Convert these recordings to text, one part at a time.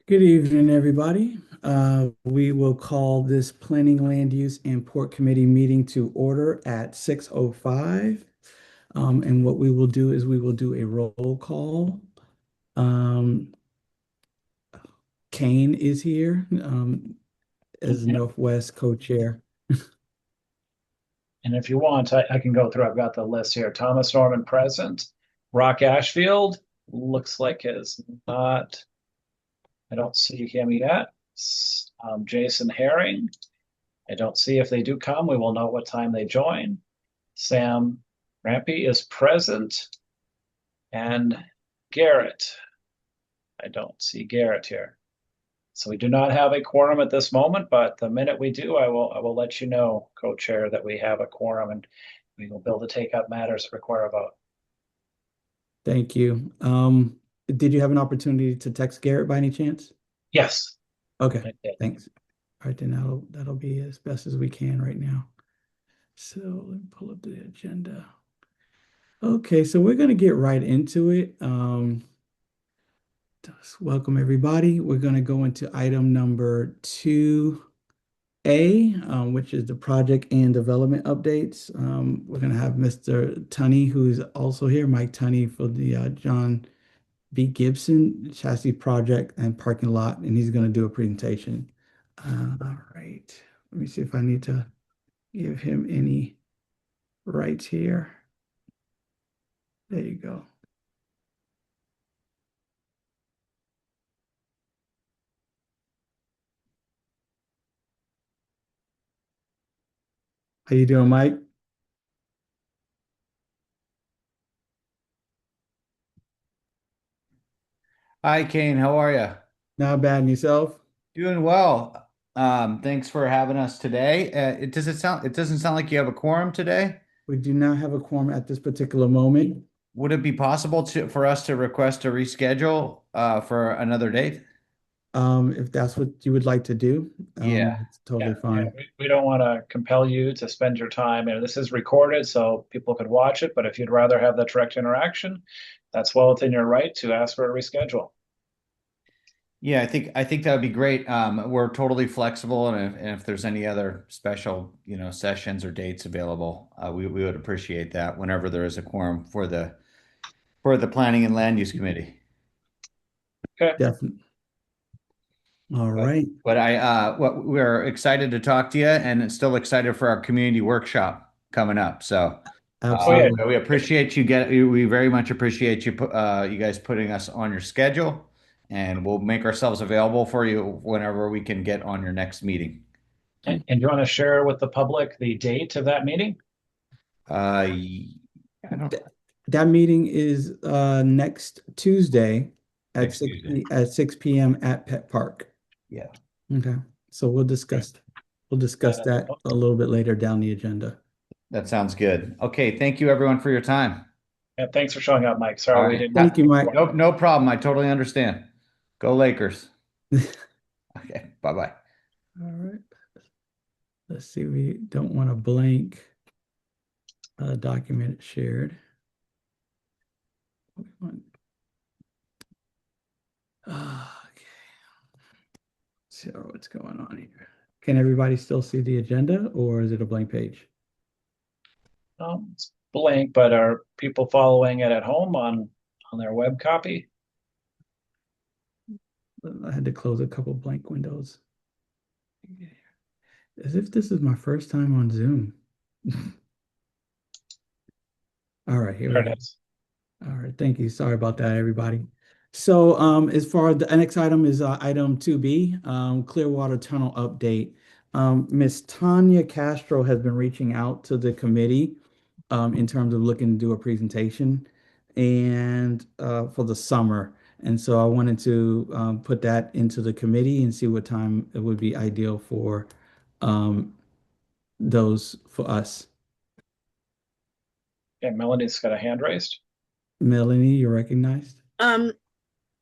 Good evening, everybody. We will call this Planning, Land Use, and Port Committee meeting to order at 6:05. And what we will do is we will do a roll call. Um, Kane is here as And, Northwest co-chair. and if you want, I can go through. I've got the list here. Thomas Norman present. Rock Ashfield looks like is not. I don't see him yet. Jason Herring. I don't see if they do come. We will know what time they join. Sam Rampy is present. And Garrett. I don't see Garrett here. So we do not have a quorum at this moment, but the minute we do, I will let you know, co-chair, that we have a quorum and we will be able to take up matters that require a vote. Thank you. Did you have an opportunity to text Garrett by any chance? Yes, Okay, I did. thanks. All right, then that'll be as best as we can right now. So let me pull up the agenda. Okay, so we're gonna get right into it. Just welcome everybody. We're gonna go into item number 2A, which is the project and development updates. We're gonna have Mr. Tunney, who's also here, Mike Tunney for the John B. Gibson chassis project and parking lot, and he's gonna do a presentation. All right, let me see if I need to give him any rights here. There you go. How you doing, Mike? Hi, Kane. How are you? Not bad, and yourself? Doing well. Thanks for having us today. It doesn't sound like you have a quorum today. We do not have a quorum at this particular moment. Would it be possible for us to request a reschedule for another date? If that's what you would like to do, Yeah. it's totally Yeah, yeah. fine. We don't want to compel you to spend your time. And this is recorded so people could watch it. But if you'd rather have that direct interaction, that's well within your right to ask for a reschedule. Yeah, I think that would be great. We're totally flexible, and if there's any other special, sessions or dates available, we would appreciate that whenever there is a quorum for the Planning and Land Use Committee. Okay. Definitely. All But right. but we're excited to talk to you, and still excited for our community workshop coming up. So Oh, yeah. Absolutely. we appreciate we very much appreciate you guys putting us on your schedule, and we'll make ourselves available for you whenever we can get on your next meeting. And do you want to share with the public the date of that meeting? I don't Th- That meeting is next Tuesday at next 6 Tuesday. at 6 p.m. at Pet Park. Yeah, Okay. So we'll discuss Uh, that a little bit later down the agenda. that sounds good. Okay, thank you everyone for your time. yeah, thanks for showing up, Mike. All Sorry we right. didn't. Thank you, Mike. No problem. I totally understand. Go Lakers. Okay, bye-bye. All right. Let's see. We don't want a blank document shared. Okay. So what's going on here? Can everybody still see the agenda or is it a blank page? It's blank, but are people following it at home on their web copy? I had to close a couple blank windows. As if this is my first time on Zoom. All right, here There we it go. is. All right, thank you. Sorry about that, everybody. So, as far as the next item is item 2B, Clearwater Tunnel update. Miss Tanya Castro has been reaching out to the committee in terms of looking to do a presentation and for the summer. And so I wanted to put that into the committee and see what time it would be ideal for um, those for us. Yeah, Melanie's got a hand raised. Melanie, you're recognized. Um,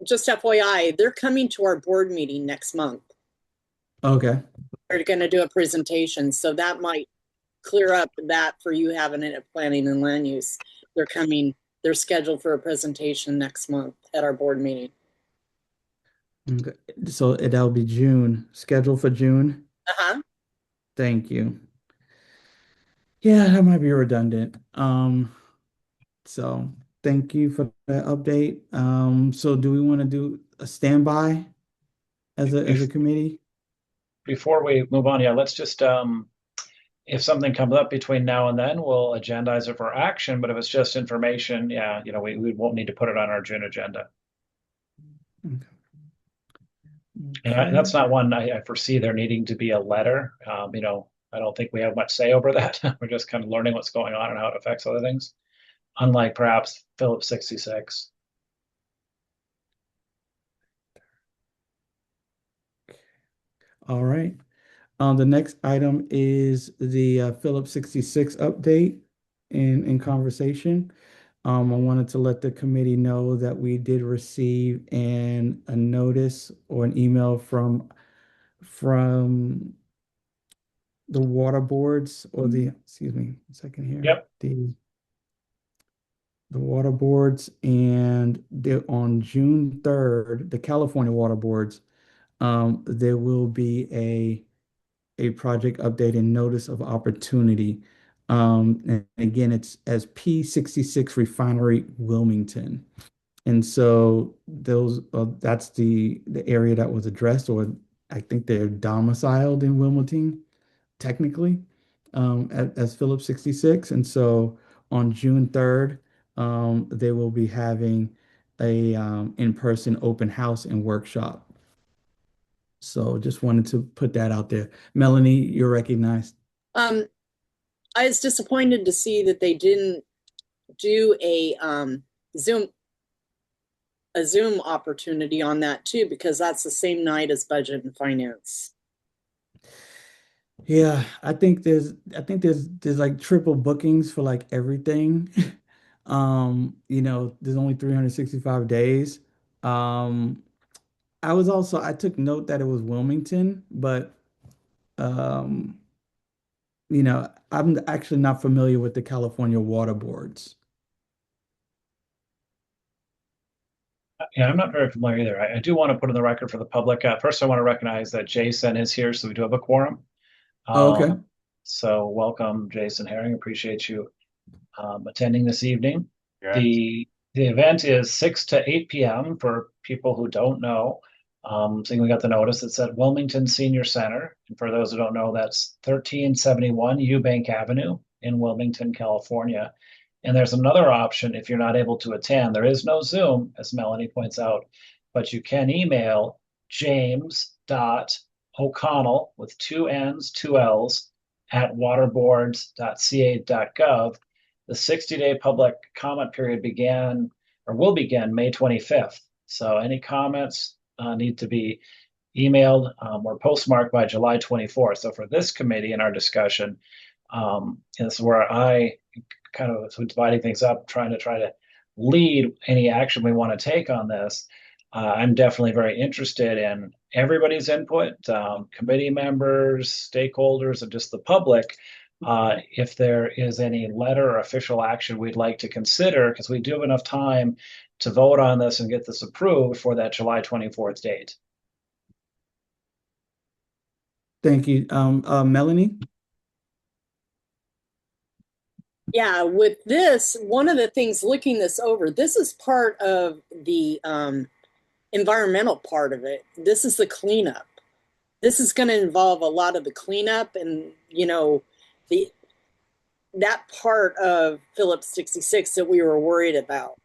just FYI, they're coming to our board meeting next month. Okay. They're going to do a presentation, so that might clear up that for you having it at planning and land use. They're coming, they're scheduled for a presentation next month at our board meeting. Okay. So that'll be June, scheduled for June. Uh-huh. Thank you. Yeah, that might be redundant. So thank you for that update. So do we want to do a standby as a Bef- committee? Before we move on, yeah, let's just if something comes up between now and then, we'll agendize it for action. But if it's just information, yeah, we won't need to put it on our June agenda. And Okay. that's not one I foresee there needing to be a letter. I don't think we have much say over that. We're just kind of learning what's going on and how it affects other things, unlike perhaps Phillips 66. All right. The next item is the Phillips 66 update in conversation. I wanted to let the committee know that we did receive a notice or an email from the water boards or excuse me, a second here. Yep. The water boards and on June 3rd, the California water boards, there will be a project update and notice of opportunity. And again, it's as P66 Refinery Wilmington. And so that's the area that was addressed, or I think they're domiciled in Wilmington, technically, as Phillips 66. And so on June 3rd, they will be having a in-person open house and workshop. So just wanted to put that out there. Melanie, you're recognized. Um, I was disappointed to see that they didn't do Zoom a Zoom opportunity on that too, because that's the same night as budget and finance. Yeah, I think there's like triple bookings for like everything. There's only 365 days. Um, I took note that it was Wilmington, but um, I'm actually not familiar with the California water boards. Yeah, I'm not very familiar either. I do want to put in the record for the public. First, I want to recognize that Jason is here, so we do have a quorum. Oh, okay. So welcome, Jason Herring. Appreciate you attending this evening. Yeah. The event is 6 to 8 p.m. for people who don't know. So we got the notice. It's at Wilmington Senior Center. And for those who don't know, that's 1371 Eubank Avenue in Wilmington, California. And there's another option if you're not able to attend. There is no Zoom, as Melanie points out, but you can email james.o'connell with two N's, two L's at waterboards.ca.gov. The 60-day public comment period began or will begin May 25th. So any comments need to be emailed or postmarked by July 24th. So for this committee in our discussion, this is where I kind of dividing things up, trying to lead any action we want to take on this. I'm definitely very interested in everybody's input, committee members, stakeholders, and just the public. If there is any letter or official action we'd like to consider, because we do have enough time to vote on this and get this approved for that July 24th date. Thank you. Melanie? Yeah, with this, one of the things looking this over, this is part of the environmental part of it. This is the cleanup. This is going to involve a lot of the cleanup and, the that part of Phillips 66 that we were worried about,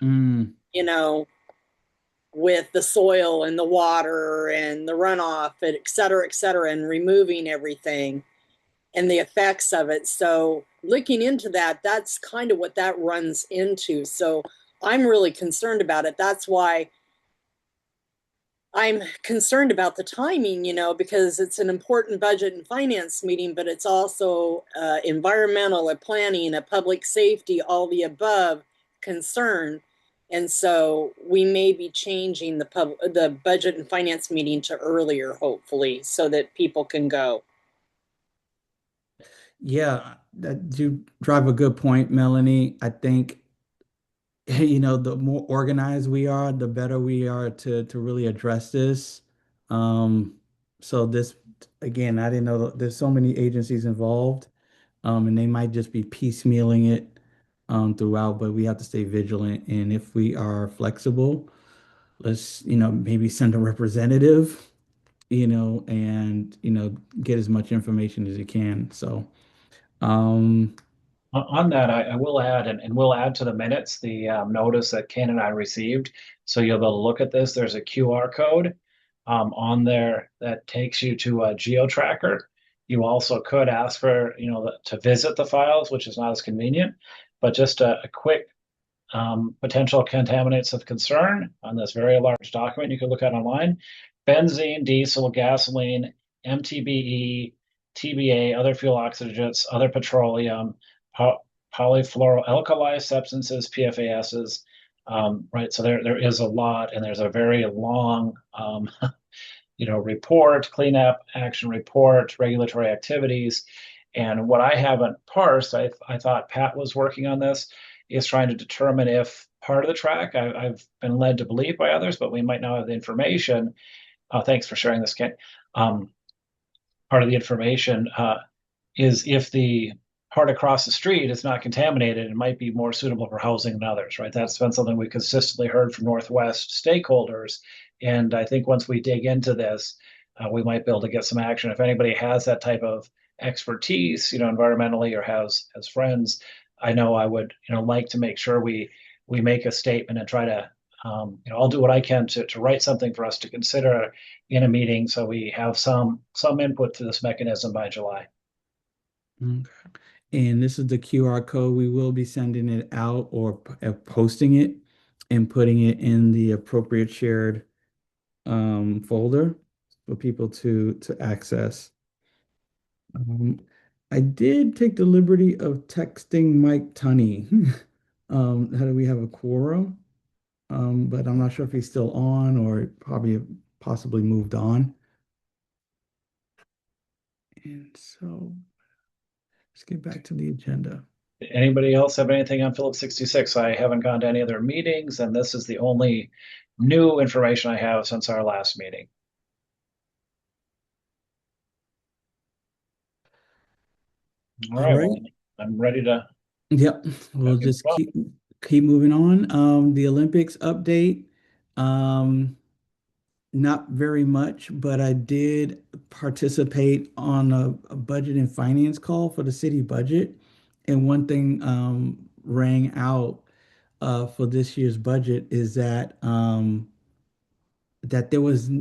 Mm, you know, with the soil and the water and the runoff, and et cetera, and removing everything and the effects of it. So looking into that, that's kind of what that runs into. So I'm really concerned about it. That's why I'm concerned about the timing, because it's an important budget and finance meeting, but it's also environmental, a planning, a public safety, all the above concern. And so we may be changing the budget and finance meeting to earlier, hopefully, so that people can go. yeah, that you drive a good point, Melanie. I think the more organized we are, the better we are to really address this. Um, so this, again, I didn't know that there's so many agencies involved, and they might just be piecemealing it throughout, but we have to stay vigilant. And if we are flexible, let's, maybe send a representative, and, get as much information as you can. So, um, On that, I will add, and we'll add to the minutes the notice that Ken and I received. So you'll be able to look at this. There's a QR code on there that takes you to a GeoTracker. You also could ask for, to visit the files, which is not as convenient, but just a quick potential contaminants of concern on this very large document you can look at online. Benzene, diesel, gasoline, MTBE, TBA, other fuel oxygens, other petroleum, polyfluoroalkyl substances, PFASs. Right, so there is a lot, and there's a very long, report, cleanup, action report, regulatory activities. And what I haven't parsed, I thought Pat was working on this, is trying to determine if part of the track, I've been led to believe by others, but we might not have the information. Thanks for sharing this, Ken. Part of the information is if the part across the street is not contaminated, it might be more suitable for housing than others, right? That's been something we consistently heard from Northwest stakeholders. And I think once we dig into this, we might be able to get some action. If anybody has that type of expertise, environmentally, or has friends, I know I would, like to make sure we make a statement and try to, I'll do what I can to write something for us to consider in a meeting, so we have some input to this mechanism by July. okay. And this is the QR code. We will be sending it out or posting it and putting it in the appropriate shared folder for people to access. Um, I did take the liberty of texting Mike Tunney. How do we have a quorum? But I'm not sure if he's still on or probably possibly moved on. And so let's get back to the agenda. Anybody else have anything on Phillips 66? I haven't gone to any other meetings, and this is the only new information I have since our last meeting. All All right, right. well, I'm ready to. Yep. We'll Okay, just well, keep moving on. The Olympics update. Um, Not very much, but I did participate on a budget and finance call for the city budget. And one thing rang out for this year's budget is that there was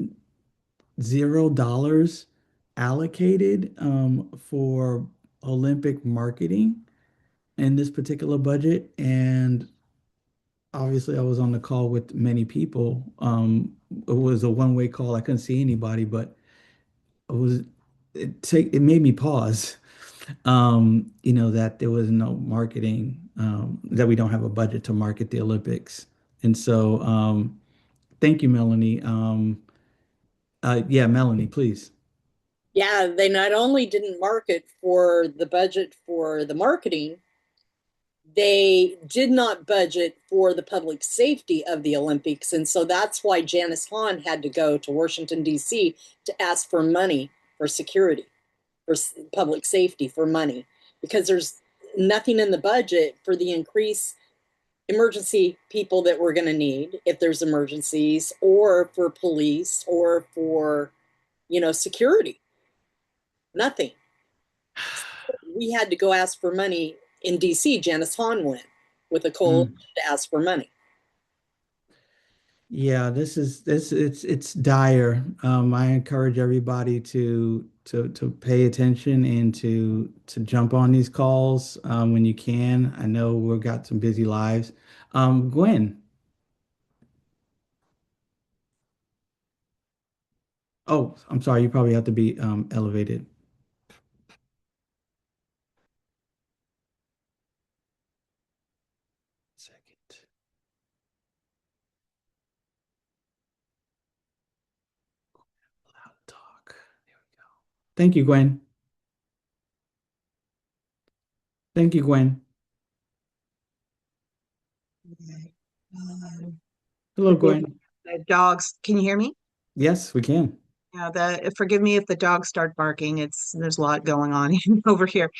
$0 allocated for Olympic marketing in this particular budget. And obviously, I was on the call with many people. It was a one-way call. I couldn't see anybody, but it was it made me pause. That there was no marketing, that we don't have a budget to market the Olympics. And so, thank you, Melanie. Yeah, Melanie, please. Yeah, they not only didn't market for the budget for the marketing, they did not budget for the public safety of the Olympics. And so that's why Janice Hahn had to go to Washington, D.C. to ask for money for security, for public safety, for money, because there's nothing in the budget for the increased emergency people that we're going to need if there's emergencies, or for police, or for, security. Nothing. We had to go ask for money in DC. Janice Hahn went with a coalition to ask for money. Yeah, it's dire. I encourage everybody to pay attention and to jump on these calls when you can. I know we've got some busy lives. Gwen. Oh, I'm sorry. You probably have to be elevated. Second. Loud talk. There we go. Thank you, Gwen. Thank you, Gwen. Hello, Gwen. The dogs, can you hear me? Yes, we can. Yeah, forgive me if the dogs start barking. There's a lot going on over here.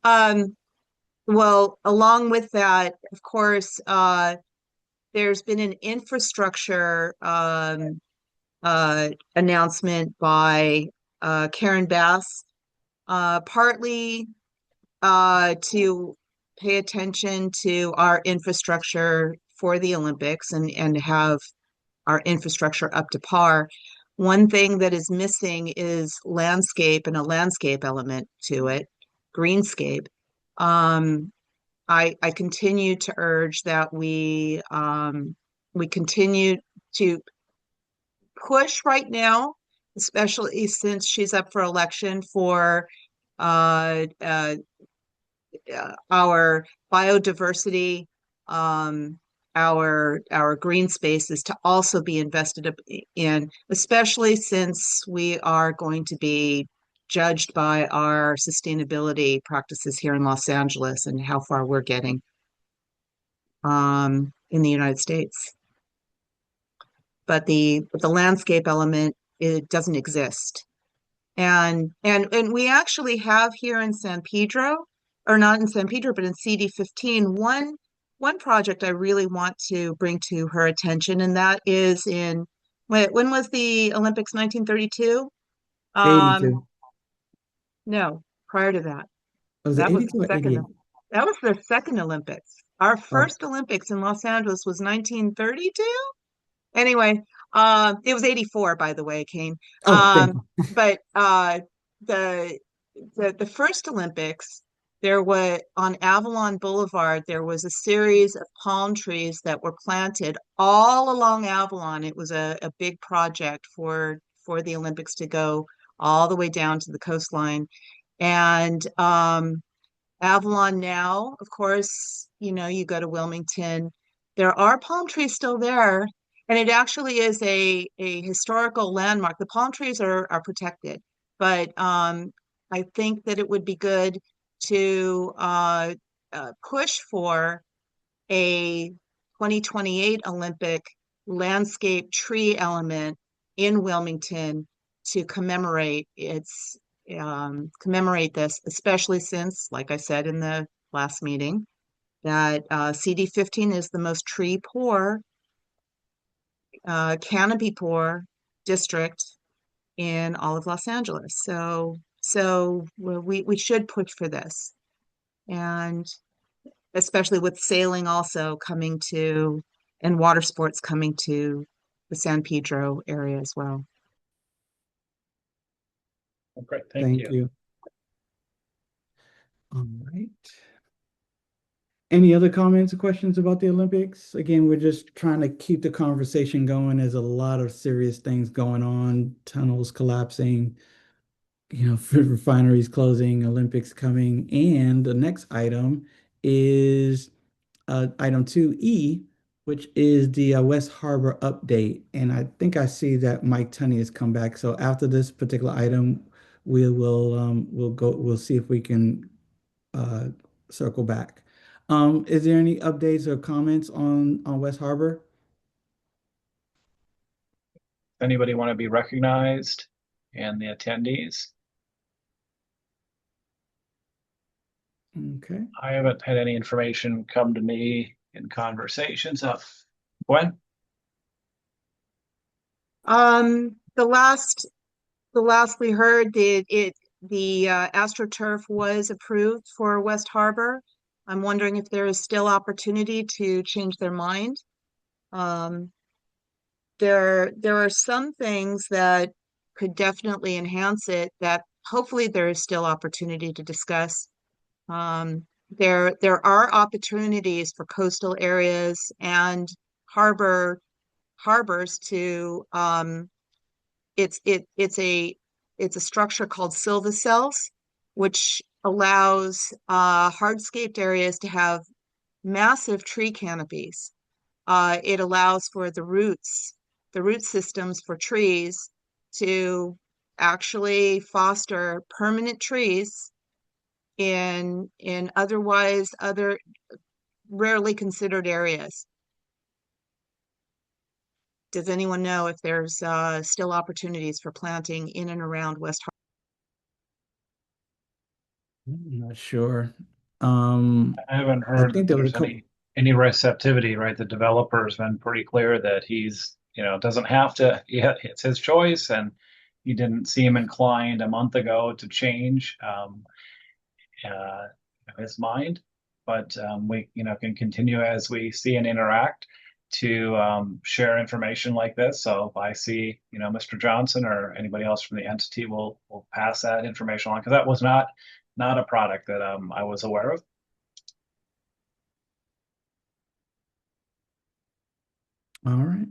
Um, well, along with that, of course, there's been an infrastructure announcement by Karen Bass, partly to pay attention to our infrastructure for the Olympics and have our infrastructure up to par. One thing that is missing is landscape and a landscape element to it, greenscape. Um, I continue to urge that we continue to push right now, especially since she's up for election for uh, uh, our biodiversity, our green spaces to also be invested in, especially since we are going to be judged by our sustainability practices here in Los Angeles and how far we're getting in the United States. But the landscape element, it doesn't exist. And we actually have here in San Pedro, or not in San Pedro, but in CD15, one project I really want to bring to her attention, and that is when was the Olympics? 1932? 82. No, prior to that. Was it That was 82 the or 88? that was the second Olympics. Our Oh, first Olympics in Los Angeles was 1932. Anyway, it was 84, by the way, Kane. oh, thank you. But the the first Olympics, there was on Avalon Boulevard, there was a series of palm trees that were planted all along Avalon. It was a big project for the Olympics to go all the way down to the coastline. And Avalon now, of course, you go to Wilmington, there are palm trees still there, and it actually is a historical landmark. The palm trees are protected, but I think that it would be good to push for a 2028 Olympic landscape tree element in Wilmington to commemorate this, especially since, like I said in the last meeting, that CD15 is the most tree poor, canopy poor district in all of Los Angeles. So we should push for this, and especially with sailing also coming to and water sports coming to the San Pedro area as well. Great, thank Thank you. you. All right. Any other comments or questions about the Olympics? Again, we're just trying to keep the conversation going. There's a lot of serious things going on, tunnels collapsing, refineries closing, Olympics coming. And the next item is item 2E, which is the West Harbor update. And I think I see that Mike Tunney has come back. So after this particular item, we'll see if we can uh, circle back. Is there any updates or comments on West Harbor? Anybody want to be recognized and the attendees? Okay. I haven't had any information come to me in conversations of Gwen. The last we heard, the AstroTurf was approved for West Harbor. I'm wondering if there is still opportunity to change their mind. Um, there are some things that could definitely enhance it that hopefully there is still opportunity to discuss. There are opportunities for coastal areas and harbors to it's a structure called silvicells, which allows hardscaped areas to have massive tree canopies. It allows for the root systems for trees to actually foster permanent trees in other rarely considered areas. does anyone know if there's still opportunities for planting in and around West I'm not sure. Um, I haven't I heard think that there was a there's couple. any receptivity, right? The developer's been pretty clear that he's, doesn't have to, yeah, it's his choice, and he didn't seem inclined a month ago to change his mind. But we, can continue as we see and interact to share information like this. So if I see, Mr. Johnson or anybody else from the entity, will pass that information on because that was not a product that I was aware of. All right.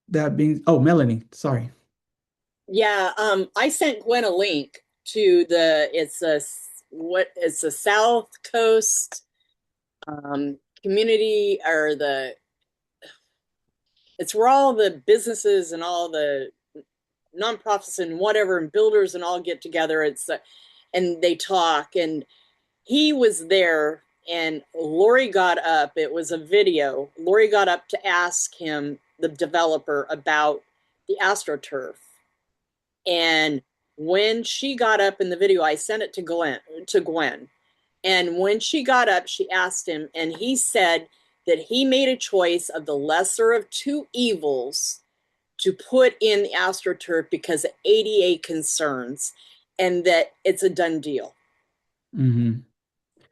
That being, oh, Melanie, sorry. Yeah, I sent Gwen a link to it's a South Coast community, or it's where all the businesses and all the nonprofits and whatever and builders and all get together. And they talk, and he was there, and Lori got up. It was a video. Lori got up to ask him, the developer, about the AstroTurf. And when she got up in the video, I sent it to Gwen. And when she got up, she asked him, and he said that he made a choice of the lesser of two evils to put in the AstroTurf because of ADA concerns, and that it's a done deal. Mm-hmm.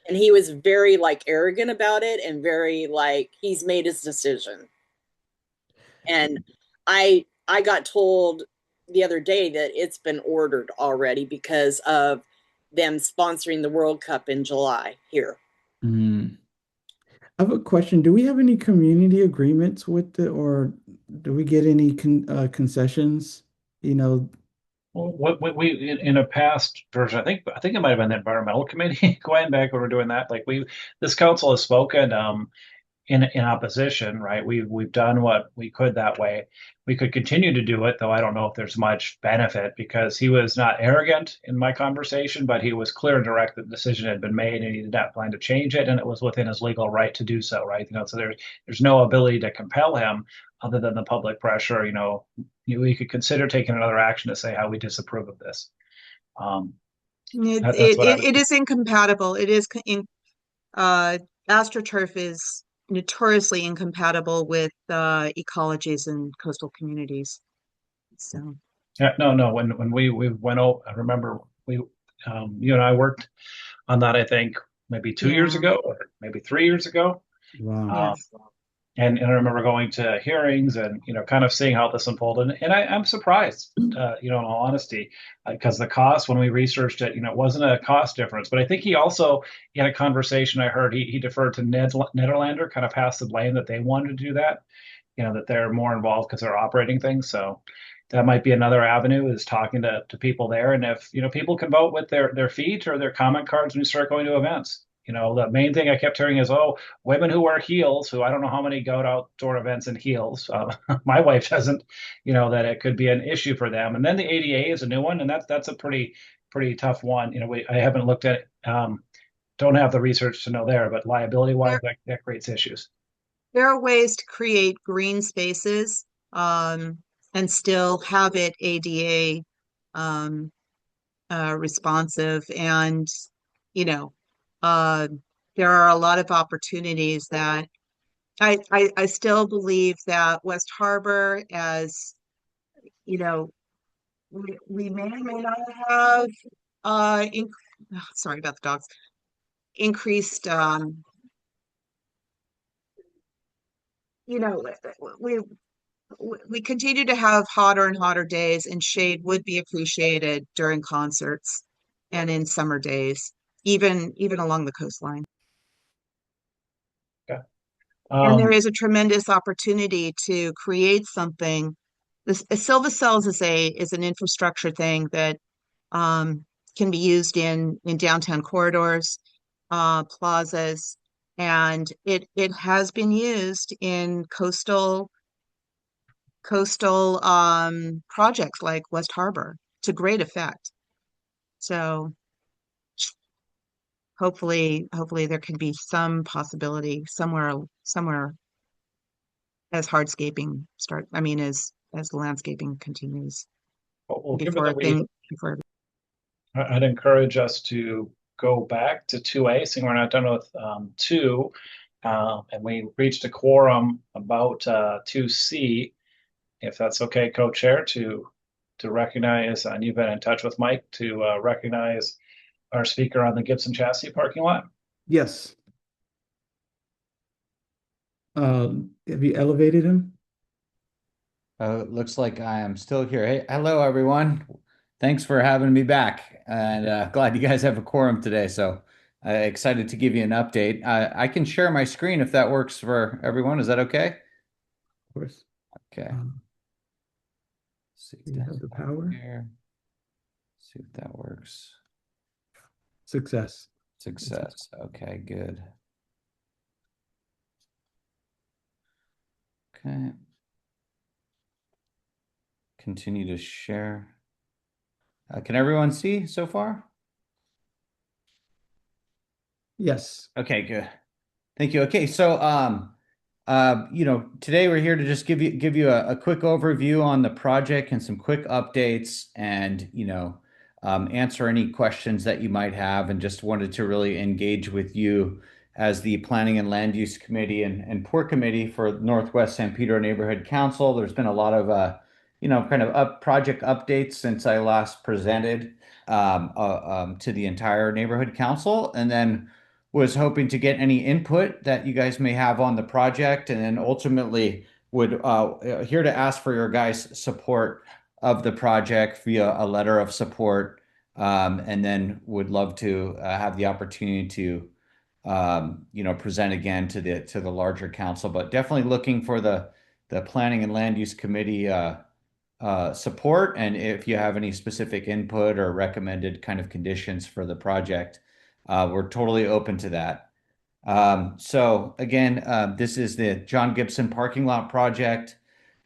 And he was very arrogant about it, and very he's made his decision. And I got told the other day that it's been ordered already because of them sponsoring the World Cup in July here. Mm-hmm. I have a question. Do we have any community agreements with or do we get any concessions? You know, Well, what we in a past version, I think it might have been the environmental committee going back when we were doing that. This council has spoken in opposition, right? We've done what we could that way. We could continue to do it, though I don't know if there's much benefit because he was not arrogant in my conversation, but he was clear and direct that the decision had been made and he did not plan to change it, and it was within his legal right to do so, right? So there's no ability to compel him other than the public pressure. We could consider taking another action to say how we disapprove of this. That's what I was. It is incompatible. It is uh, AstroTurf is notoriously incompatible with ecologies and coastal communities. So Yeah, no. When we went out, I remember you and I worked on that. I think maybe 2 years yeah, ago or maybe 3 years ago. wow. Um, yes. and I remember going to hearings and kind of seeing how this unfolded. And I'm surprised, in all honesty, because the cost when we researched it, it wasn't a cost difference. But I think he also in a conversation I heard he deferred to Nederlander, kind of passed the blame that they wanted to do that. That they're more involved because they're operating things. So that might be another avenue is talking to people there. And if, people can vote with their feet or their comment cards when you start going to events. The main thing I kept hearing is, oh, women who wear heels, who I don't know how many go to outdoor events in heels. My wife doesn't, that it could be an issue for them. And then the ADA is a new one, and that's a pretty tough one. I haven't looked at it, don't have the research to know there, but liability wise, There, that creates issues. there are ways to create green spaces and still have it ADA um, responsive. And, you know, uh, there are a lot of opportunities that I still believe that West Harbor, as you know, we may or may not have sorry about the dogs, increased you know, we we continue to have hotter and hotter days, and shade would be appreciated during concerts and in summer days, even along the coastline. Okay. And there Um, is a tremendous opportunity to create something. This Silva Cells is an infrastructure thing that um, can be used in downtown corridors, plazas, and it has been used in coastal projects like West Harbor to great effect. So hopefully there can be some possibility somewhere as hardscaping as the landscaping continues Well, given that before. I'd encourage us to go back to 2A, seeing we're not done with 2, and we reached a quorum about 2C. If that's okay, co-chair, to recognize, and you've been in touch with Mike to recognize our speaker on the Gibson chassis parking lot. Yes. Have you elevated him? Looks like I am still here. Hey, hello everyone. Thanks for having me back, and glad you guys have a quorum today. So excited to give you an update. I can share my screen if that works for everyone. Is that okay? Of course. Okay. See if You have that's the power. here. See if that works. Success. Success. Okay, good. Okay. Continue to share. Can everyone see so far? Yes. Okay, good. Thank you. Okay, so today we're here to just give you a quick overview on the project and some quick updates, and answer any questions that you might have, and just wanted to really engage with you as the Planning and Land Use Committee and Port Committee for Northwest San Pedro Neighborhood Council. There's been a lot of project updates since I last presented to the entire neighborhood council, and then was hoping to get any input that you guys may have on the project, and then ultimately would here to ask for your guys' support of the project via a letter of support, and then would love to have the opportunity to present again to the larger council, but definitely looking for the Planning and Land Use Committee support, and if you have any specific input or recommended kind of conditions for the project, we're totally open to that. So again, this is the John Gibson parking lot project,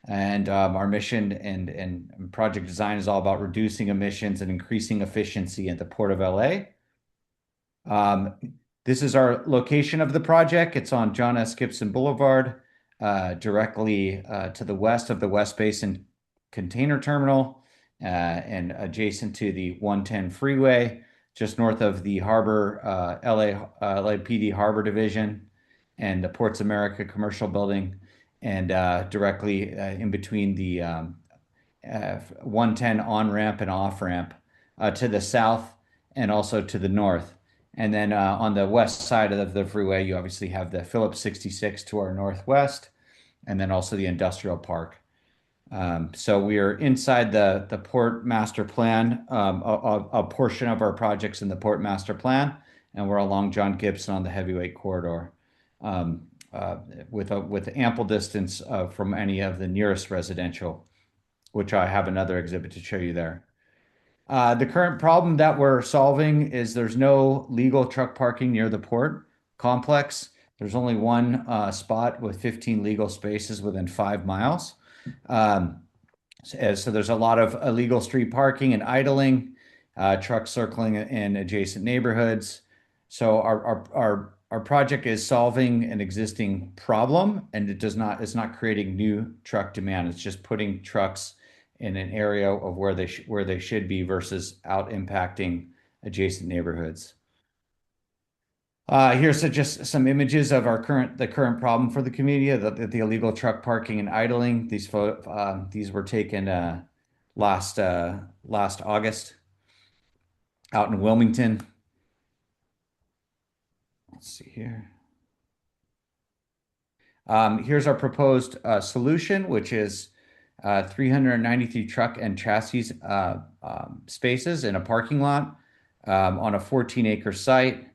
and our mission and project design is all about reducing emissions and increasing efficiency at the Port of LA. This is our location of the project. It's on John S. Gibson Boulevard, directly to the west of the West Basin Container Terminal, and adjacent to the 110 freeway, just north of the Harbor, LAPD Harbor Division and the Ports America Commercial Building, and directly in between the 110 on-ramp and off-ramp to the south and also to the north. And then on the west side of the freeway, you obviously have the Phillips 66 to our northwest, and then also the industrial park. So we are inside the Port Master Plan, a portion of our projects in the Port Master Plan, and we're along John Gibson on the heavyweight corridor, with ample distance from any of the nearest residential, which I have another exhibit to show you there. The current problem that we're solving is there's no legal truck parking near the port complex. There's only one spot with 15 legal spaces within 5 miles. So there's a lot of illegal street parking and idling, trucks circling in adjacent neighborhoods. So our project is solving an existing problem, and it's not creating new truck demand. It's just putting trucks in an area of where they should be versus out impacting adjacent neighborhoods. Here's just some images of the current problem for the community, the illegal truck parking and idling. These were taken last August out in Wilmington. Let's see here. Here's our proposed solution, which is 393 truck and chassis spaces in a parking lot on a 14-acre site.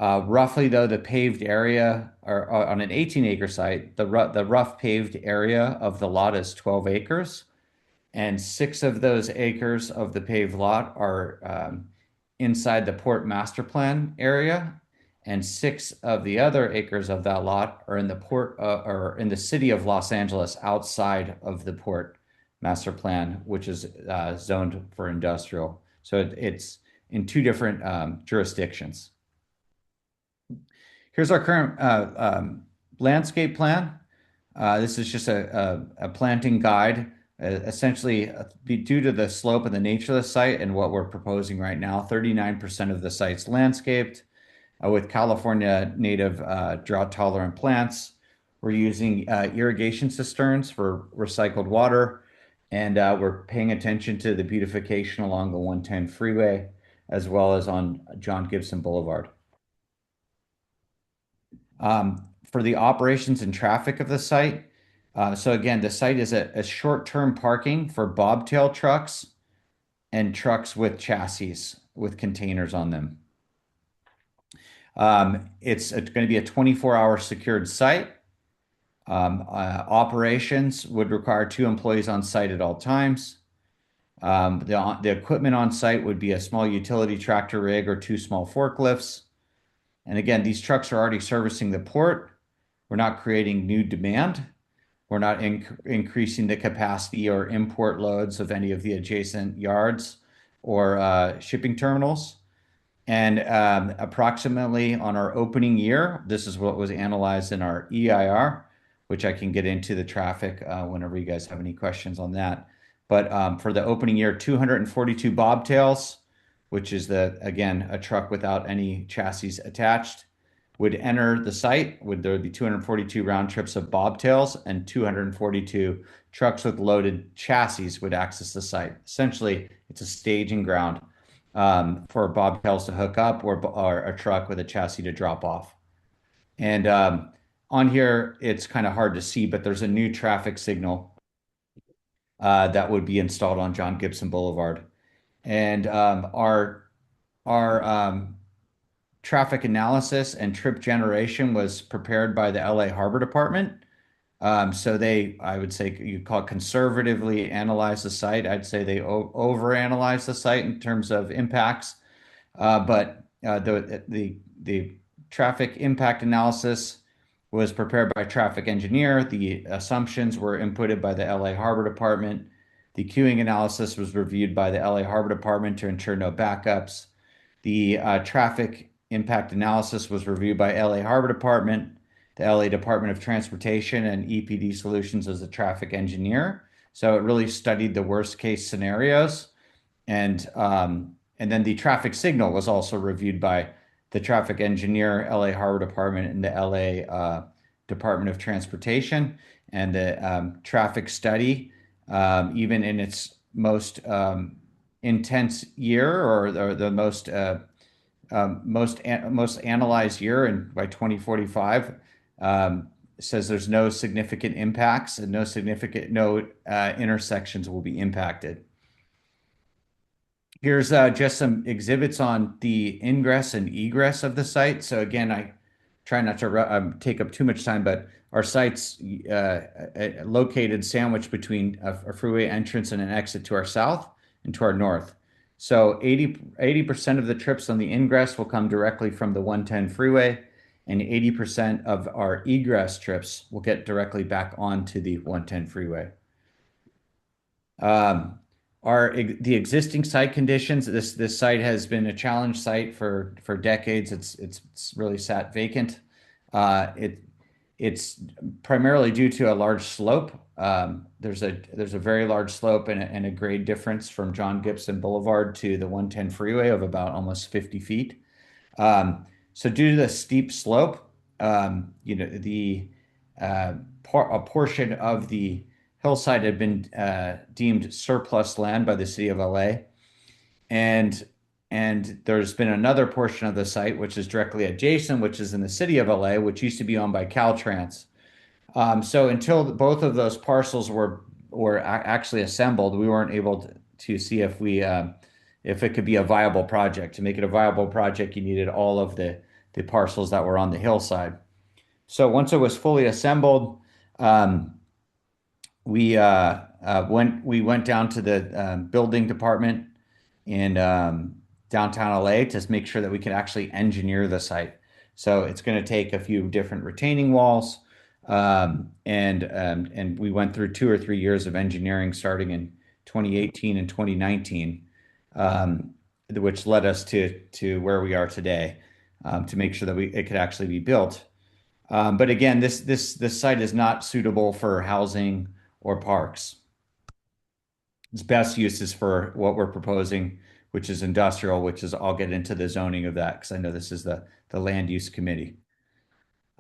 Roughly, though, the paved area, or on an 18-acre site, the rough paved area of the lot is 12 acres, and 6 of those acres of the paved lot are inside the Port Master Plan area, and 6 of the other acres of that lot are in the port or in the city of Los Angeles, outside of the Port Master Plan, which is zoned for industrial. So it's in 2 different jurisdictions. Here's our current landscape plan. This is just a planting guide. Essentially, due to the slope and the nature of the site and what we're proposing right now, 39% of the site's landscaped with California native drought-tolerant plants. We're using irrigation cisterns for recycled water, and we're paying attention to the beautification along the 110 freeway, as well as on John Gibson Boulevard. For the operations and traffic of the site, so again, the site is a short-term parking for bobtail trucks and trucks with chassis with containers on them. It's going to be a 24-hour secured site. Operations would require 2 employees on site at all times. The equipment on site would be a small utility tractor rig or 2 small forklifts. And again, these trucks are already servicing the port. We're not creating new demand. We're not increasing the capacity or import loads of any of the adjacent yards or shipping terminals. And approximately on our opening year, this is what was analyzed in our EIR, which I can get into the traffic whenever you guys have any questions on that. But for the opening year, 242 bobtails, which is again, a truck without any chassis attached, would enter the site. There would be 242 round trips of bobtails and 242 trucks with loaded chassis would access the site. Essentially, it's a staging ground for bobtails to hook up or a truck with a chassis to drop off. And on here, it's kind of hard to see, but there's a new traffic signal that would be installed on John Gibson Boulevard. And our traffic analysis and trip generation was prepared by the LA Harbor Department. So I would say you'd call it conservatively analyze the site. I'd say they overanalyze the site in terms of impacts. But the traffic impact analysis was prepared by a traffic engineer. The assumptions were inputted by the LA Harbor Department. The queuing analysis was reviewed by the LA Harbor Department to ensure no backups. The traffic impact analysis was reviewed by LA Harbor Department, the LA Department of Transportation, and EPD Solutions as a traffic engineer. So it really studied the worst case scenarios. And then the traffic signal was also reviewed by the traffic engineer, LA Harbor Department, and the LA Department of Transportation. And the traffic study, even in its most intense year or the most analyzed year, and by 2045, says there's no significant impacts and no intersections will be impacted. Here's just some exhibits on the ingress and egress of the site. So again, I try not to take up too much time, but our site's located sandwiched between a freeway entrance and an exit to our south and to our north. So 80% of the trips on the ingress will come directly from the 110 freeway, and 80% of our egress trips will get directly back onto the 110 freeway. The existing site conditions, this site has been a challenge site for decades. It's really sat vacant. It's primarily due to a large slope. There's a very large slope and a grade difference from John Gibson Boulevard to the 110 freeway of about almost 50 feet. So due to the steep slope, a portion of the hillside had been deemed surplus land by the city of LA. And there's been another portion of the site, which is directly adjacent, which is in the city of LA, which used to be owned by Caltrans. So until both of those parcels were actually assembled, we weren't able to see if it could be a viable project. To make it a viable project, you needed all of the parcels that were on the hillside. So once it was fully assembled, we went down to the building department in downtown LA to make sure that we could actually engineer the site. So it's going to take a few different retaining walls, and we went through 2 or 3 years of engineering starting in 2018 and 2019, which led us to where we are today, to make sure that it could actually be built. But again, this site is not suitable for housing or parks. Its best use is for what we're proposing, which is industrial, which is I'll get into the zoning of that because I know this is the land use committee.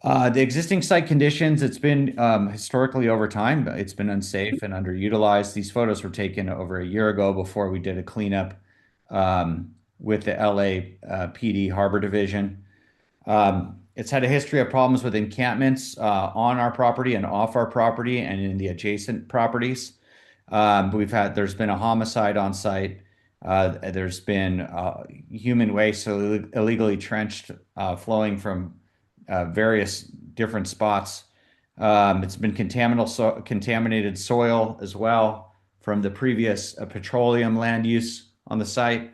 The existing site conditions, it's been historically over time, it's been unsafe and underutilized. These photos were taken over a year ago before we did a cleanup with the LA PD Harbor Division. It's had a history of problems with encampments on our property and off our property and in the adjacent properties. There's been a homicide on site. There's been human waste illegally trenched, flowing from various different spots. It's been contaminated soil as well from the previous petroleum land use on the site.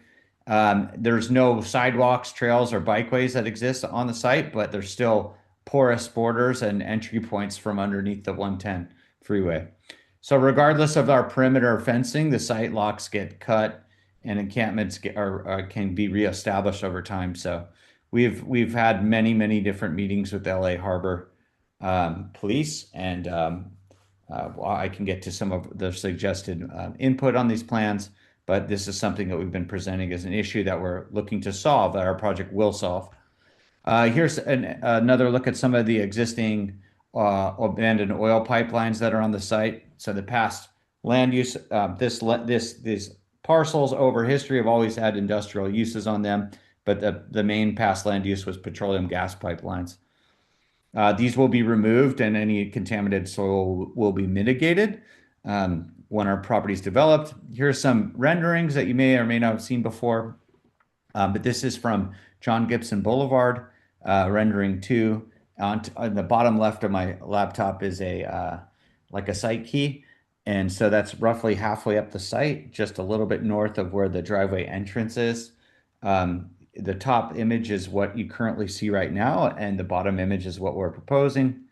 There's no sidewalks, trails, or bikeways that exist on the site, but there's still porous borders and entry points from underneath the 110 freeway. So regardless of our perimeter fencing, the site locks get cut and encampments can be reestablished over time. So we've had many different meetings with LA Harbor Police, and I can get to some of the suggested input on these plans. But this is something that we've been presenting as an issue that we're looking to solve, that our project will solve. Here's another look at some of the existing abandoned oil pipelines that are on the site. So the past land use, these parcels over history have always had industrial uses on them, but the main past land use was petroleum gas pipelines. These will be removed and any contaminated soil will be mitigated when our property is developed. Here's some renderings that you may or may not have seen before, but this is from John Gibson Boulevard, rendering 2. On the bottom left of my laptop is like a site key, and so that's roughly halfway up the site, just a little bit north of where the driveway entrance is. The top image is what you currently see right now, and the bottom image is what we're proposing.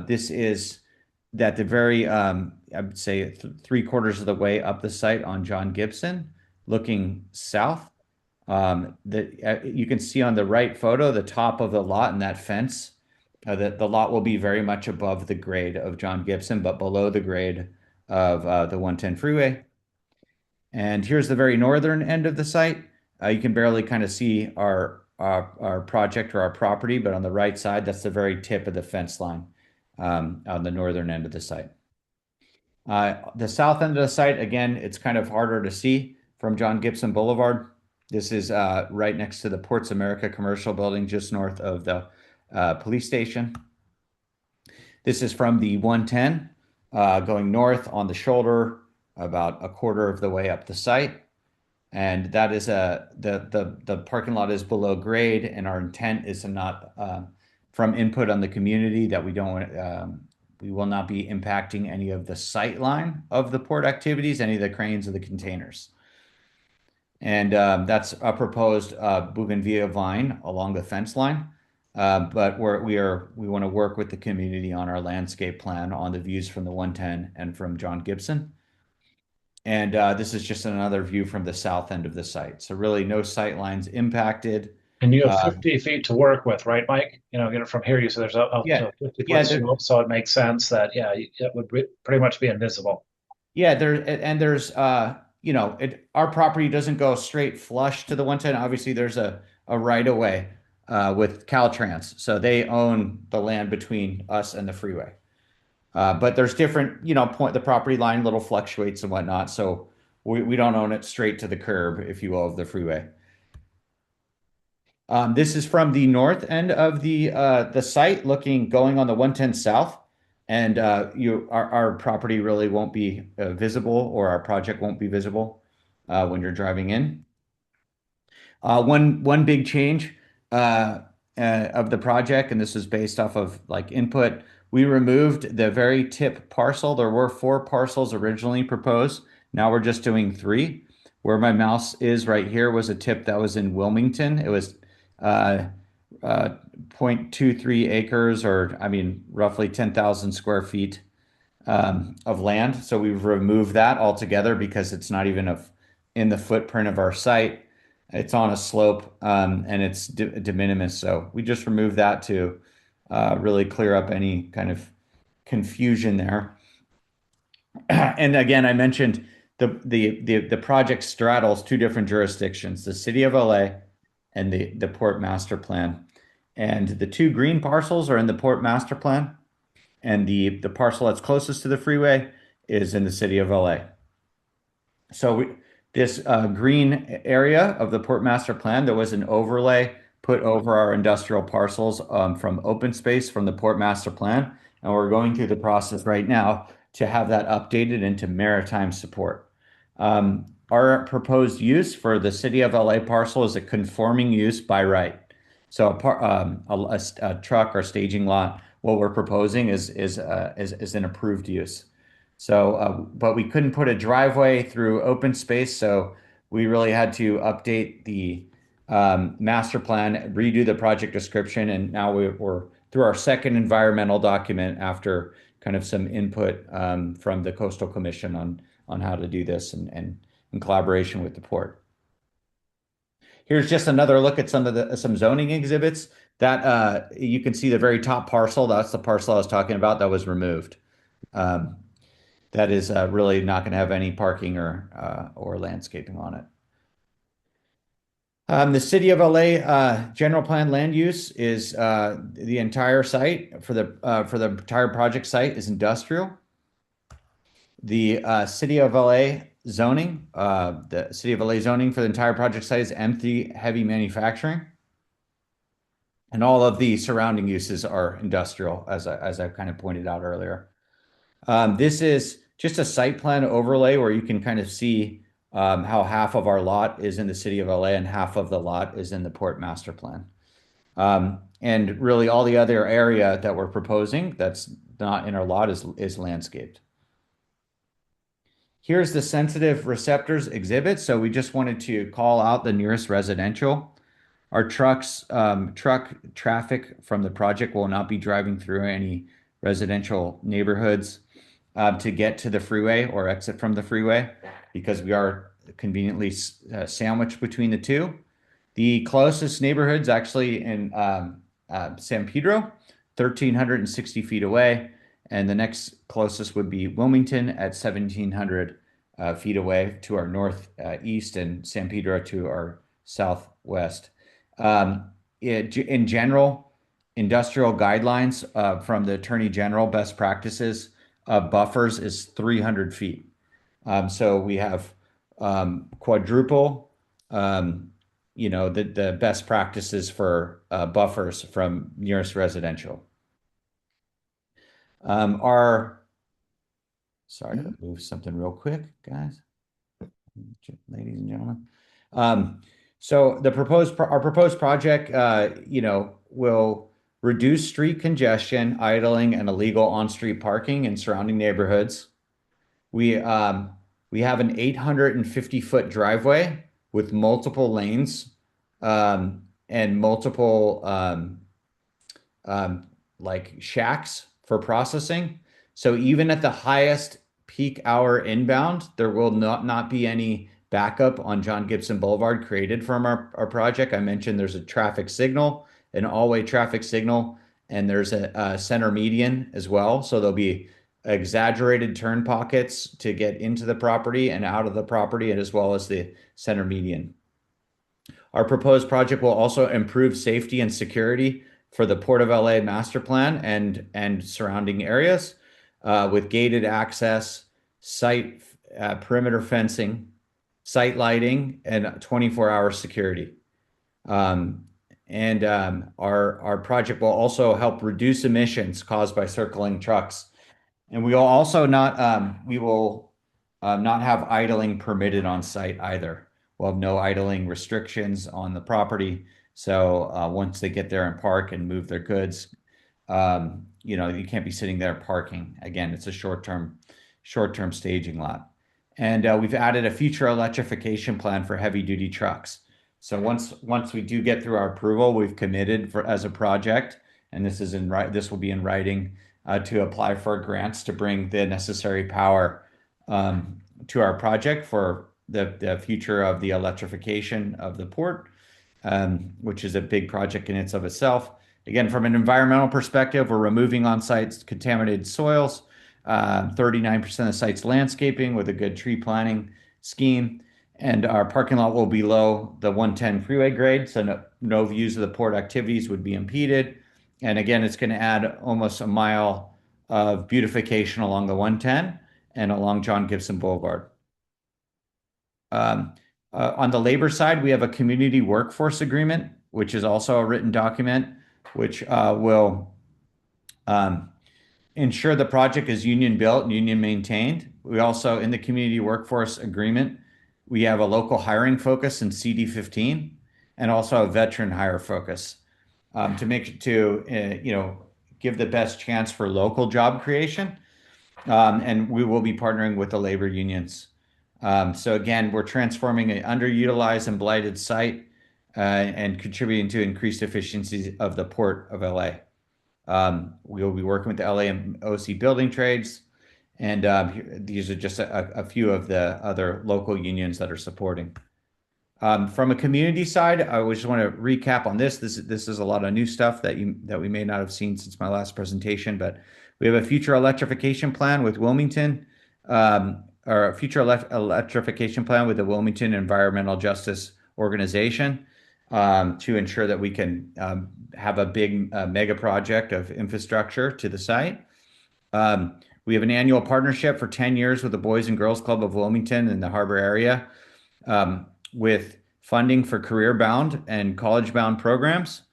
This is that the very, I would say 3/4 of the way up the site on John Gibson, looking south. You can see on the right photo, the top of the lot and that fence, that the lot will be very much above the grade of John Gibson, but below the grade of the 110 freeway. And here's the very northern end of the site. You can barely kind of see our project or our property, but on the right side, that's the very tip of the fence line on the northern end of the site. The south end of the site, again, it's kind of harder to see from John Gibson Boulevard. This is right next to the Ports America commercial building, just north of the police station. This is from the 110 going north on the shoulder, about 1/4 of the way up the site. And that is the parking lot is below grade, and our intent is to not, from input on the community, that we will not be impacting any of the sight line of the port activities, any of the cranes or the containers. And that's a proposed bougainvillea vine along the fence line. But we want to work with the community on our landscape plan on the views from the 110 and from John Gibson. And this is just another view from the south end of the site. So really no sight lines impacted. And you have 50 feet to work with, right, Mike? You know, from here, you so there's a 50-foot slope, so it makes sense that it would pretty much be invisible. Yeah, there's our property doesn't go straight flush to the 110. Obviously, there's a right of way with Caltrans, so they own the land between us and the freeway. But there's different, the property line little fluctuates and whatnot, so we don't own it straight to the curb, if you will, of the freeway. This is from the north end of the site, going on the 110 south, and our property really won't be visible, or our project won't be visible when you're driving in. One big change of the project, and this is based off of input. We removed the very tip parcel. There were 4 parcels originally proposed. Now we're just doing 3. Where my mouse is right here was a tip that was in Wilmington. It was 0.23 acres, or roughly 10,000 square feet of land. So we've removed that altogether because it's not even in the footprint of our site. It's on a slope, and it's de minimis. So we just removed that to really clear up any kind of confusion there. And again, I mentioned the project straddles two different jurisdictions, the City of LA and the Port Master Plan. And the two green parcels are in the Port Master Plan, and the parcel that's closest to the freeway is in the City of LA. So this green area of the Port Master Plan, there was an overlay put over our industrial parcels from open space from the Port Master Plan, and we're going through the process right now to have that updated into maritime support. Our proposed use for the City of LA parcel is a conforming use by right. So a truck or staging lot, what we're proposing is an approved use. So, but we couldn't put a driveway through open space, so we really had to update the master plan, redo the project description, and now we're through our second environmental document after kind of some input from the Coastal Commission on how to do this and in collaboration with the port. Here's just another look at some zoning exhibits that you can see the very top parcel. That's the parcel I was talking about that was removed. That is really not going to have any parking or landscaping on it. The City of LA general plan land use is the entire site for the entire project site is industrial. The City of LA zoning, for the entire project site is empty heavy manufacturing, and all of the surrounding uses are industrial, as I kind of pointed out earlier. This is just a site plan overlay where you can kind of see how half of our lot is in the City of LA and half of the lot is in the Port Master Plan. And really all the other area that we're proposing that's not in our lot is landscaped. Here's the sensitive receptors exhibit. So we just wanted to call out the nearest residential. Our truck traffic from the project will not be driving through any residential neighborhoods to get to the freeway or exit from the freeway because we are conveniently sandwiched between the two. The closest neighborhood's actually in San Pedro, 1,360 feet away. And the next closest would be Wilmington at 1,700 feet away to our northeast and San Pedro to our southwest. In general, industrial guidelines from the Attorney General best practices buffers is 300 feet. So we have quadruple, the best practices for buffers from nearest residential. Sorry to move something real quick, guys, ladies and gentlemen. So our proposed project, will reduce street congestion, idling, and illegal on-street parking in surrounding neighborhoods. We have an 850-foot driveway with multiple lanes and multiple like shacks for processing. So even at the highest peak hour inbound, there will not be any backup on John Gibson Boulevard created from our project. I mentioned there's a traffic signal, an all-way traffic signal, and there's a center median as well. So there'll be exaggerated turn pockets to get into the property and out of the property, and as well as the center median. Our proposed project will also improve safety and security for the Port of LA master plan and surrounding areas with gated access, site perimeter fencing, site lighting, and 24-hour security. Our project will also help reduce emissions caused by circling trucks. And we will also not have idling permitted on site either. We'll have no idling restrictions on the property. So once they get there and park and move their goods, you can't be sitting there parking. Again, it's a short-term staging lot. And we've added a future electrification plan for heavy-duty trucks. So once we do get through our approval, we've committed as a project, and this will be in writing to apply for grants to bring the necessary power to our project for the future of the electrification of the port, which is a big project in itself. Again, from an environmental perspective, we're removing on-site contaminated soils, 39% of the site's landscaping with a good tree planting scheme, and our parking lot will be below the 110 freeway grade, so no views of the port activities would be impeded. And again, it's going to add almost a mile of beautification along the 110 and along John Gibson Boulevard. On the labor side, we have a community workforce agreement, which is also a written document, which will ensure the project is union built and union maintained. We also, in the community workforce agreement, we have a local hiring focus in CD15 and also a veteran hire focus to give the best chance for local job creation. And we will be partnering with the labor unions. So again, we're transforming an underutilized and blighted site and contributing to increased efficiencies of the Port of LA. We will be working with the LA and OC building trades, and these are just a few of the other local unions that are supporting. From a community side, I just want to recap on this. This is a lot of new stuff that we may not have seen since my last presentation, but we have a future electrification plan with Wilmington, or a future electrification plan with the Wilmington Environmental Justice Organization to ensure that we can have a big mega project of infrastructure to the site. We have an annual partnership for 10 years with the Boys and Girls Club of Wilmington in the harbor area with funding for career-bound and college-bound programs.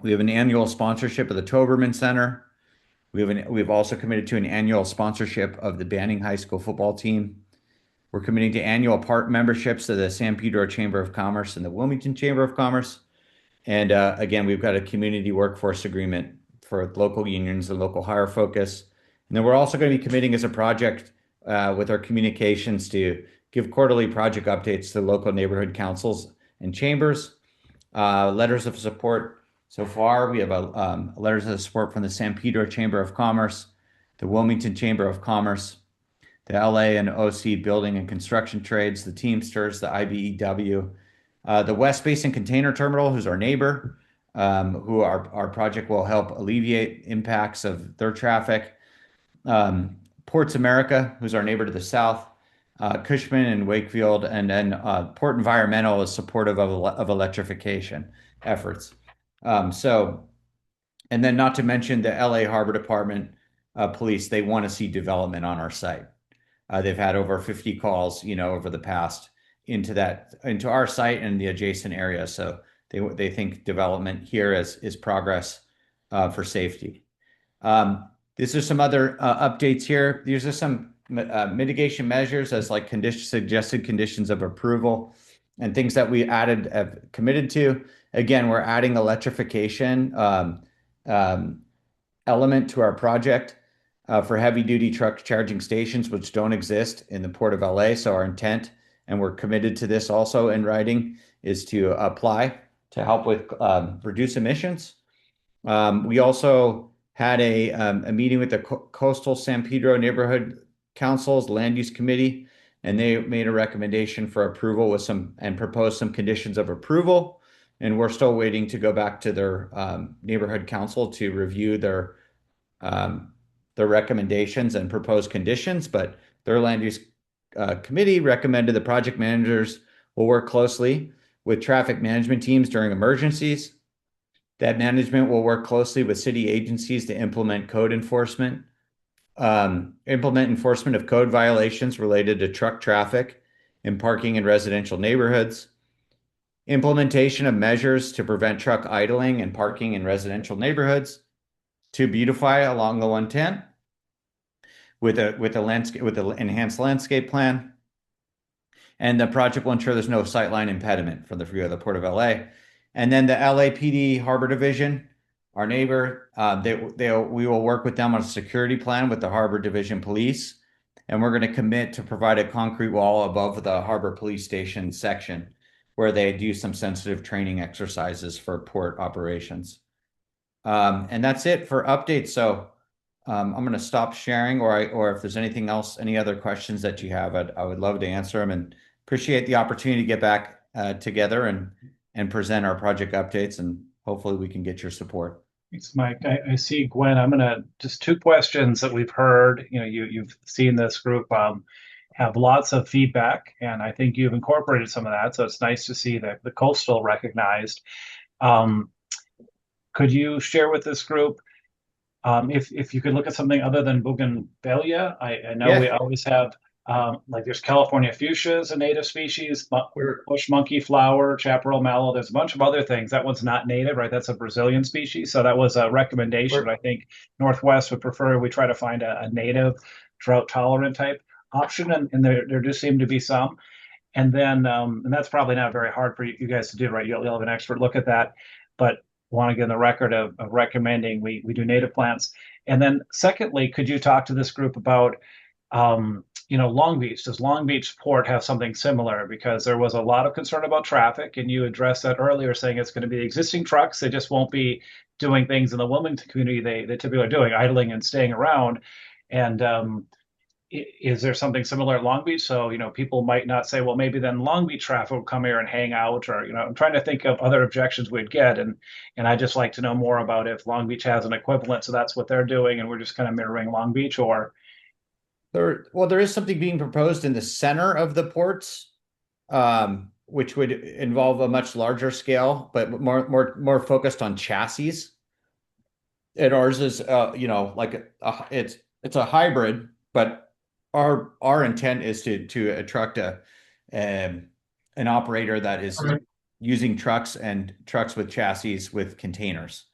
We have an annual sponsorship of the Toberman Center. We've also committed to an annual sponsorship of the Banning High School football team. We're committing to annual part memberships to the San Pedro Chamber of Commerce and the Wilmington Chamber of Commerce. And again, we've got a community workforce agreement for local unions and local hire focus. And then we're also going to be committing as a project with our communications to give quarterly project updates to local neighborhood councils and chambers. Letters of support. So far, we have letters of support from the San Pedro Chamber of Commerce, the Wilmington Chamber of Commerce, the LA and OC Building and Construction Trades, the Teamsters, the IBEW, the West Basin Container Terminal, who's our neighbor, who our project will help alleviate impacts of their traffic. Ports America, who's our neighbor to the south, Cushman and Wakefield, and then Port Environmental is supportive of electrification efforts. And then not to mention the LA Harbor Department Police, they want to see development on our site. They've had over 50 calls, over the past into our site and the adjacent area. So they think development here is progress for safety. These are some other updates here. These are some mitigation measures as like suggested conditions of approval and things that we have committed to. Again, we're adding electrification element to our project for heavy-duty truck charging stations, which don't exist in the Port of LA. So our intent, and we're committed to this also in writing, is to apply to help with reduce emissions. We also had a meeting with the Coastal San Pedro Neighborhood Council's Land Use Committee, and they made a recommendation for approval and proposed some conditions of approval. And we're still waiting to go back to their neighborhood council to review their recommendations and proposed conditions. But their land use committee recommended the project managers will work closely with traffic management teams during emergencies. That management will work closely with city agencies to implement code enforcement, implement enforcement of code violations related to truck traffic and parking in residential neighborhoods, implementation of measures to prevent truck idling and parking in residential neighborhoods, to beautify along the 110 with the enhanced landscape plan. And the project will ensure there's no sightline impediment for the freeway of the Port of LA. And then the LAPD Harbor Division, our neighbor, we will work with them on a security plan with the Harbor Division Police. And we're going to commit to provide a concrete wall above the Harbor Police Station section where they do some sensitive training exercises for port operations. And that's it for updates. So I'm going to stop sharing, or if there's anything else, any other questions that you have, I would love to answer them, and appreciate the opportunity to get back together and present our project updates. And hopefully we can get your support. Thanks, Mike. I see Gwen. I'm gonna just two questions that we've heard. You've seen this group have lots of feedback, and I think you've incorporated some of that. So it's nice to see the coastal recognized. Um, could you share with this group if you could look at something other than bougainvillea? I know we Yeah. always have like there's California fuchsias, a native species, We're bush monkey flower, chaparral mallow. There's a bunch of other things. That one's not native, right? That's a Brazilian species. So that was a recommendation. we're I think Northwest would prefer we try to find a native drought tolerant type option, and there do seem to be some. And then, and that's probably not very hard for you guys to do, right? You'll have an expert look at that, but want to get on the record of recommending we do native plants. And then secondly, could you talk to this group about, Long Beach? Does Long Beach Port have something similar? Because there was a lot of concern about traffic, and you addressed that earlier, saying it's going to be existing trucks. They just won't be doing things in the Wilmington community they typically are doing, idling and staying around. And is there something similar at Long Beach? So, people might not say, well, maybe then Long Beach traffic will come here and hang out, or, I'm trying to think of other objections we'd get. And I just like to know more about if Long Beach has an equivalent. So that's what they're doing. And we're just kind of mirroring Long Beach, or. there is something being proposed in the center of the ports, which would involve a much larger scale, but more focused on chassis. And ours is, like it's a hybrid, but our intent is to attract an operator that is using trucks with chassis with containers.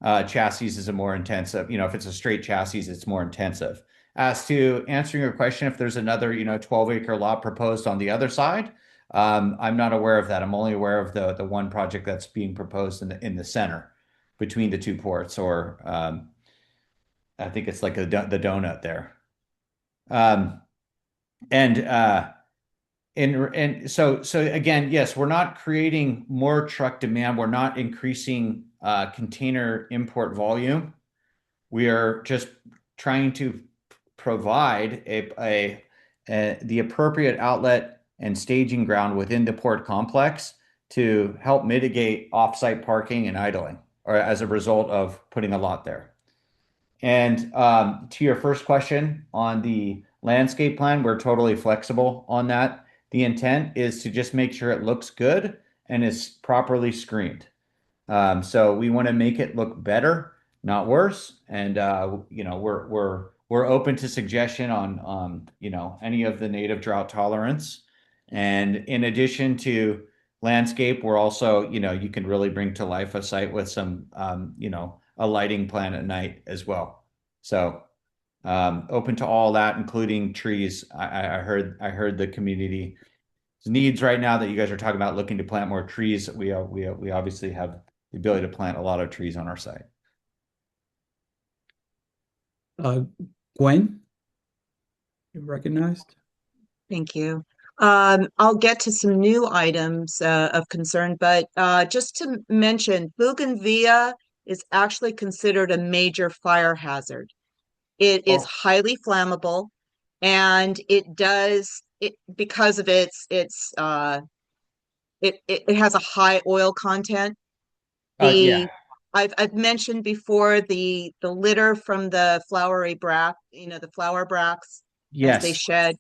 Chassis is a more intensive, if it's a straight chassis, it's more intensive. As to answering your question, if there's another, 12-acre lot proposed on the other side, I'm not aware of that. I'm only aware of the one project that's being proposed in the center between the two ports, or I think it's like the donut there. And so again, yes, we're not creating more truck demand. We're not increasing container import volume. We are just trying to provide the appropriate outlet and staging ground within the port complex to help mitigate offsite parking and idling, or as a result of putting a lot there. And to your first question on the landscape plan, we're totally flexible on that. The intent is to just make sure it looks good and is properly screened. So we want to make it look better, not worse. And we're open to suggestion on any of the native drought tolerance. And in addition to landscape, we're also, you can really bring to life a site with some a lighting plan at night as well. So open to all that, including trees. I heard the community needs right now that you guys are talking about looking to plant more trees. We obviously have the ability to plant a lot of trees on our site. Gwen, you're recognized. Thank you. I'll get to some new items of concern, but just to mention, bougainvillea is actually considered a major fire hazard. It is highly flammable, and it because of it has a high oil content. Yeah. I've mentioned before the litter from the flowery bract, the flower bracts, Yes. as they shed,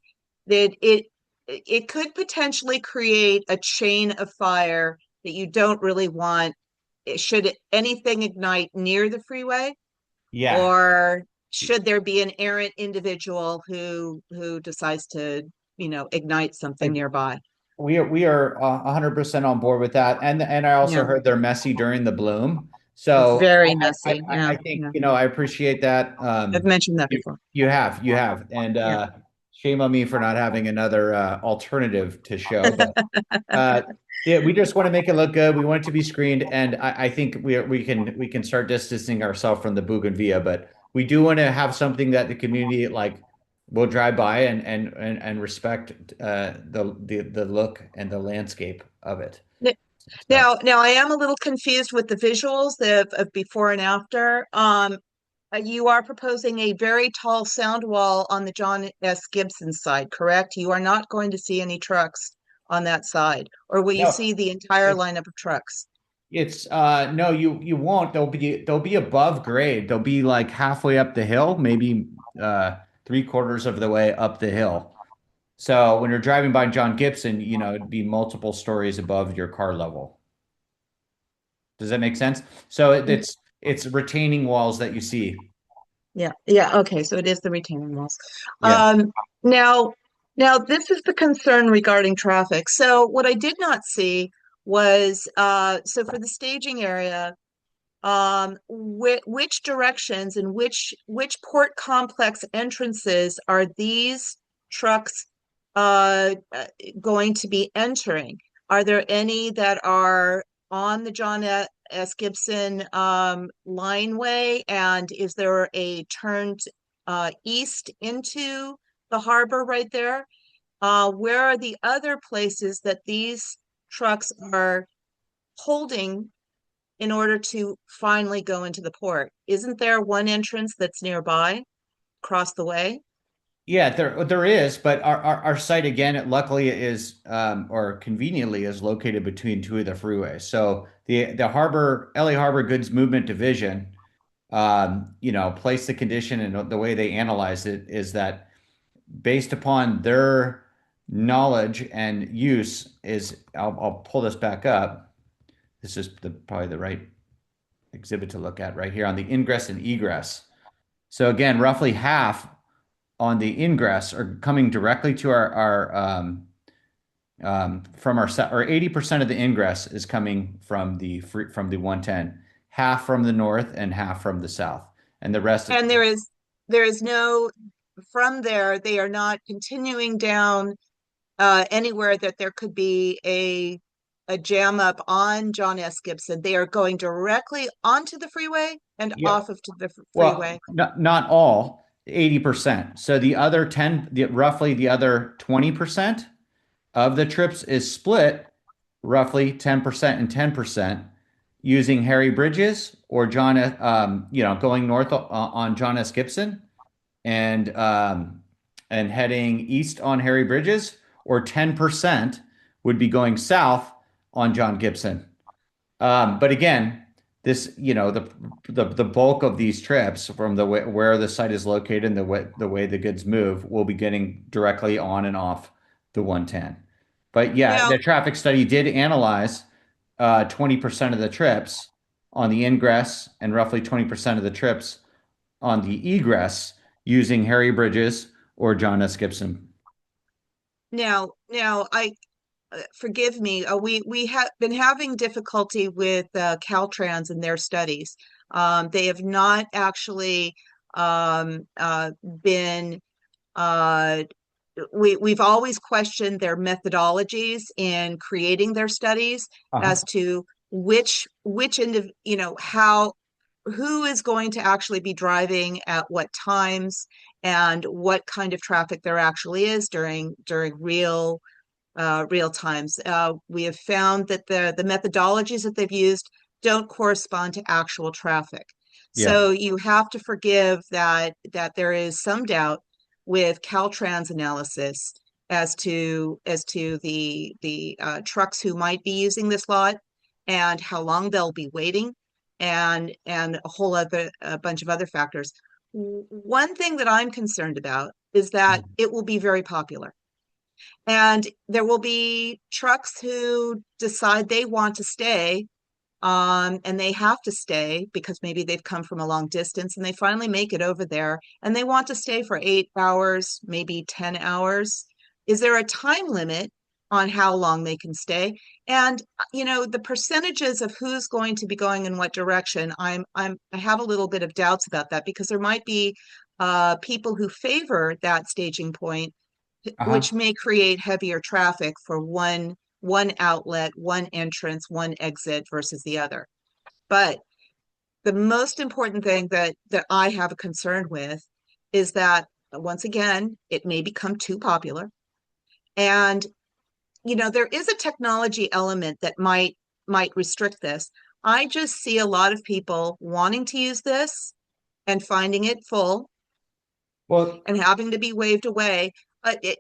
it could potentially create a chain of fire that you don't really want. Should anything ignite near the freeway? Yeah. Or should there be an errant individual who decides to, ignite something nearby? We are 100% on board with that. And I also heard they're messy during the bloom. So very messy. I think, I appreciate that. I've mentioned that before. You have. And shame on me for not having another alternative to show. But yeah, we just want to make it look good. We want it to be screened. And I think we can start distancing ourselves from the bougainvillea, but we do want to have something that the community will drive by and respect the look and the landscape of it. Now I am a little confused with the visuals of before and after. You are proposing a very tall sound wall on the John S. Gibson side, correct? You are not going to see any trucks on that side, or will you see the entire lineup of trucks? It's no, you won't. They'll be above grade. They'll be like halfway up the hill, maybe three-quarters of the way up the hill. So when you're driving by John Gibson, it'd be multiple stories above your car level. Does that make sense? So it's retaining walls that you see. Yeah, yeah, okay, so it is the retaining walls. Yeah. Now, now this is the concern regarding traffic. So what I did not see was, so for the staging area, which directions and which port complex entrances are these trucks going to be entering? Are there any that are on the John S. Gibson lineway? And is there a turn east into the harbor right there? Where are the other places that these trucks are holding in order to finally go into the port? Isn't there one entrance that's nearby, across the way? Yeah, there is, but our site again, it luckily is or conveniently is located between two of the freeways. So the harbor LA Harbor Goods Movement Division, placed the condition, and the way they analyzed it is that based upon their knowledge and use I'll pull this back up. This is probably the right exhibit to look at right here on the ingress and egress. So again, roughly half on the ingress are coming directly to our from our set, or 80% of the ingress is coming from the 110, half from the north and half from the south, and the rest is And there is no, from there, they are not continuing down anywhere that there could be a jam up on John S. Gibson. They are going directly onto the freeway and yeah. off of to the Well, freeway. not all, 80%. So the other 10, roughly the other 20% of the trips is split roughly 10% and 10% using Harry Bridges or going north on John S. Gibson and heading east on Harry Bridges, or 10% would be going south on John Gibson. But again, this, the bulk of these trips from the way, where the site is located and the way the goods move will be getting directly on and off the 110. But yeah, Now, the traffic study did analyze 20% of the trips on the ingress and roughly 20% of the trips on the egress using Harry Bridges or John S. Gibson. now, I forgive me. We have been having difficulty with Caltrans and their studies. They have not actually been. We've always questioned their methodologies in creating their studies Uh-huh. as to which how who is going to actually be driving at what times and what kind of traffic there actually is during real times. We have found that the methodologies that they've used don't correspond to actual traffic. Yeah. So you have to forgive that there is some doubt with Caltrans analysis as to the trucks who might be using this lot and how long they'll be waiting and a bunch of other factors. One thing that I'm concerned about is that it will be very popular. And there will be trucks who decide they want to stay, and they have to stay because maybe they've come from a long distance and they finally make it over there and they want to stay for 8 hours, maybe 10 hours. Is there a time limit on how long they can stay? And the percentages of who's going to be going in what direction, I have a little bit of doubts about that because there might be people who favor that staging point, Uh-huh. which may create heavier traffic for one outlet, one entrance, one exit versus the other. But the most important thing that I have a concern with is that once again, it may become too popular. And there is a technology element that might restrict this. I just see a lot of people wanting to use this and finding it full Well, and having to be waved away.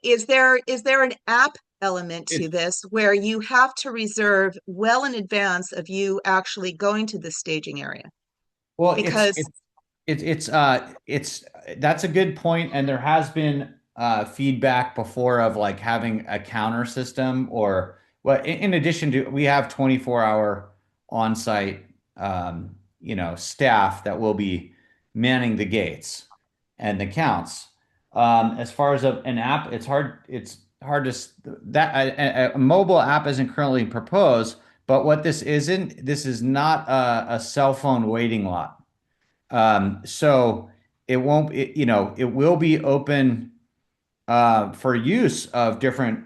Is there an app element to this where you have to reserve well in advance of you actually going to the staging area? Well, Because it's that's a good point, and there has been feedback before of like having a counter system, or well, in addition to, we have 24-hour on-site staff that will be manning the gates and the counts. As far as an app, it's hard that a mobile app isn't currently proposed, but what this is not a cell phone waiting lot. So it won't, it will be open for use of different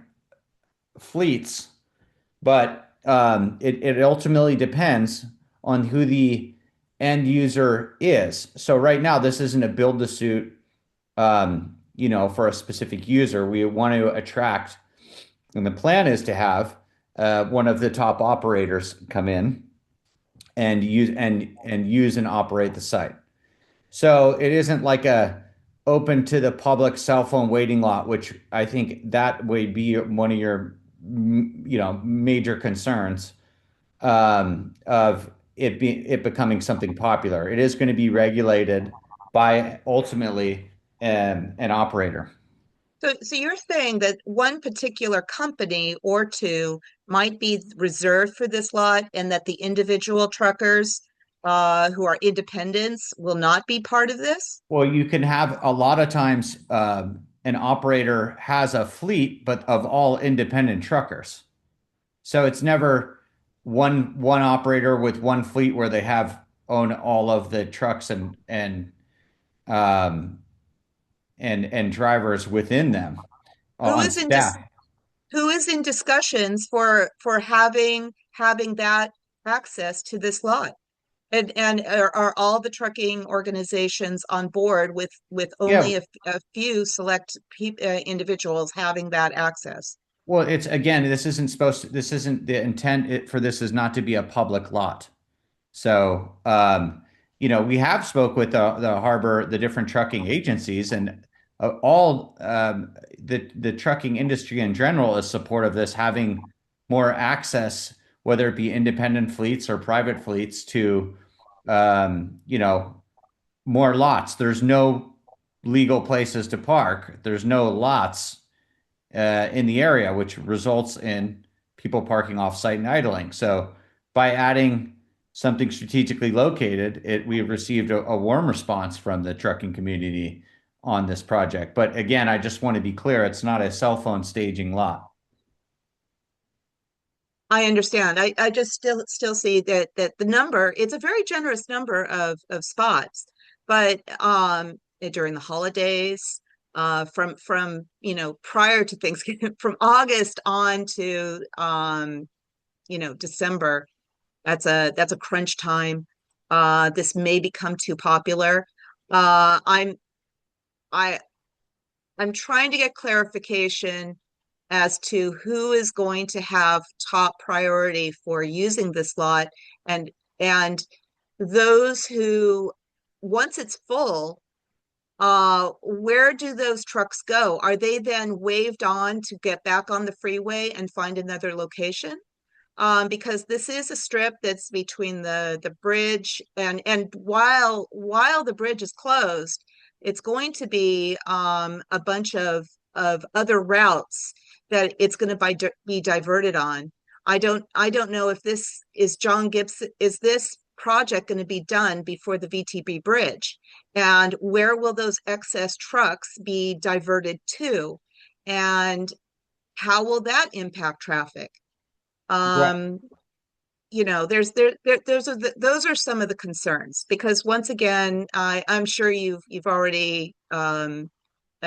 fleets, but it ultimately depends on who the end user is. So right now, this isn't a build to suit, for a specific user. We want to attract, and the plan is to have one of the top operators come in and use and operate the site. So it isn't like a open to the public cell phone waiting lot, which I think that would be one of your, major concerns, of it becoming something popular. It is going to be regulated by ultimately an operator. so you're saying that one particular company or two might be reserved for this lot, and that the individual truckers who are independents will not be part of this? Well, you can have a lot of times, an operator has a fleet, but of all independent truckers. So it's never one operator with one fleet where they own all of the trucks um, and drivers within them Who on is in dis staff. who is in discussions for having that access to this lot? And are all the trucking organizations on board with Yeah, only a few select individuals having that access? well, it's again, this isn't the intent for this is not to be a public lot. So, we have spoke with the harbor, the different trucking agencies, and all the trucking industry in general is supportive of this having more access, whether it be independent fleets or private fleets, to more lots. There's no legal places to park. There's no lots in the area, which results in people parking off site and idling. So by adding something strategically located, we have received a warm response from the trucking community on this project. But again, I just want to be clear, it's not a cell phone staging lot. I understand. I just still see that the number, it's a very generous number of spots, but during the holidays, from prior to Thanksgiving, from August on to December, that's a crunch time. This may become too popular. I'm I I'm trying to get clarification as to who is going to have top priority for using this lot, and and those who, once it's full, where do those trucks go? Are they then waved on to get back on the freeway and find another location? Because this is a strip that's between the bridge, and while the bridge is closed, it's going to be a bunch of other routes that it's going to be diverted on. I don't know if this is John Gibson. Is this project going to be done before the VTB bridge? And where will those excess trucks be diverted to? And how will that impact traffic? Right. um those are some of the concerns, because once again, I'm sure you've already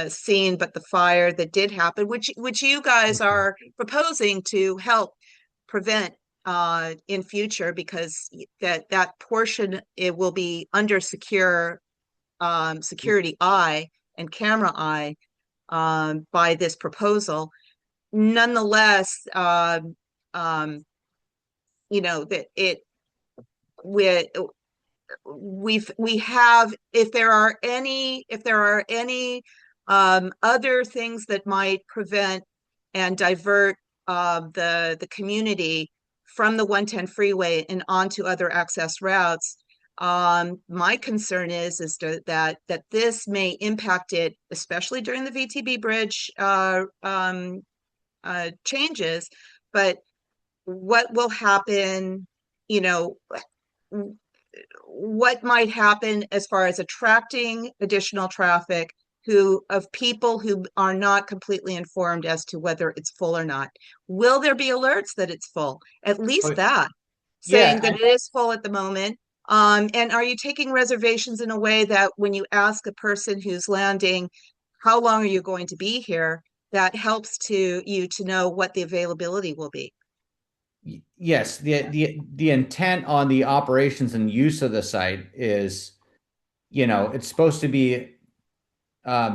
seen, but the fire that did happen, which you guys are proposing to help prevent in future, because that portion, it will be under security eye and camera eye by this proposal. Nonetheless, um that we we have, if there are any Other things that might prevent and divert the community from the 110 freeway and onto other access routes. My concern is that this may impact it, especially during the VTB bridge changes. But what will happen, you know, what might happen as far as attracting additional traffic of people who are not completely informed as to whether it's full or not? Will there be alerts that it's full? At least that, saying that it is full at the moment. And are you taking reservations in a way that when you ask a person who's landing, how long are you going to be here? That helps you to know what the availability will be. Yes, the intent on the operations and use of the site is, it's supposed to be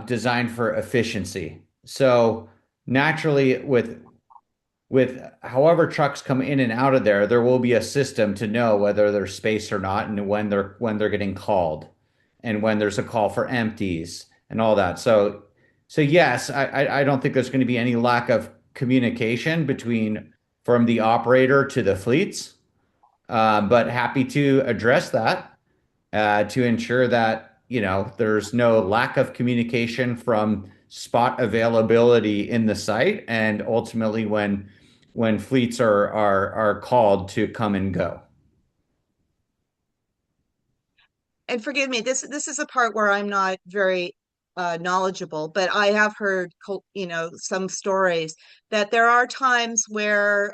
designed for efficiency. So naturally, with however trucks come in and out of there, there will be a system to know whether there's space or not, and when they're getting called, and when there's a call for empties and all that. So yes, I don't think there's going to be any lack of communication from the operator to the fleets, but happy to address that to ensure that there's no lack of communication from spot availability in the site, and ultimately when fleets are called to come and go. And forgive me, this is a part where I'm not very knowledgeable, but I have heard some stories that there are times where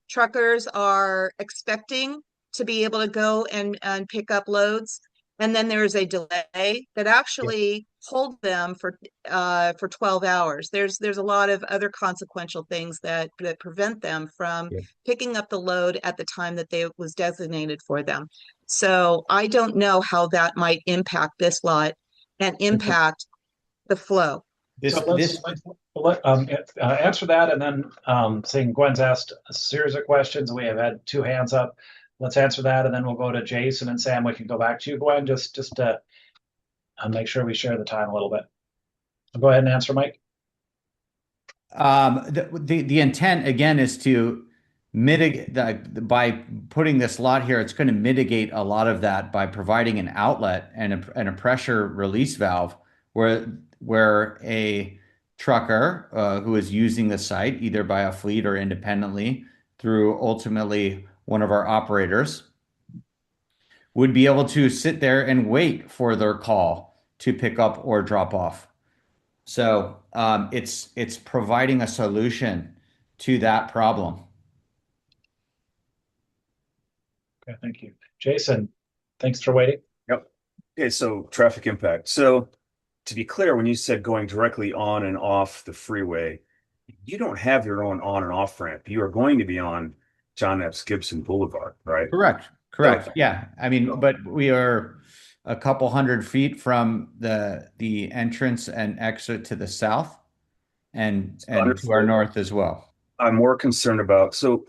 truckers are expecting to be able to go and pick up loads, and then there's a delay that actually holds them for 12 hours. There's a lot of other consequential things that prevent them from picking up the load at the time that they was designated for them. So I don't know how that might impact this lot and impact the flow. So let's answer that, and then seeing Gwen's asked a series of questions, we have had two hands up. Let's answer that, and then we'll go to Jason and Sam. We can go back to you, Gwen, just to make sure we share the time a little bit. So go ahead and answer, Mike. The intent again is to mitigate by putting this lot here. It's going to mitigate a lot of that by providing an outlet and a pressure release valve where a trucker who is using the site either by a fleet or independently through ultimately one of our operators would be able to sit there and wait for their call to pick up or drop off. So it's providing a solution to that problem. Okay, thank you. Jason, thanks for waiting. Yep. Okay, so traffic impact. So to be clear, when you said going directly on and off the freeway, you don't have your own on and off ramp. You are going to be on John Epps Gibson Boulevard, right? Correct. Okay. Yeah. I mean, but we are a couple 100 feet from the entrance and exit to the south and to our north as well. I'm more concerned about, so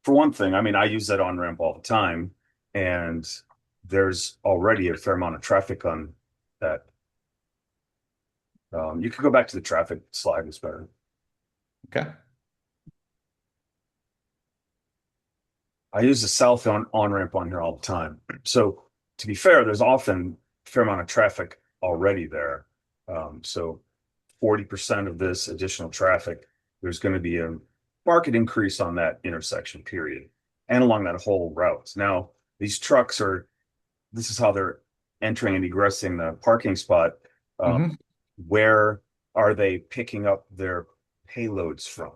for one thing, I mean, I use that on ramp all the time, and there's already a fair amount of traffic on that. You could go back to the traffic slide, it's better. Okay. I use the south on ramp on here all the time. So to be fair, there's often a fair amount of traffic already there. So 40% of this additional traffic, there's going to be a market increase on that intersection, period, and along that whole route. Now, these trucks this is how they're entering and egressing the parking spot. Where are they picking up their payloads from?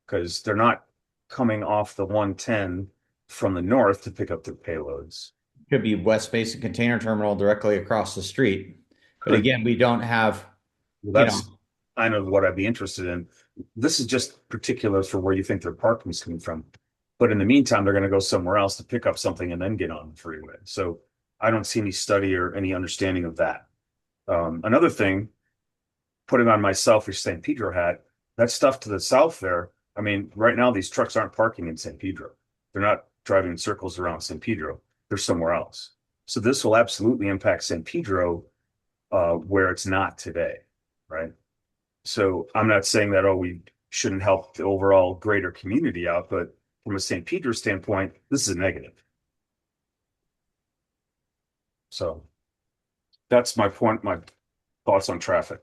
Because they're not coming off the 110 from the north to pick up their payloads. Could be West Basin Container Terminal directly across the street. But again, we don't have, kind of what I'd be interested in. This is just particular for where you think their parking is coming from. But in the meantime, they're going to go somewhere else to pick up something and then get on the freeway. So I don't see any study or any understanding of that. Another thing, putting on my selfish San Pedro hat, that stuff to the south there, I mean, right now these trucks aren't parking in San Pedro. They're not driving in circles around San Pedro. They're somewhere else. So this will absolutely impact San Pedro where it's not today, right? So I'm not saying that, oh, we shouldn't help the overall greater community out, but from a St. Peter standpoint, this is a negative. So that's my point, my thoughts on traffic.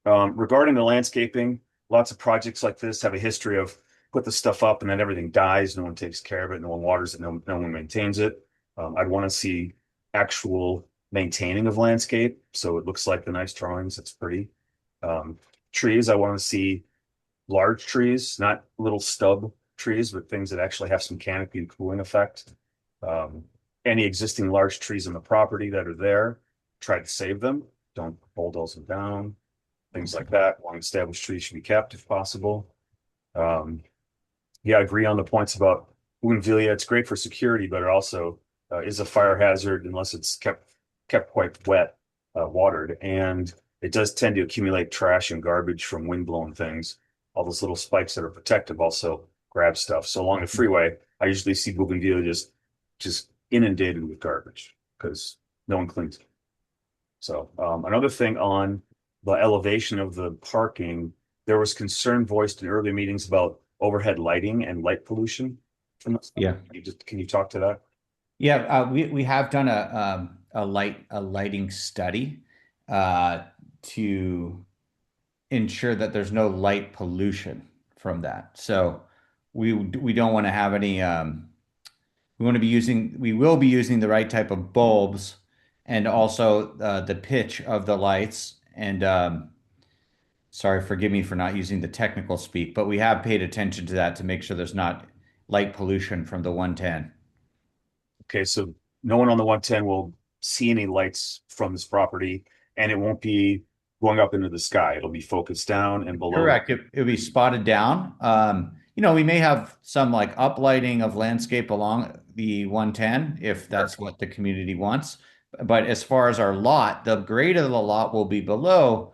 Regarding the landscaping, lots of projects like this have a history of put the stuff up and then everything dies. No one takes care of it. No one waters it. No one maintains it. I'd want to see actual maintaining of landscape. So it looks like the nice drawings. It's pretty. Um, Trees, I want to see large trees, not little stub trees, but things that actually have some canopy and cooling effect. Um, any existing large trees on the property that are there, try to save them. Don't bulldoze them down. Things like that. Long-established trees should be kept if possible. Um, yeah, I agree on the points about bougainvillea. It's great for security, but it also is a fire hazard unless it's kept quite wet, watered, and it does tend to accumulate trash and garbage from wind-blown things. All those little spikes that are protective also grab stuff. So along the freeway, I usually see bougainvillea just inundated with garbage because no one cleans it. So another thing on the elevation of the parking, there was concern voiced in earlier meetings about overhead lighting and light pollution from the Yeah. Can you talk to that? Yeah, we have done a lighting study to ensure that there's no light pollution from that. So we don't want to have any we will be using the right type of bulbs and also the pitch of the lights. And sorry, forgive me for not using the technical speak, but we have paid attention to that to make sure there's not light pollution from the 110. Okay, so no one on the 110 will see any lights from this property, and it won't be going up into the sky. It'll be focused down and below. Correct. It'll be spotted down. We may have some like uplighting of landscape along the 110 if that's what the community wants. But as far as our lot, the grade of the lot will be below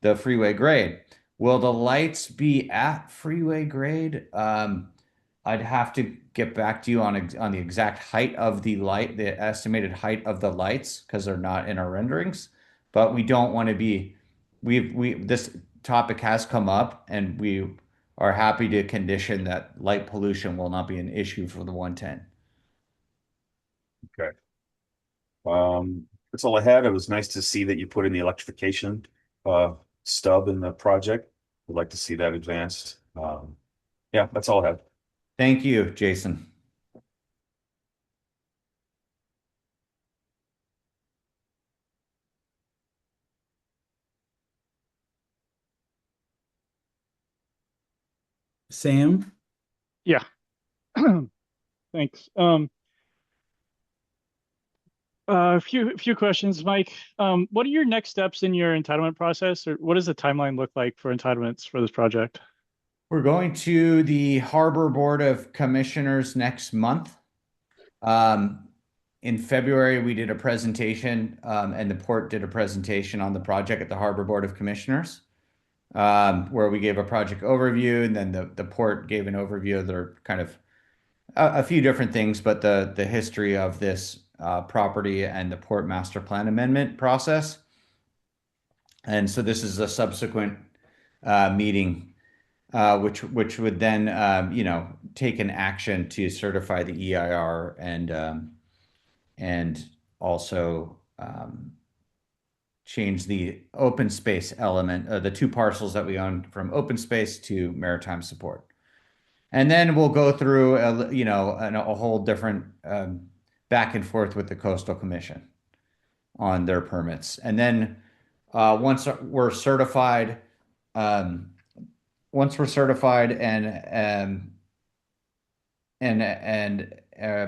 the freeway grade. Will the lights be at freeway grade? I'd have to get back to you on the exact height of the light, the estimated height of the lights, because they're not in our renderings. But we don't want to be. This topic has come up, and we are happy to condition that light pollution will not be an issue for the 110. Okay. That's all I had. It was nice to see that you put in the electrification stub in the project. Would like to see that advanced. Yeah, that's all I have. Thank you, Jason. Sam? Yeah. Thanks. A few questions, Mike. What are your next steps in your entitlement process, or what does the timeline look like for entitlements for this project? We're going to the Harbor Board of Commissioners next month. In February, we did a presentation, and the port did a presentation on the project at the Harbor Board of Commissioners, where we gave a project overview, and then the port gave an overview of their kind of a few different things, but the history of this property and the port master plan amendment process. And so this is a subsequent meeting, which would then take an action to certify the EIR and also change the open space element, the two parcels that we own from open space to maritime support. And then we'll go through a whole different back and forth with the Coastal Commission on their permits. And then once we're certified and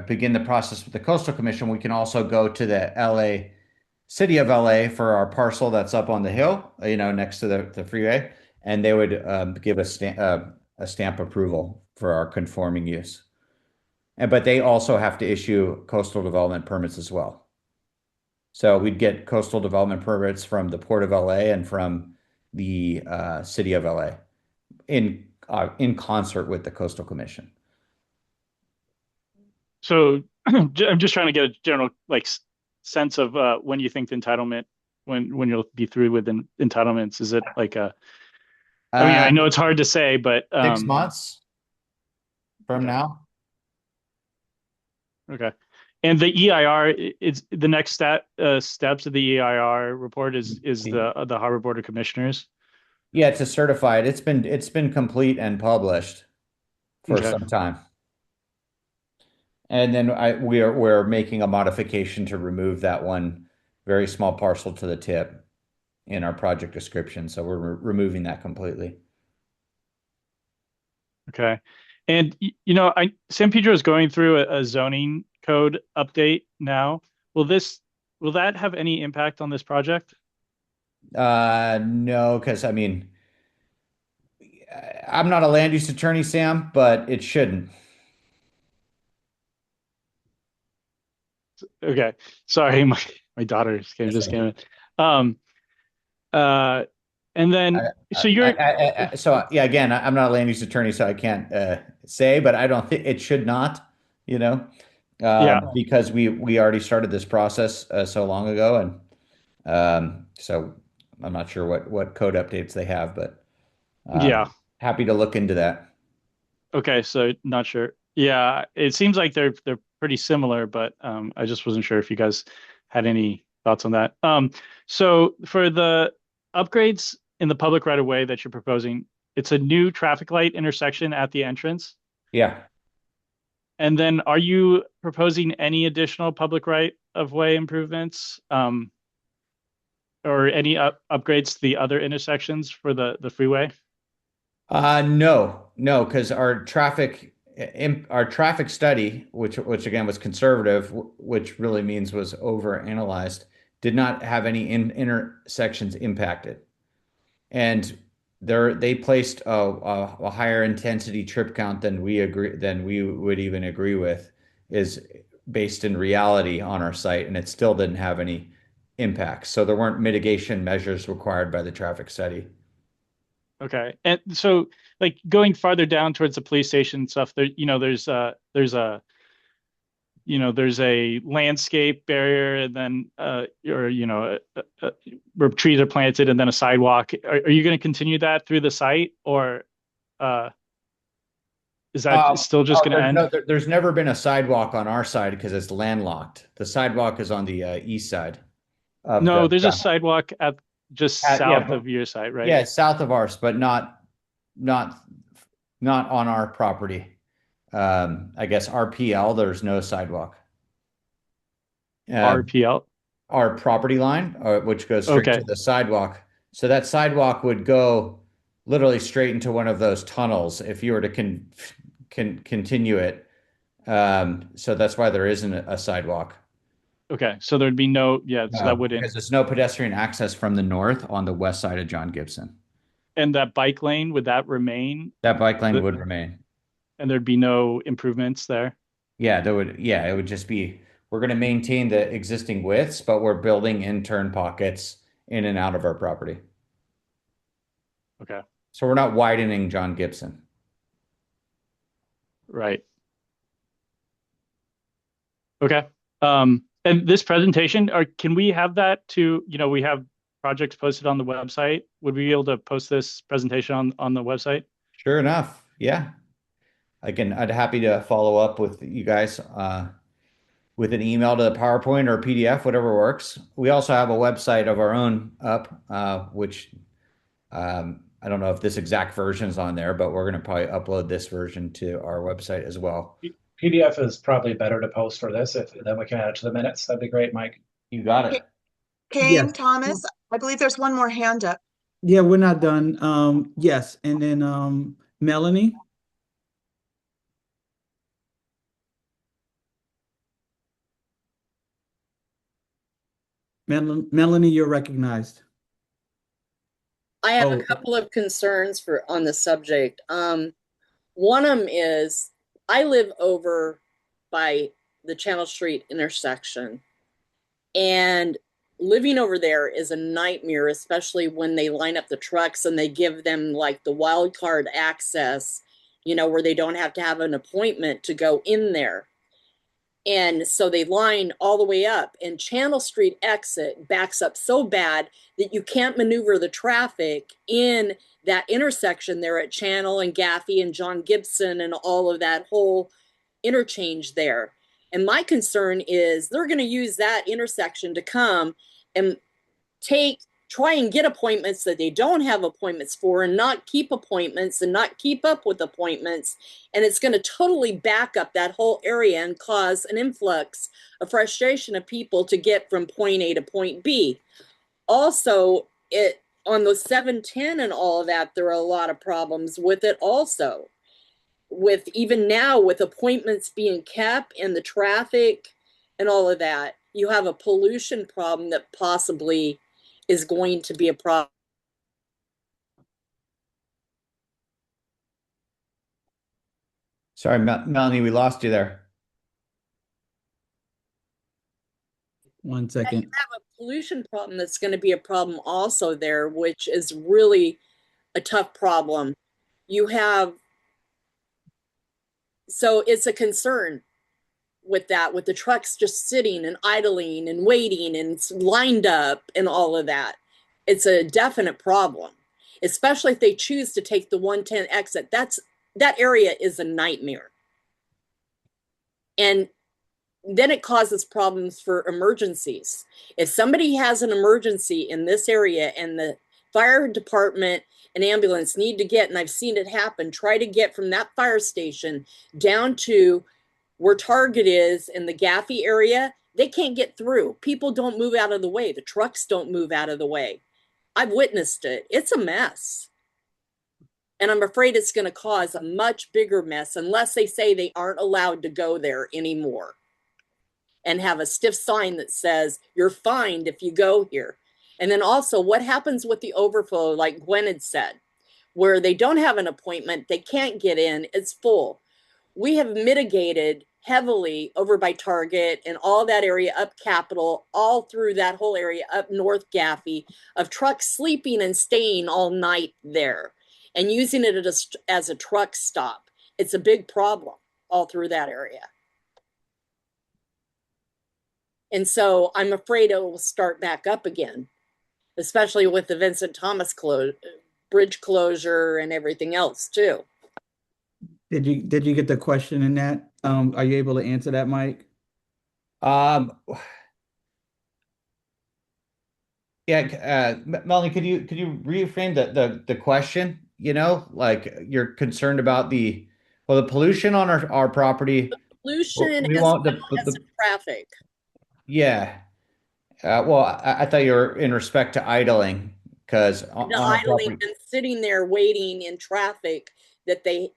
begin the process with the Coastal Commission, we can also go to the City of LA for our parcel that's up on the hill, next to the freeway, and they would give a stamp approval for our conforming use. But they also have to issue coastal development permits as well. So we'd get coastal development permits from the Port of LA and from the City of LA in concert with the Coastal Commission. So I'm just trying to get a general sense of when you think the entitlement when you'll be through with entitlements? Is it like I mean, I know it's hard to say, but 6 months from now. Okay. And the EIR, it's the next steps of the EIR report is the Harbor Board of Commissioners. Yeah, to certify it. It's been complete and published for Okay. some time. And then we're making a modification to remove that one very small parcel to the tip in our project description. So we're removing that completely. Okay. And you know, San Pedro is going through a zoning code update now. Will that have any impact on this project? No, because I mean, I'm not a land use attorney, Sam, but it shouldn't. Okay. Sorry, my daughter just came in. Um and then so you're So yeah, again, I'm not a land use attorney, so I can't say, but I don't think it should not, you know, yeah. because we already started this process so long ago, and so I'm not sure what code updates they have, but Yeah. happy to look into that. Okay, so not sure. Yeah, it seems like they're pretty similar, but I just wasn't sure if you guys had any thoughts on that. So for the upgrades in the public right of way that you're proposing, it's a new traffic light intersection at the entrance. Yeah. And then are you proposing any additional public right of way improvements, or any upgrades to the other intersections for the freeway? No, because our traffic study, which again was conservative, which really means was over analyzed, did not have any intersections impacted, and they placed a higher intensity trip count than we would even agree with is based in reality on our site, and it still didn't have any impacts. So there weren't mitigation measures required by the traffic study. Okay. And so like going farther down towards the police station stuff, there's a landscape barrier, and then where trees are planted, and then a sidewalk. Are you going to continue that through the site, or uh is that still just going to end? There's never been a sidewalk on our side because it's landlocked. The sidewalk is on the east side of No, the there's a sidewalk at just south of your site, right? yeah, south of ours, but not on our property. I guess RPL, there's no sidewalk. RPL. Our property line, which goes straight Okay. to the sidewalk. So that sidewalk would go literally straight into one of those tunnels if you were to continue it. So that's why there isn't a sidewalk. Okay. So there'd be no, yeah, so that wouldn't. Because there's no pedestrian access from the north on the west side of John Gibson. And that bike lane, would that remain? That bike lane would remain. And there'd be no improvements there? Yeah, it would just be, we're going to maintain the existing widths, but we're building in turn pockets in and out of our property. Okay. So we're not widening John Gibson. Right. Okay. And this presentation, can we have that we have projects posted on the website. Would we be able to post this presentation on the website? Sure enough. Yeah. I'd happy to follow up with you guys with an email to the PowerPoint or PDF, whatever works. We also have a website of our own up, which I don't know if this exact version is on there, but we're going to probably upload this version to our website as well. PDF is probably better to post for this, if then we can add it to the minutes. That'd be great, Mike. You got it. Kane, Yes. Thomas, I believe there's one more hand up. Yeah, we're not done. Yes, and then Melanie. Melanie, you're recognized. I have Oh. a couple of concerns on the subject. One of them is I live over by the Channel Street intersection, and living over there is a nightmare, especially when they line up the trucks and they give them like the wild card access, where they don't have to have an appointment to go in there. And so they line all the way up, and Channel Street exit backs up so bad that you can't maneuver the traffic in that intersection there at Channel and Gaffey and John Gibson and all of that whole interchange there. And my concern is they're going to use that intersection to come and try and get appointments that they don't have appointments for, and not keep appointments and not keep up with appointments. And it's going to totally back up that whole area and cause an influx of frustration of people to get from point A to point B. Also, it on those 710 and all of that, there are a lot of problems with it also. With even now, with appointments being kept and the traffic and all of that, you have a pollution problem that possibly is going to be a problem. Sorry, Melanie, we lost you there. One You second. have a pollution problem that's going to be a problem also there, which is really a tough problem. You have, so it's a concern with that, with the trucks just sitting and idling and waiting and lined up and all of that. It's a definite problem, especially if they choose to take the 110 exit. That area is a nightmare. And then it causes problems for emergencies. If somebody has an emergency in this area and the fire department and ambulance need to get, and I've seen it happen, try to get from that fire station down to where Target is in the Gaffey area, they can't get through. People don't move out of the way. The trucks don't move out of the way. I've witnessed it. It's a mess. And I'm afraid it's going to cause a much bigger mess unless they say they aren't allowed to go there anymore and have a stiff sign that says you're fined if you go here. And then also, what happens with the overflow, like Gwen had said, where they don't have an appointment, they can't get in, it's full. We have mitigated heavily over by Target and all that area up Capitol, all through that whole area up North Gaffey, of trucks sleeping and staying all night there and using it as a truck stop. It's a big problem all through that area. And so I'm afraid it will start back up again, especially with the Vincent Thomas bridge closure and everything else too. Did you get the question in that? Are you able to answer that, Mike? Yeah, Melanie, could you reframe the question? You know, like you're concerned about the pollution on our property. Pollution We as want well as the traffic. yeah. Well, I thought you were in respect to idling because The on our idling property. and sitting there waiting in traffic that they,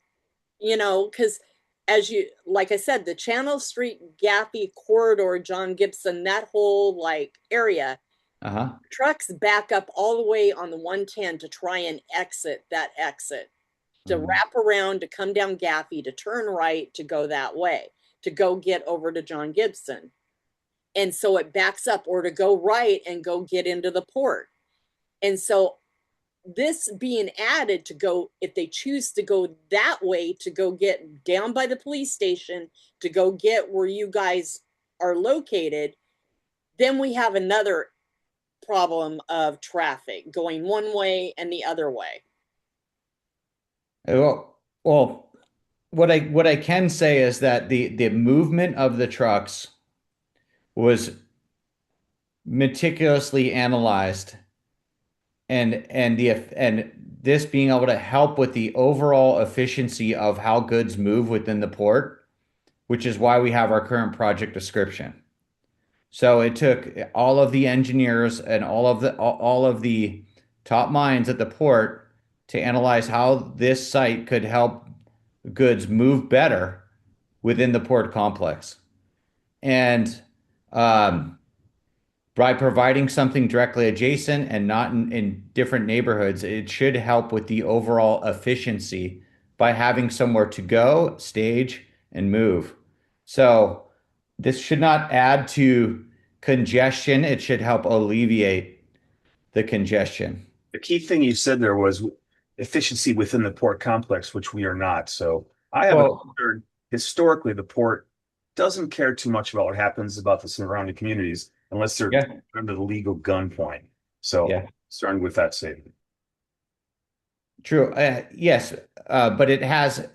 because as you, like I said, the Channel Street Gaffey corridor, John Gibson, that whole like area, Uh-huh. trucks back up all the way on the 110 to try and exit that exit, to Mhm. wrap around, to come down Gaffey, to turn right, to go that way, to go get over to John Gibson. And so it backs up, or to go right and go get into the port. And so this being added to go, if they choose to go that way, to go get down by the police station, to go get where you guys are located, then we have another problem of traffic going one way and the other way. Well, what I can say is that the movement of the trucks was meticulously analyzed, and this being able to help with the overall efficiency of how goods move within the port, which is why we have our current project description. So it took all of the engineers and all of the top minds at the port to analyze how this site could help goods move better within the port complex. And by providing something directly adjacent and not in different neighborhoods, it should help with the overall efficiency by having somewhere to go, stage, and move. So this should not add to congestion. It should help alleviate the congestion. The key thing you said there was efficiency within the port complex, which we are not. So I have a Well, concern. Historically, the port doesn't care too much about what happens about the surrounding communities unless they're Yeah. under the legal gunpoint. So Yeah. starting with that statement. True. Yes. But it has,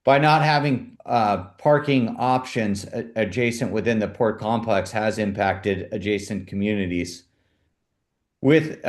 by not having parking options adjacent within the port complex, has impacted adjacent communities with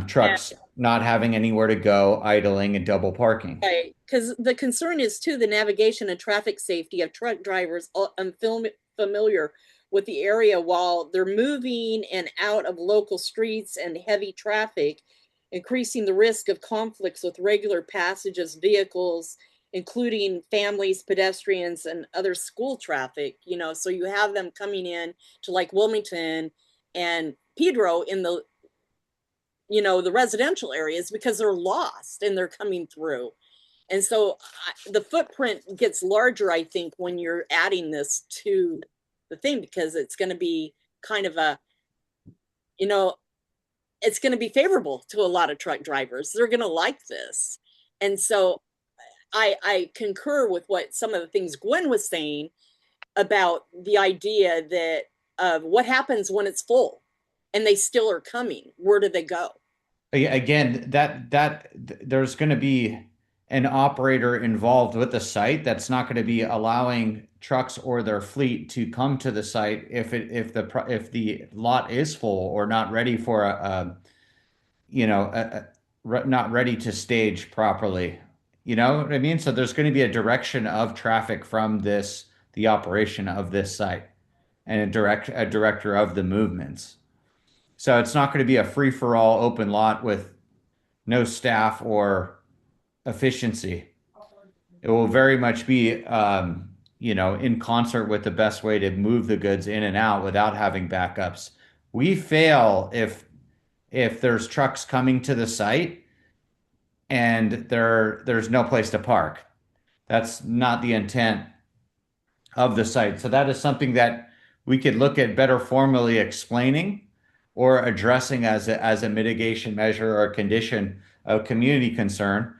trucks not having anywhere to go, idling, and double parking. Right, because the concern is too the navigation and traffic safety of truck drivers unfamiliar with the area while they're moving and out of local streets and heavy traffic, increasing the risk of conflicts with regular passages, vehicles, including families, pedestrians, and other school traffic. You know, so you have them coming in to like Wilmington and Pedro in the the residential areas because they're lost and they're coming through. And so the footprint gets larger, I think, when you're adding this to the thing, because it's going to be kind of a, it's going to be favorable to a lot of truck drivers. They're going to like this. And so I concur with what some of the things Gwen was saying about the idea that of what happens when it's full and they still are coming. Where do they go? Again, that there's going to be an operator involved with the site that's not going to be allowing trucks or their fleet to come to the site if the lot is full or not ready for not ready to stage properly. You know what I mean? So there's going to be a direction of traffic from the operation of this site, and a director of the movements. So it's not going to be a free for all open lot with no staff or efficiency. It will very much be, in concert with the best way to move the goods in and out without having backups. We fail if there's trucks coming to the site and there's no place to park. That's not the intent of the site. So that is something that we could look at better formally explaining or addressing as a mitigation measure or a condition of community concern.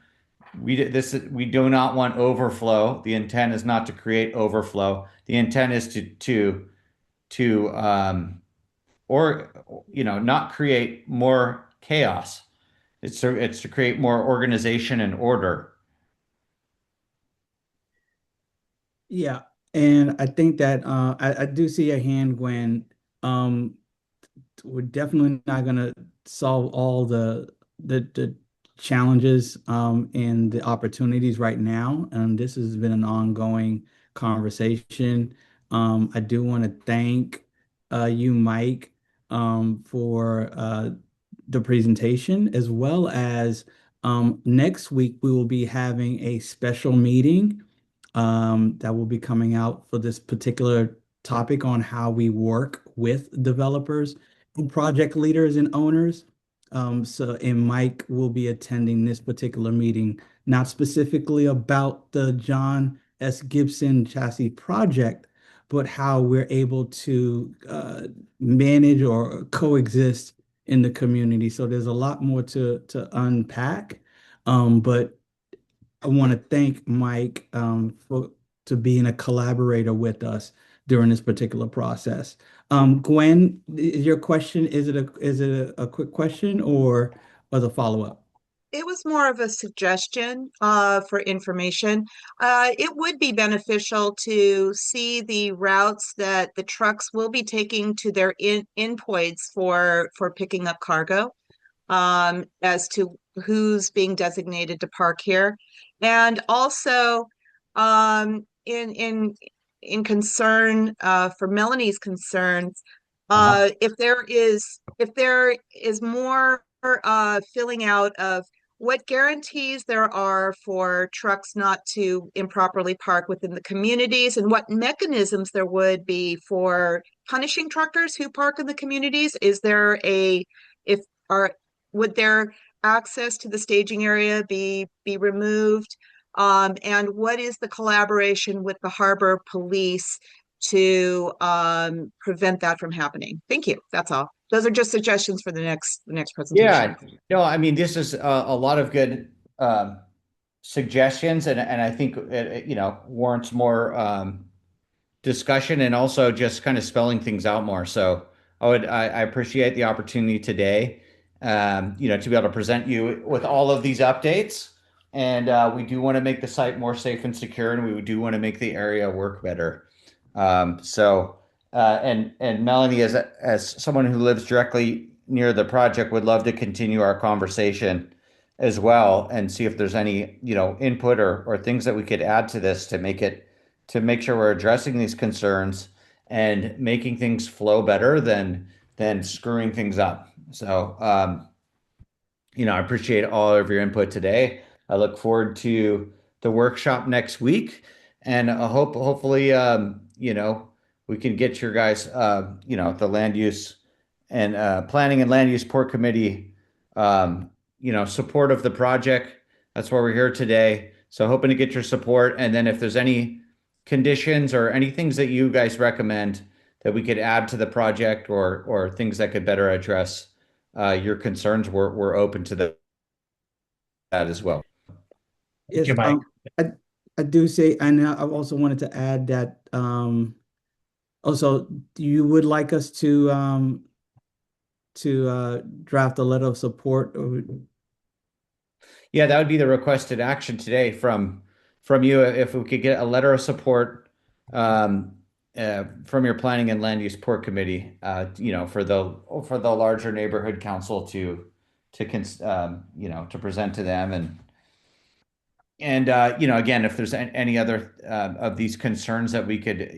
We do not want overflow. The intent is not to create overflow. The intent is not create more chaos. It's to create more organization and order. Yeah, and I think that I do see a hand, Gwen. We're definitely not going to solve all the challenges and the opportunities right now. And this has been an ongoing conversation. I do want to thank you, Mike, for the presentation, as well as next week we will be having a special meeting that will be coming out for this particular topic on how we work with developers and project leaders and owners. And Mike will be attending this particular meeting, not specifically about the John S. Gibson chassis project, but how we're able to manage or coexist in the community. So there's a lot more to unpack. But I want to thank Mike for to being a collaborator with us during this particular process. Gwen, your question, is it a quick question or a follow-up? It was more of a suggestion for information. It would be beneficial to see the routes that the trucks will be taking to their endpoints for picking up cargo, as to who's being designated to park here. And also, in concern for Melanie's concerns, if there is more filling out of what guarantees there are for trucks not to improperly park within the communities, and what mechanisms there would be for punishing truckers who park in the communities. Is there if are would their access to the staging area be removed? And what is the collaboration with the harbor police to prevent that from happening? Thank you. That's all. Those are just suggestions for the next presentation. Yeah, no, I mean, this is a lot of good suggestions, and I think it warrants more discussion and also just kind of spelling things out more. So I appreciate the opportunity today, to be able to present you with all of these updates. And we do want to make the site more safe and secure, and we do want to make the area work better. And Melanie, as someone who lives directly near the project, would love to continue our conversation as well and see if there's any, input or things that we could add to this to make sure we're addressing these concerns and making things flow better than screwing things up. So, I appreciate all of your input today. I look forward to the workshop next week, and hopefully, we can get your guys, the land use and planning and land use port committee, support of the project. That's why we're here today. So hoping to get your support, and then if there's any conditions or any things that you guys recommend that we could add to the project or things that could better address your concerns, we're open to that as well. Thank Yes, you, Mike. I do say, and I also wanted to add that also you would like us to draft a letter of support or Yeah, that would be the requested action today from you. If we could get a letter of support from your planning and land use port committee, for the larger neighborhood council to present to them, and again, if there's any other of these concerns that we could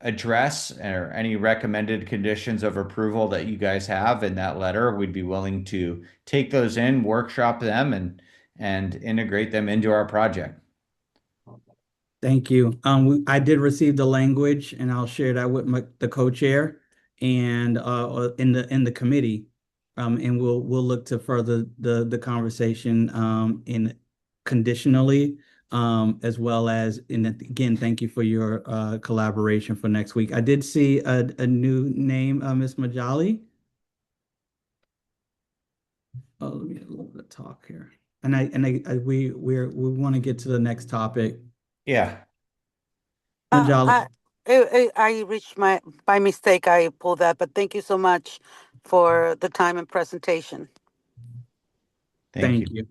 address, or any recommended conditions of approval that you guys have in that letter, we'd be willing to take those in, workshop them, and integrate them into our project. Thank you. I did receive the language, and I'll share that with the co-chair and in the committee, and we'll look to further the conversation in conditionally, as well as again, thank you for your collaboration for next week. I did see a new name, Ms. Majali. Oh, let me get a little bit of talk here, we want to get to the next topic. Yeah. Majali. I reached by mistake, I pulled that, but thank you so much for the time and presentation. Thank you.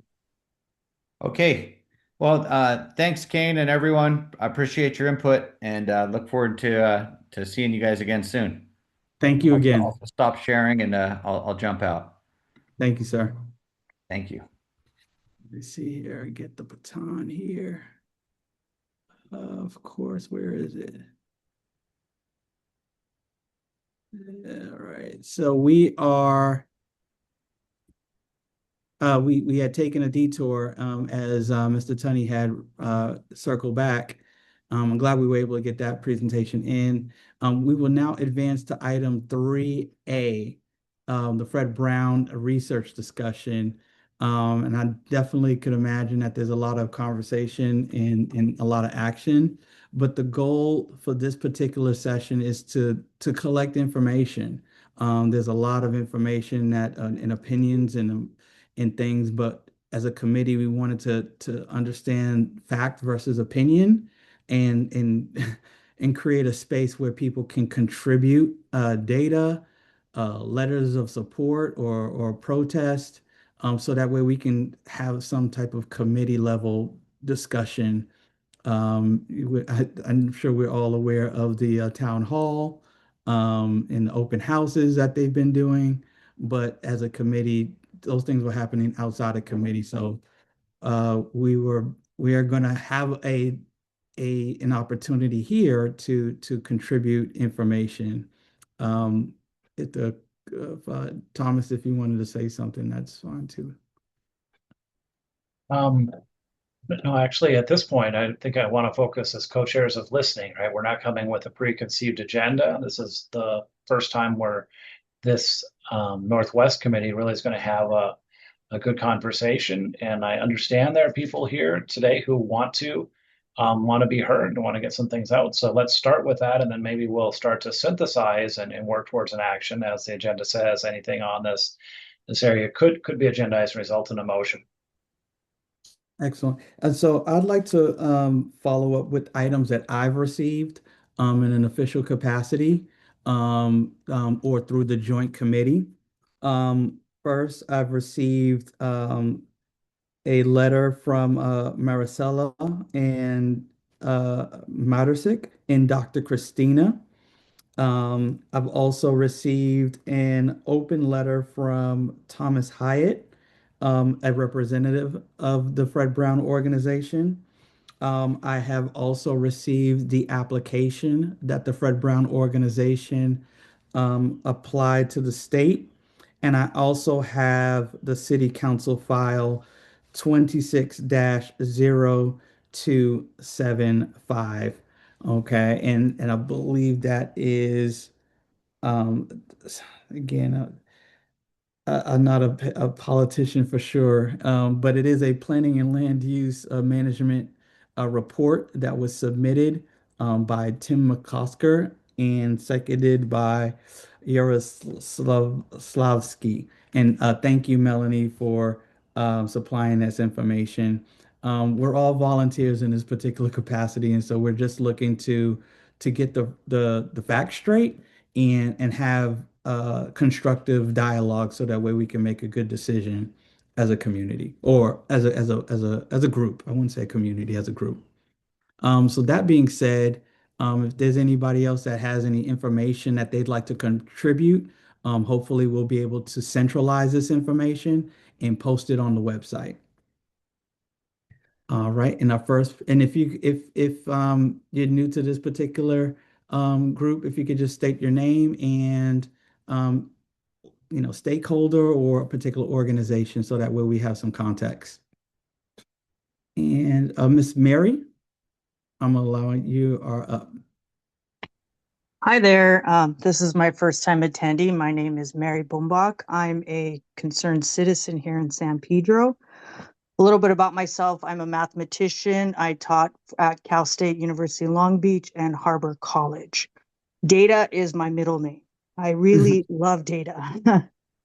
Okay. Well, thanks, Kane, and everyone. I appreciate your input, and look forward to seeing you guys again soon. Thank you again. I'll stop sharing, and I'll jump out. Thank you, sir. Thank you. Let me see here. Get the baton here. Of course, where is it? All right. So we are we had taken a detour as Mr. Tunney had circled back. I'm glad we were able to get that presentation in. We will now advance to item 3A, the Fred Brown research discussion. And I definitely could imagine that there's a lot of conversation and a lot of action. But the goal for this particular session is to collect information. There's a lot of information that and opinions and things, but as a committee, we wanted to understand fact versus opinion and and create a space where people can contribute data, letters of support or protest, so that way we can have some type of committee level discussion. I'm sure we're all aware of the town hall and the open houses that they've been doing, but as a committee, those things were happening outside of committee. So we are going to have an opportunity here to contribute information. Thomas, if you wanted to say something, that's fine too. No, actually, at this point, I think I want to focus as co-chairs of listening, right? We're not coming with a preconceived agenda. This is the first time where this Northwest Committee really is going to have a good conversation. And I understand there are people here today who want to be heard and want to get some things out. So let's start with that, and then maybe we'll start to synthesize and work towards an action. As the agenda says, anything on this area could be agendized and result in a motion. Excellent. And so I'd like to follow up with items that I've received in an official capacity or through the joint committee. First, I've received a letter from Maricela and Matersick and Dr. Christina. I've also received an open letter from Thomas Hyatt, a representative of the Fred Brown organization. I have also received the application that the Fred Brown organization applied to the state. And I also have the city council file 26-0275. Okay. And I believe that is, um, again, I'm not a politician for sure, but it is a planning and land use management report that was submitted by Tim McCosker and seconded by Yaroslavsky. And thank you, Melanie, for supplying this information. We're all volunteers in this particular capacity, and so we're just looking to get the facts straight and have constructive dialogue so that way we can make a good decision as a community or as a group. I wouldn't say a community, as a group. So that being said, if there's anybody else that has any information that they'd like to contribute, hopefully we'll be able to centralize this information and post it on the website. All right, and our first, and if you're new to this particular group, if you could just state your name and um, stakeholder or a particular organization, so that way we have some context. And Miss Mary, I'm allowing you are up. Hi there. This is my first time attending. My name is Mary Bumbach. I'm a concerned citizen here in San Pedro. A little bit about myself. I'm a mathematician. I taught at Cal State University Long Beach and Harbor College. Data is my middle name. I really love data.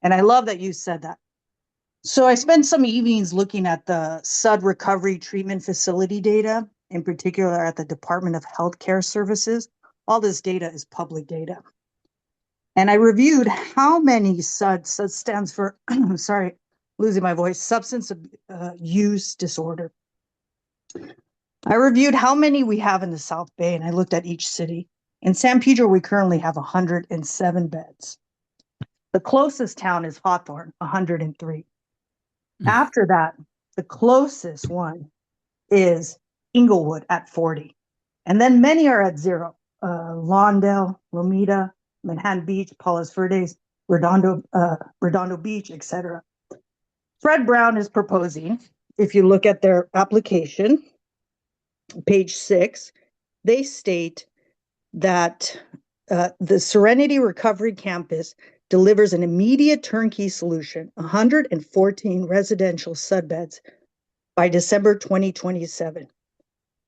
And I love that you said that. So I spent some evenings looking at the SUD recovery treatment facility data, in particular at the Department of Healthcare Services. All this data is public data. And I reviewed how many SUD stands for, sorry, losing my voice, substance use disorder. I reviewed how many we have in the South Bay, and I looked at each city. In San Pedro, we currently have 107 beds. The closest town is Hawthorne, 103. After that, the closest one is Inglewood at 40. And then many are at 0. Lawndale, Lomita, Manhattan Beach, Palos Verdes, Redondo Beach, etc. Fred Brown is proposing, if you look at their application, page 6, they state that the Serenity Recovery Campus delivers an immediate turnkey solution, 114 residential SUD beds by December 2027.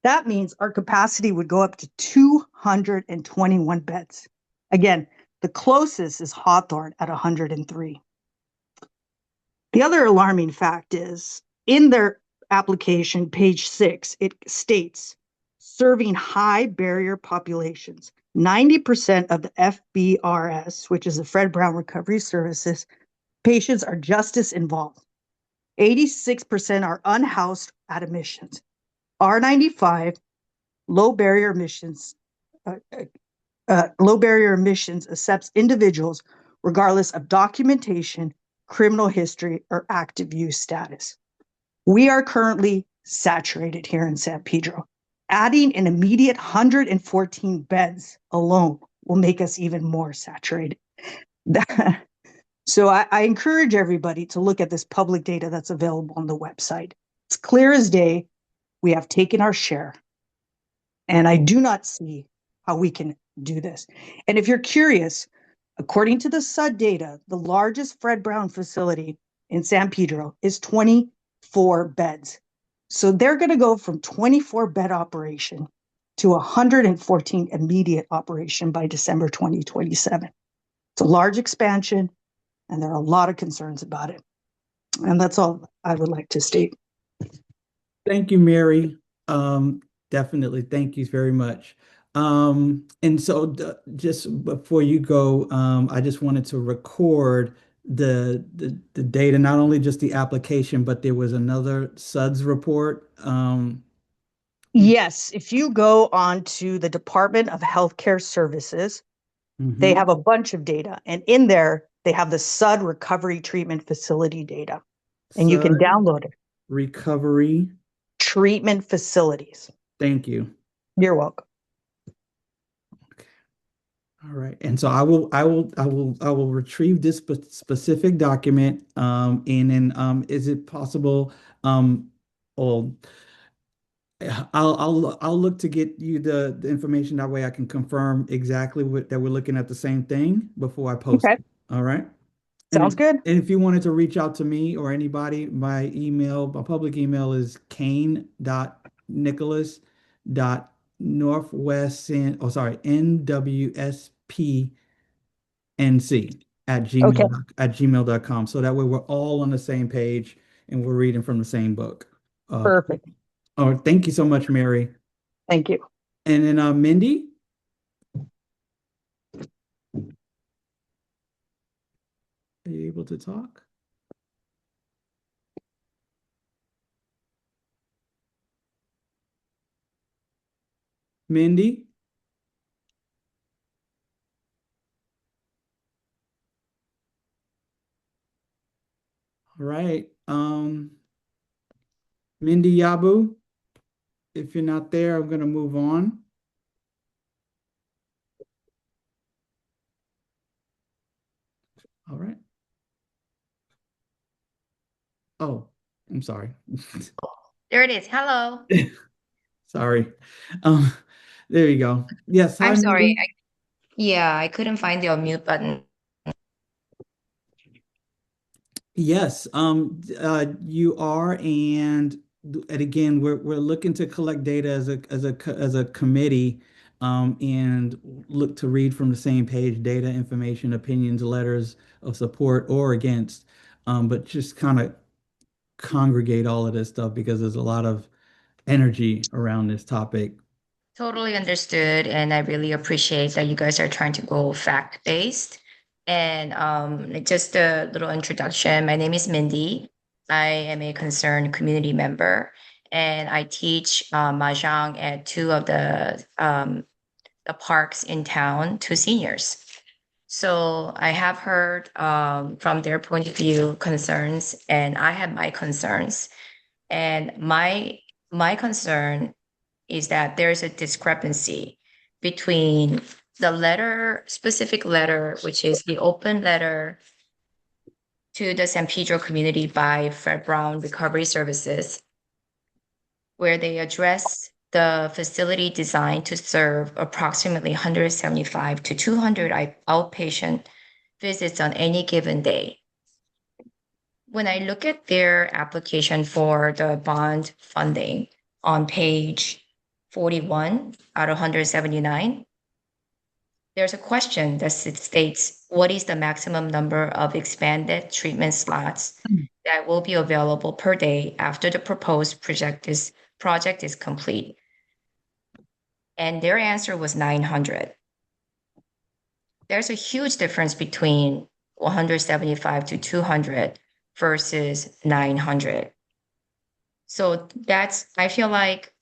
That means our capacity would go up to 221 beds. Again, the closest is Hawthorne at 103. The other alarming fact is, in their application, page 6, it states, serving high barrier populations. 90% of the FBRS, which is the Fred Brown Recovery Services, patients are justice involved. 86% are unhoused at admissions. R95, low barrier emissions accepts individuals regardless of documentation, criminal history, or active use status. We are currently saturated here in San Pedro. Adding an immediate 114 beds alone will make us even more saturated. So I encourage everybody to look at this public data that's available on the website. It's clear as day. We have taken our share. And I do not see how we can do this. And if you're curious, according to the SUD data, the largest Fred Brown facility in San Pedro is 24 beds. So they're going to go from 24 bed operation to 114 immediate operation by December 2027. It's a large expansion, and there are a lot of concerns about it. And that's all I would like to state. Thank you, Mary. Definitely. Thank you very much. And so just before you go, I just wanted to record the data, not only just the application, but there was another SUDS report. Yes, if you go on to the Department of Healthcare Services, they Mhm. have a bunch of data, and in there they have the SUD recovery treatment facility data, and you can SUD download it. recovery. Treatment facilities. Thank you. You're welcome. All right. And so I will retrieve this specific document. And then is it possible well I'll look to get you the information that way I can confirm exactly that we're looking at the same thing before I post Okay, it. All right. sounds good. And if you wanted to reach out to me or anybody, my public email is kane.nicholas.northwest, oh, sorry, NWSPNC at Okay, gmail.com. So that way we're all on the same page and we're reading from the same book. Uh, perfect. oh, thank you so much, Mary. Thank you. And then Mindy, are you able to talk? Mindy? All right. Mindy Yabu, if you're not there, I'm gonna move on. All right. Oh, I'm sorry. There it is. Hello. Sorry. Um, there you go. Yes, hi, I'm sorry. Mindy. Yeah, I couldn't find the unmute button. Yes, you are, and again, we're looking to collect data as a committee, and look to read from the same page, data, information, opinions, letters of support or against, but just kind of congregate all of this stuff because there's a lot of energy around this topic. Totally understood. And I really appreciate that you guys are trying to go fact-based. And just a little introduction. My name is Mindy. I am a concerned community member, and I teach Mahjong at two of the parks in town to seniors. So I have heard from their point of view concerns, and I have my concerns. And my concern is that there's a discrepancy between the letter, specific letter, which is the open letter to the San Pedro community by Fred Brown Recovery Services, where they address the facility designed to serve approximately 175 to 200 outpatient visits on any given day. When I look at their application for the bond funding on page 41 out of 179, there's a question that states, what is the maximum number of expanded treatment slots that will be available per day after the proposed project is complete? And their answer was 900. There's a huge difference between 175 to 200 versus 900. So I feel like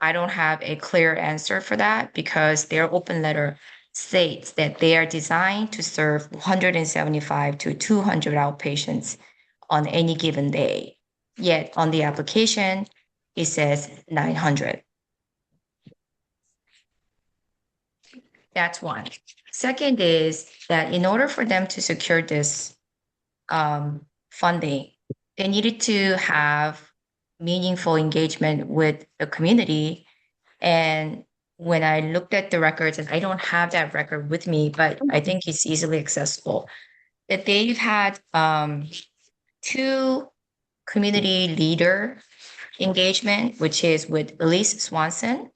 I don't have a clear answer for that because their open letter states that they are designed to serve 175 to 200 outpatients on any given day. Yet on the application, it says 900. That's one. Second is that in order for them to secure this funding, they needed to have meaningful engagement with the community. And when I looked at the records, and I don't have that record with me, but I think it's easily accessible, that they've had two community leader engagement, which is with Elise Swanson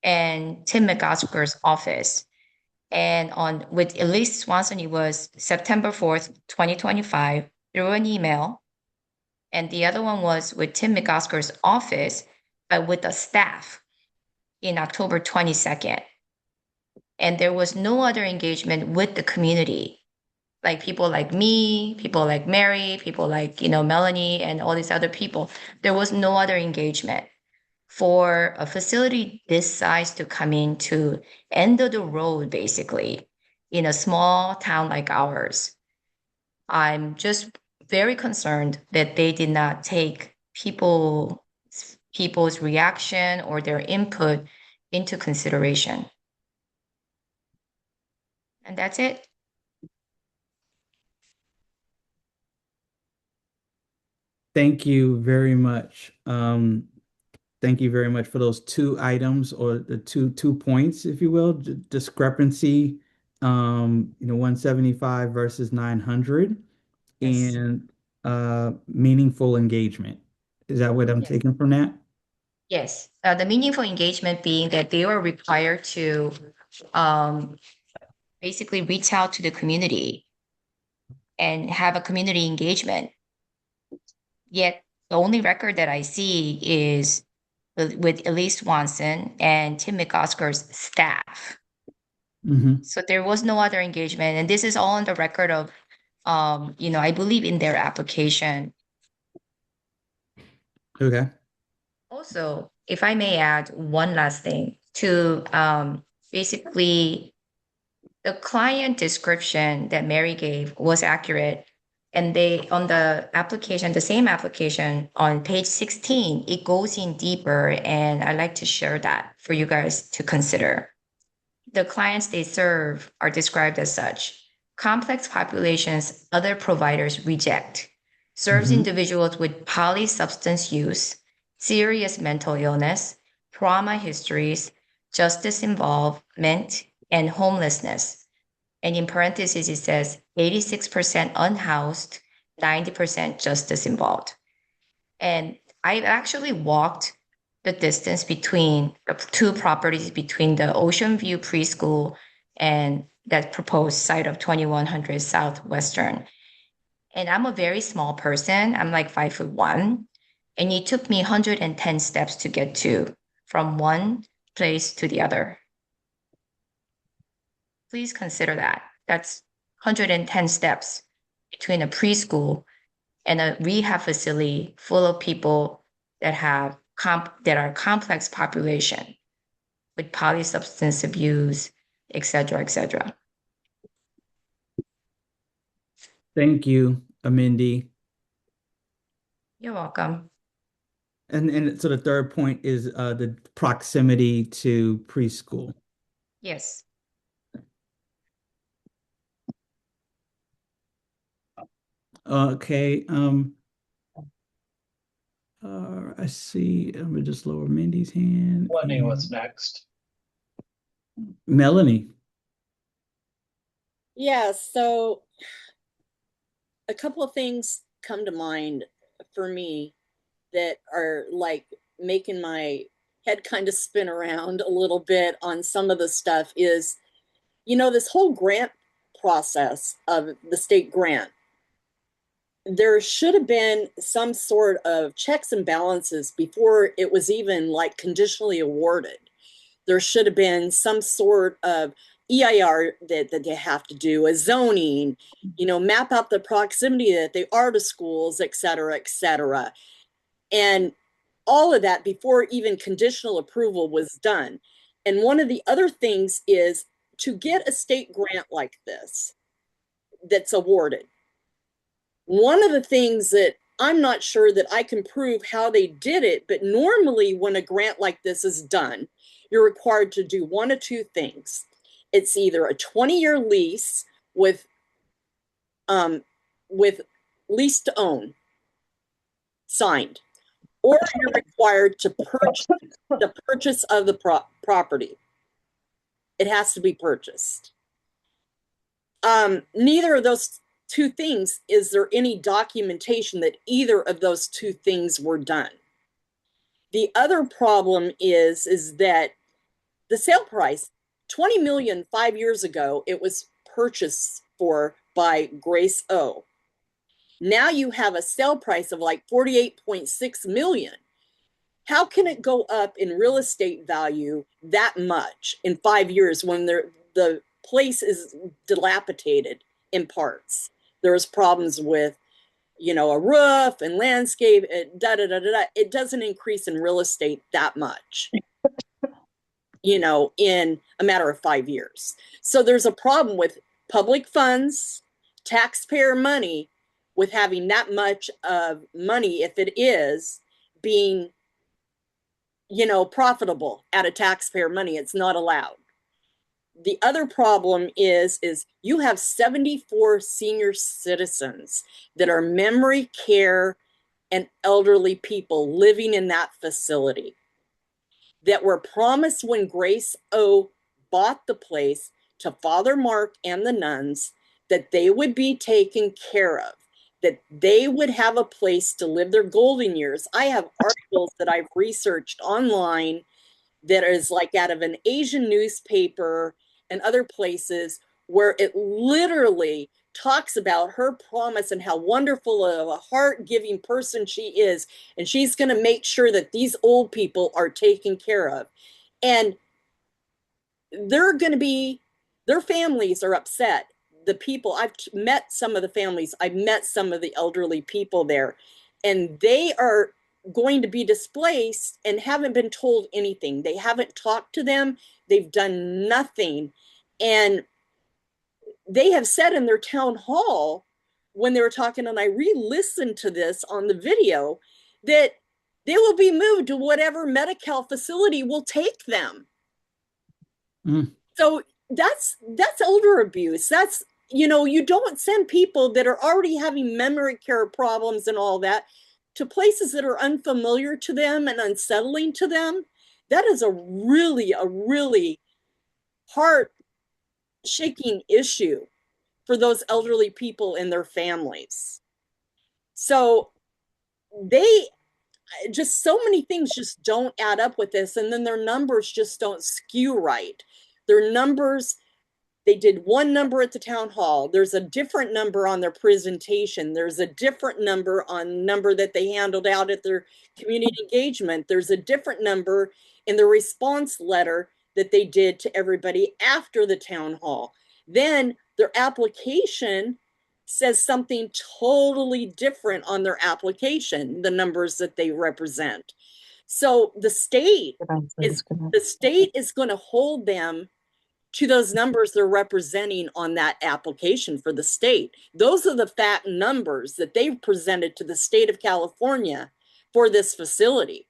and Tim McOsker's office. And with Elise Swanson, it was September 4th, 2025, through an email. And the other one was with Tim McOsker's office, but with the staff in October 22nd. And there was no other engagement with the community, like people like me, people like Mary, people like, Melanie and all these other people. There was no other engagement. For a facility this size to come into end of the road, basically, in a small town like ours, I'm just very concerned that they did not take people's reaction or their input into consideration. And that's it. Thank you very much. Thank you very much for those two items, or the two points, if you will, discrepancy, 175 versus 900, Yes. and meaningful engagement. Is that what I'm Yes. taking from that? Yes. The meaningful engagement being that they were required to um, basically reach out to the community and have a community engagement. Yet the only record that I see is with Elise Swanson and Tim McOsker's staff. Mm-hmm. So there was no other engagement. And this is all on the record of, I believe in their application. Okay. Also, if I may add one last thing to basically the client description that Mary gave was accurate. And they, on the application, the same application on page 16, it goes in deeper. And I'd like to share that for you guys to consider. The clients they serve are described as such: complex populations other providers reject, serves Mhm. individuals with polysubstance use, serious mental illness, trauma histories, justice involvement, and homelessness. And in parentheses, it says 86% unhoused, 90% justice involved. And I've actually walked the distance between the two properties, between the Ocean View Preschool and that proposed site of 2100 Southwestern. And I'm a very small person. I'm like 5'1". And it took me 110 steps to get to from one place to the other. Please consider that. That's 110 steps between a preschool and a rehab facility full of people that have that are complex population with polysubstance abuse, et cetera, et cetera. Thank you, Amindi. You're welcome. And so the third point is the proximity to preschool. Yes. Okay. I see. I'm gonna just lower Mindy's hand. Lenny, and what's next? Melanie. Yeah, so a couple of things come to mind for me that are like making my head kind of spin around a little bit on some of the stuff is, this whole grant process of the state grant. There should have been some sort of checks and balances before it was even like conditionally awarded. There should have been some sort of EIR that they have to do, a zoning, map out the proximity that they are to schools, et cetera, et cetera. And all of that before even conditional approval was done. And one of the other things is to get a state grant like this that's awarded. One of the things that I'm not sure that I can prove how they did it, but normally when a grant like this is done, you're required to do one of two things. It's either a 20-year lease with lease to own signed, or you're required to purchase the purchase of the property. It has to be purchased. Neither of those two things is there any documentation that either of those two things were done. The other problem is that the sale price, 20 million 5 years ago, it was purchased for by Grace O. Now you have a sale price of like 48.6 million. How can it go up in real estate value that much in 5 years when the place is dilapidated in parts? There's problems with, a roof and landscape, It doesn't increase in real estate that much, in a matter of 5 years. So there's a problem with public funds, taxpayer money, with having that much of money, if it is being, profitable out of taxpayer money. It's not allowed. The other problem is you have 74 senior citizens that are memory care and elderly people living in that facility that were promised when Grace O bought the place to Father Mark and the nuns that they would be taken care of, that they would have a place to live their golden years. I have articles that I've researched online that is like out of an Asian newspaper and other places where it literally talks about her promise and how wonderful of a heart-giving person she is, and she's going to make sure that these old people are taken care of. And they're going to be, their families are upset. The people, I've met some of the families, I've met some of the elderly people there, and they are going to be displaced and haven't been told anything. They haven't talked to them. They've done nothing. And they have said in their town hall when they were talking, and I re-listened to this on the video, that they will be moved to whatever Medi-Cal facility will take them. So that's elder abuse. That's, you don't send people that are already having memory care problems and all that to places that are unfamiliar to them and unsettling to them. That is a really heart shaking issue for those elderly people and their families. So so many things just don't add up with this. And then their numbers just don't skew right. Their numbers, they did one number at the town hall. There's a different number on their presentation. There's a different number that they handled out at their community engagement. There's a different number in the response letter that they did to everybody after the town hall. Then their application says something totally different on their application, the numbers that they represent. So the state is going to hold them to those numbers they're representing on that application for the state. Those are the fact numbers that they've presented to the state of California for this facility.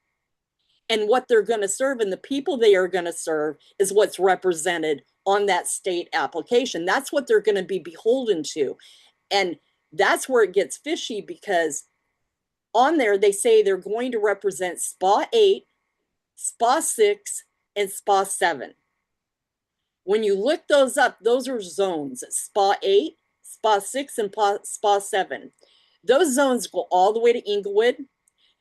And what they're going to serve and the people they are going to serve is what's represented on that state application. That's what they're going to be beholden to. And that's where it gets fishy, because on there they say they're going to represent SPA 8, SPA 6, and SPA 7. When you look those up, those are zones: SPA 8, SPA 6, and SPA 7. Those zones go all the way to Inglewood.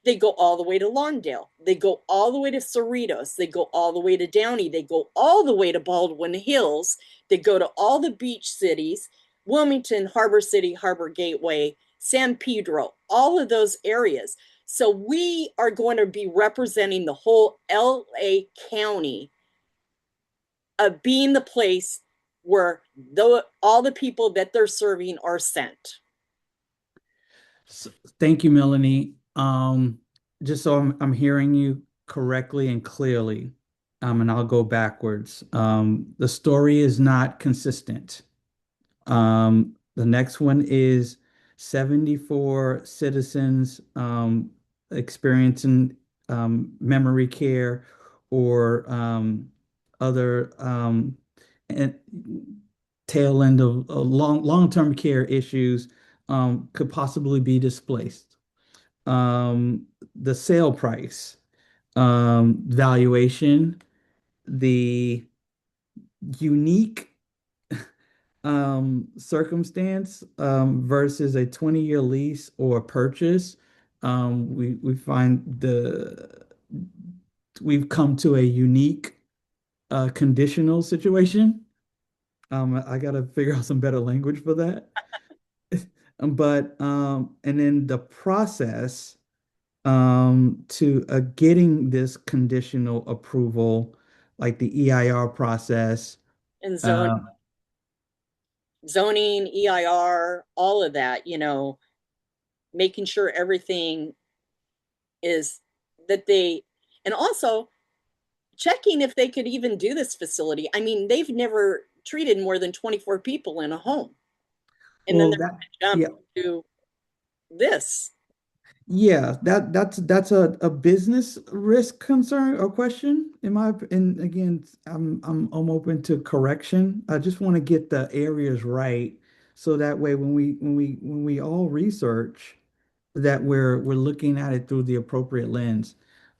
They go all the way to Lawndale. They go all the way to Cerritos. They go all the way to Downey. They go all the way to Baldwin Hills. They go to all the beach cities: Wilmington, Harbor City, Harbor Gateway, San Pedro, all of those areas. So we are going to be representing the whole LA County of being the place where all the people that they're serving are sent. So, thank you, Melanie. Just so I'm hearing you correctly and clearly, and I'll go backwards. The story is not consistent. The next one is 74 citizens experiencing memory care or other and tail end of long-term care issues could possibly be displaced. The sale price, valuation, the unique circumstance versus a 20-year lease or purchase. We find we've come to a unique conditional situation. I got to figure out some better language for that. But and then the process to getting this conditional approval, like the EIR process. And Uh, zoning, EIR, all of that, making sure everything is that they, and also checking if they could even do this facility. I mean, they've never treated more than 24 people in a home. And then well, they're that going yeah, to jump to this. yeah, that's a business risk concern or question in my and again, I'm open to correction. I just want to get the areas right so that way when we all research that we're looking at it through the appropriate lens.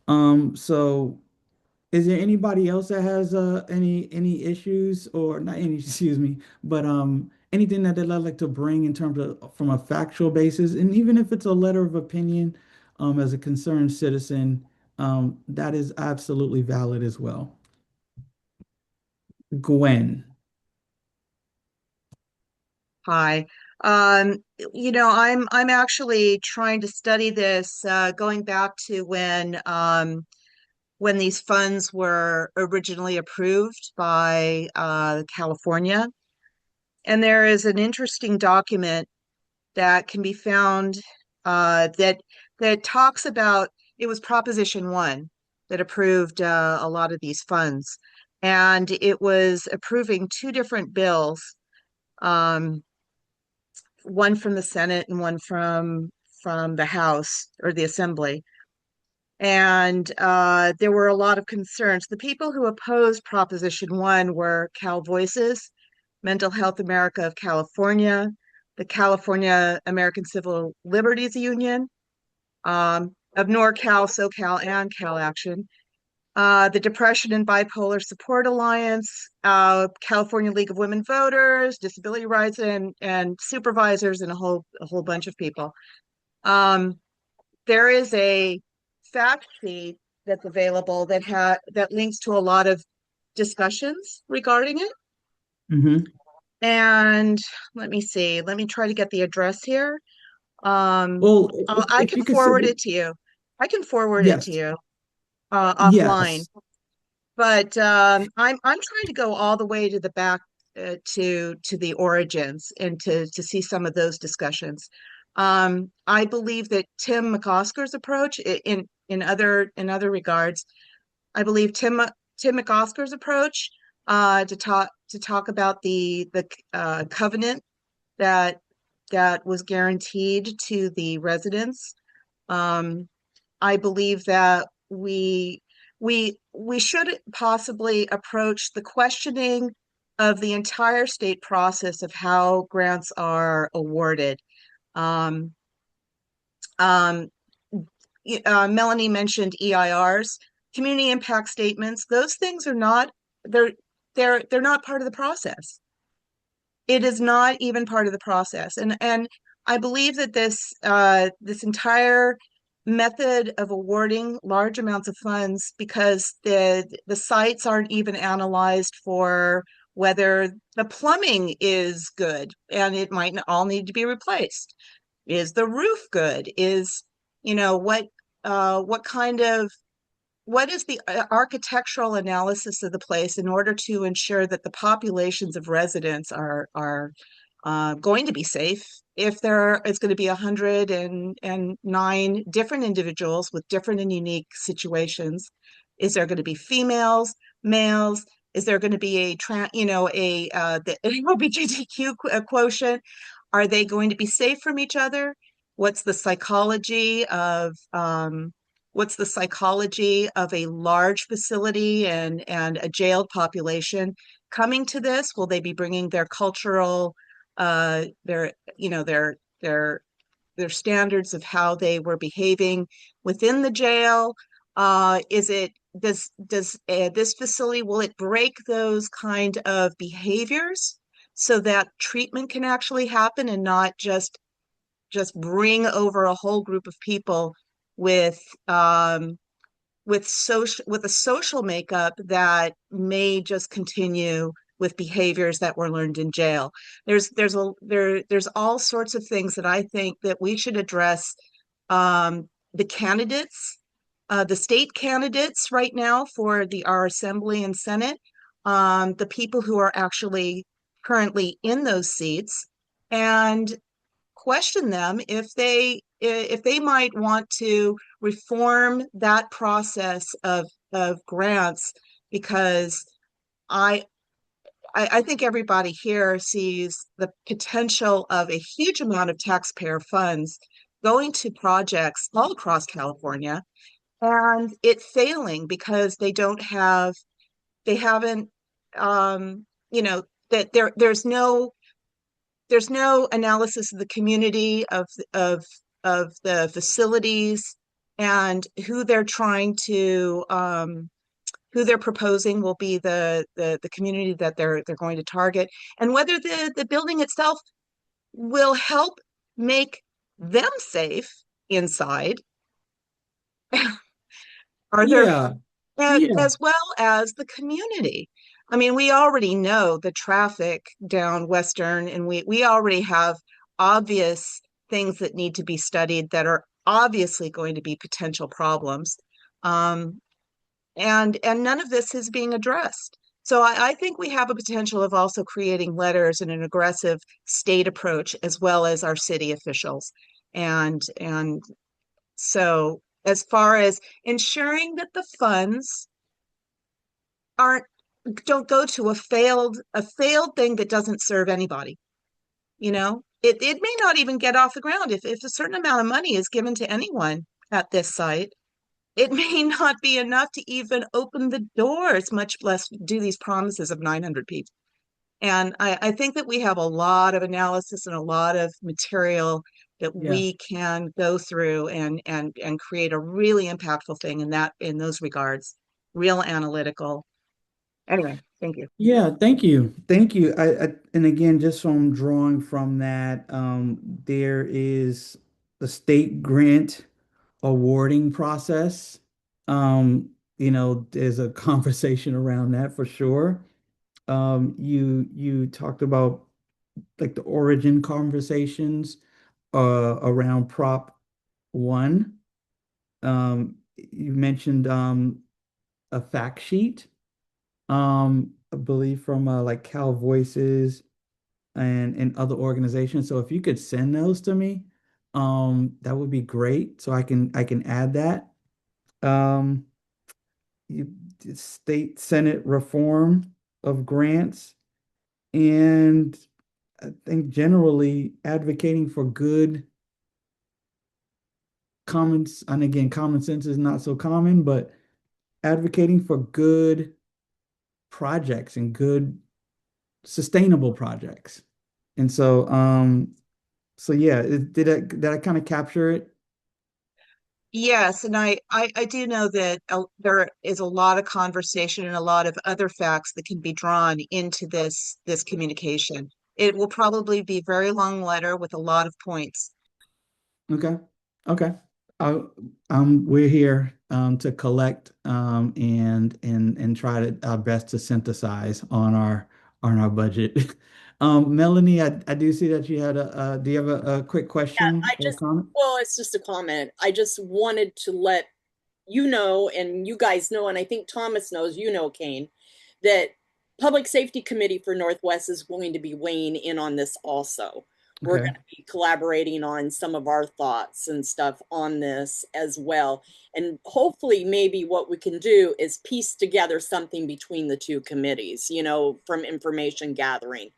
So is there anybody else that has any issues or not any, excuse me, but anything that they'd like to bring in terms of from a factual basis, and even if it's a letter of opinion, as a concerned citizen, that is absolutely valid as well. Gwen. Hi. I'm actually trying to study this, going back to when these funds were originally approved by California. And there is an interesting document that can be found that talks about, it was Proposition 1 that approved a lot of these funds. And it was approving two different bills, um, one from the Senate and one from the House or the Assembly. And there were a lot of concerns. The people who opposed Proposition 1 were Cal Voices, Mental Health America of California, the California American Civil Liberties Union, of NorCal, SoCal, and Cal Action, the Depression and Bipolar Support Alliance, California League of Women Voters, Disability Rights and Supervisors, and a whole bunch of people. There is a fact sheet that's available that links to a lot of discussions regarding it. Mm-hmm. And let me see. Let me try to get the address here. Well, I if can you could forward send it, it to you. I can forward it to yes, you offline. yes. But I'm trying to go all the way to the back, to the origins and to see some of those discussions. I believe that Tim McOsker's approach in other regards, I believe Tim McOsker's approach to talk about the covenant that was guaranteed to the residents. Um, I believe that we should possibly approach the questioning of the entire state process of how grants are awarded. Um, um, Melanie mentioned EIRs, community impact statements. Those things are not they're they're not part of the process. It is not even part of the process, and I believe that this entire method of awarding large amounts of funds, because the sites aren't even analyzed for whether the plumbing is good and it might all need to be replaced. Is the roof good? Is what kind of what is the architectural analysis of the place in order to ensure that the populations of residents are going to be safe? If there is going to be 109 different individuals with different and unique situations, is there going to be females, males? Is there going to be the LGBTQ quotient? Are they going to be safe from each other? What's the psychology of a large facility and a jailed population coming to this? Will they be bringing their cultural, their standards of how they were behaving within the jail? Does this facility, will it break those kind of behaviors so that treatment can actually happen and not just bring over a whole group of people with a social makeup that may just continue with behaviors that were learned in jail. There's all sorts of things that I think that we should address. The candidates, the state candidates right now for our Assembly and Senate, the people who are actually currently in those seats, and question them if they might want to reform that process of grants, because I think everybody here sees the potential of a huge amount of taxpayer funds going to projects all across California, and it failing because they haven't, that there's no analysis of the community, of the facilities, and who they're trying to, who they're proposing will be the community that they're going to target, and whether the building itself will help make them safe inside. Are there, Yeah, yeah, as well as the community? I mean, we already know the traffic down Western, and we already have obvious things that need to be studied that are obviously going to be potential problems. And none of this is being addressed. So I think we have a potential of also creating letters and an aggressive state approach, as well as our city officials. And so as far as ensuring that the funds aren't don't go to a failed thing that doesn't serve anybody. It may not even get off the ground. If a certain amount of money is given to anyone at this site, it may not be enough to even open the doors, much less do these promises of 900 people. And I think that we have a lot of analysis and a lot of material that yeah. we can go through and create a really impactful thing in those regards, real analytical. Anyway, thank you. Yeah, thank you. Thank you. And again, just from drawing from that, there is the state grant awarding process. There's a conversation around that for sure. You talked about like the origin conversations around Prop 1. You mentioned a fact sheet. I believe from like Cal Voices and other organizations. So if you could send those to me, that would be great. So I can add that. Um, you, state Senate reform of grants, and I think generally advocating for good commons. And again, common sense is not so common, but advocating for good projects and good sustainable projects. And so yeah, did I kind of capture it? Yes, and I do know that there is a lot of conversation and a lot of other facts that can be drawn into this communication. It will probably be a very long letter with a lot of points. Okay. Okay. Uh, we're here to collect and try to our best to synthesize on our budget. Melanie, I do see that you had do you have a quick Yeah, question or comment? well, it's just a comment. I just wanted to let you know, and you guys know, and I think Thomas knows, Kane, that Public Safety Committee for Northwest is going to be weighing in on this also. We're Okay. going to be collaborating on some of our thoughts and stuff on this as well. And hopefully, maybe what we can do is piece together something between the two committees, from information gathering,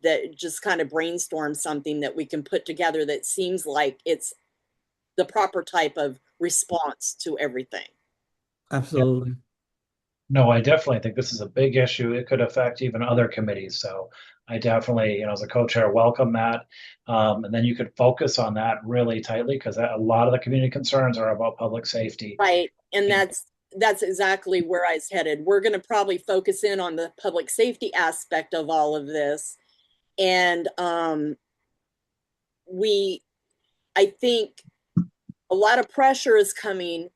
that just kind of brainstorm something that we can put together that seems like it's the proper type of response to everything. Absolutely. No, I definitely think this is a big issue. It could affect even other committees. So I definitely, as a co-chair, welcome that. And then you could focus on that really tightly, because a lot of the community concerns are about public safety. Right. And that's exactly where I was headed. We're going to probably focus in on the public safety aspect of all of this. And I think a lot of pressure is coming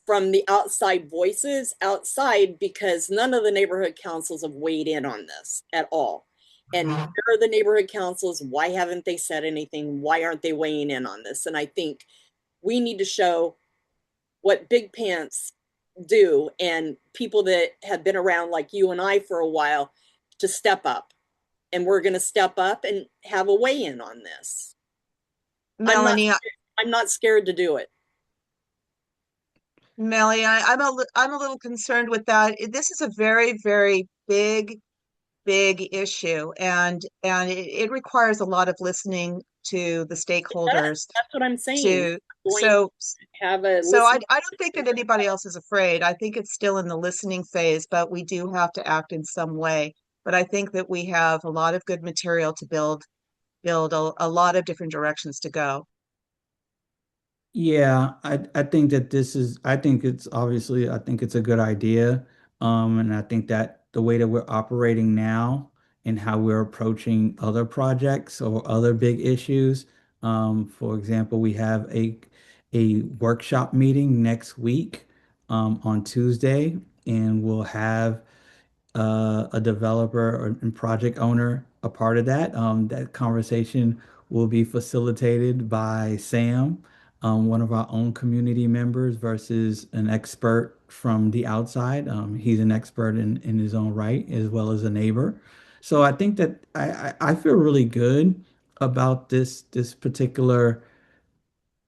from the outside voices outside, because none of the neighborhood councils have weighed in on this at all. And where are the neighborhood councils? Why haven't they said anything? Why aren't they weighing in on this? And I think we need to show what big pants do, and people that have been around like you and I for a while to step up. And we're going to step up and have a weigh in on this. Melanie, I'm not scared to do it. Melanie, I'm a little concerned with that. This is a very, very big issue, and it requires a lot of listening to the stakeholders That's what I'm saying. to so have a so I don't think that anybody else is afraid. I think it's still in the listening phase, but we do have to act in some way. But I think that we have a lot of good material to build a lot of different directions to go. Yeah, I think that this is I think it's obviously I think it's a good idea. And I think that the way that we're operating now and how we're approaching other projects or other big issues. For example, we have a workshop meeting next week on Tuesday, and we'll have a developer and project owner a part of that. That conversation will be facilitated by Sam, one of our own community members, versus an expert from the outside. He's an expert in his own right, as well as a neighbor. So I think that I feel really good about this particular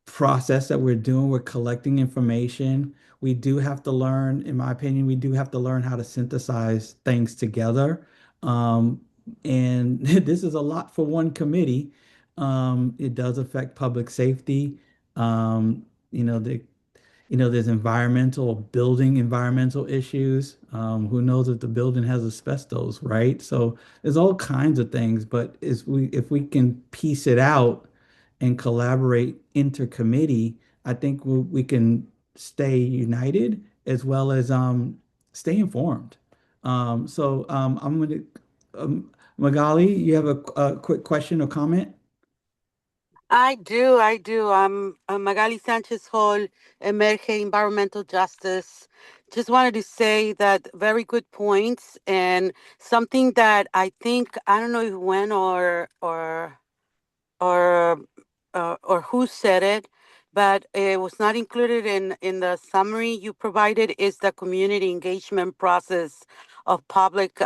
process that we're doing. We're collecting information. We do have to learn, in my opinion, we do have to learn how to synthesize things together. And this is a lot for one committee. It does affect public safety. Um, you know, the there's environmental issues. Who knows if the building has asbestos, right? So there's all kinds of things, but if we can piece it out and collaborate intercommittee, I think we can stay united as well as stay informed. I'm going to, Magali, you have a quick question or comment? I do. I'm Magali Sanchez Hall, Emerge Environmental Justice. Just wanted to say that very good points, and something that I think, I don't know if when or or who said it, but it was not included in the summary you provided, is the community engagement process of public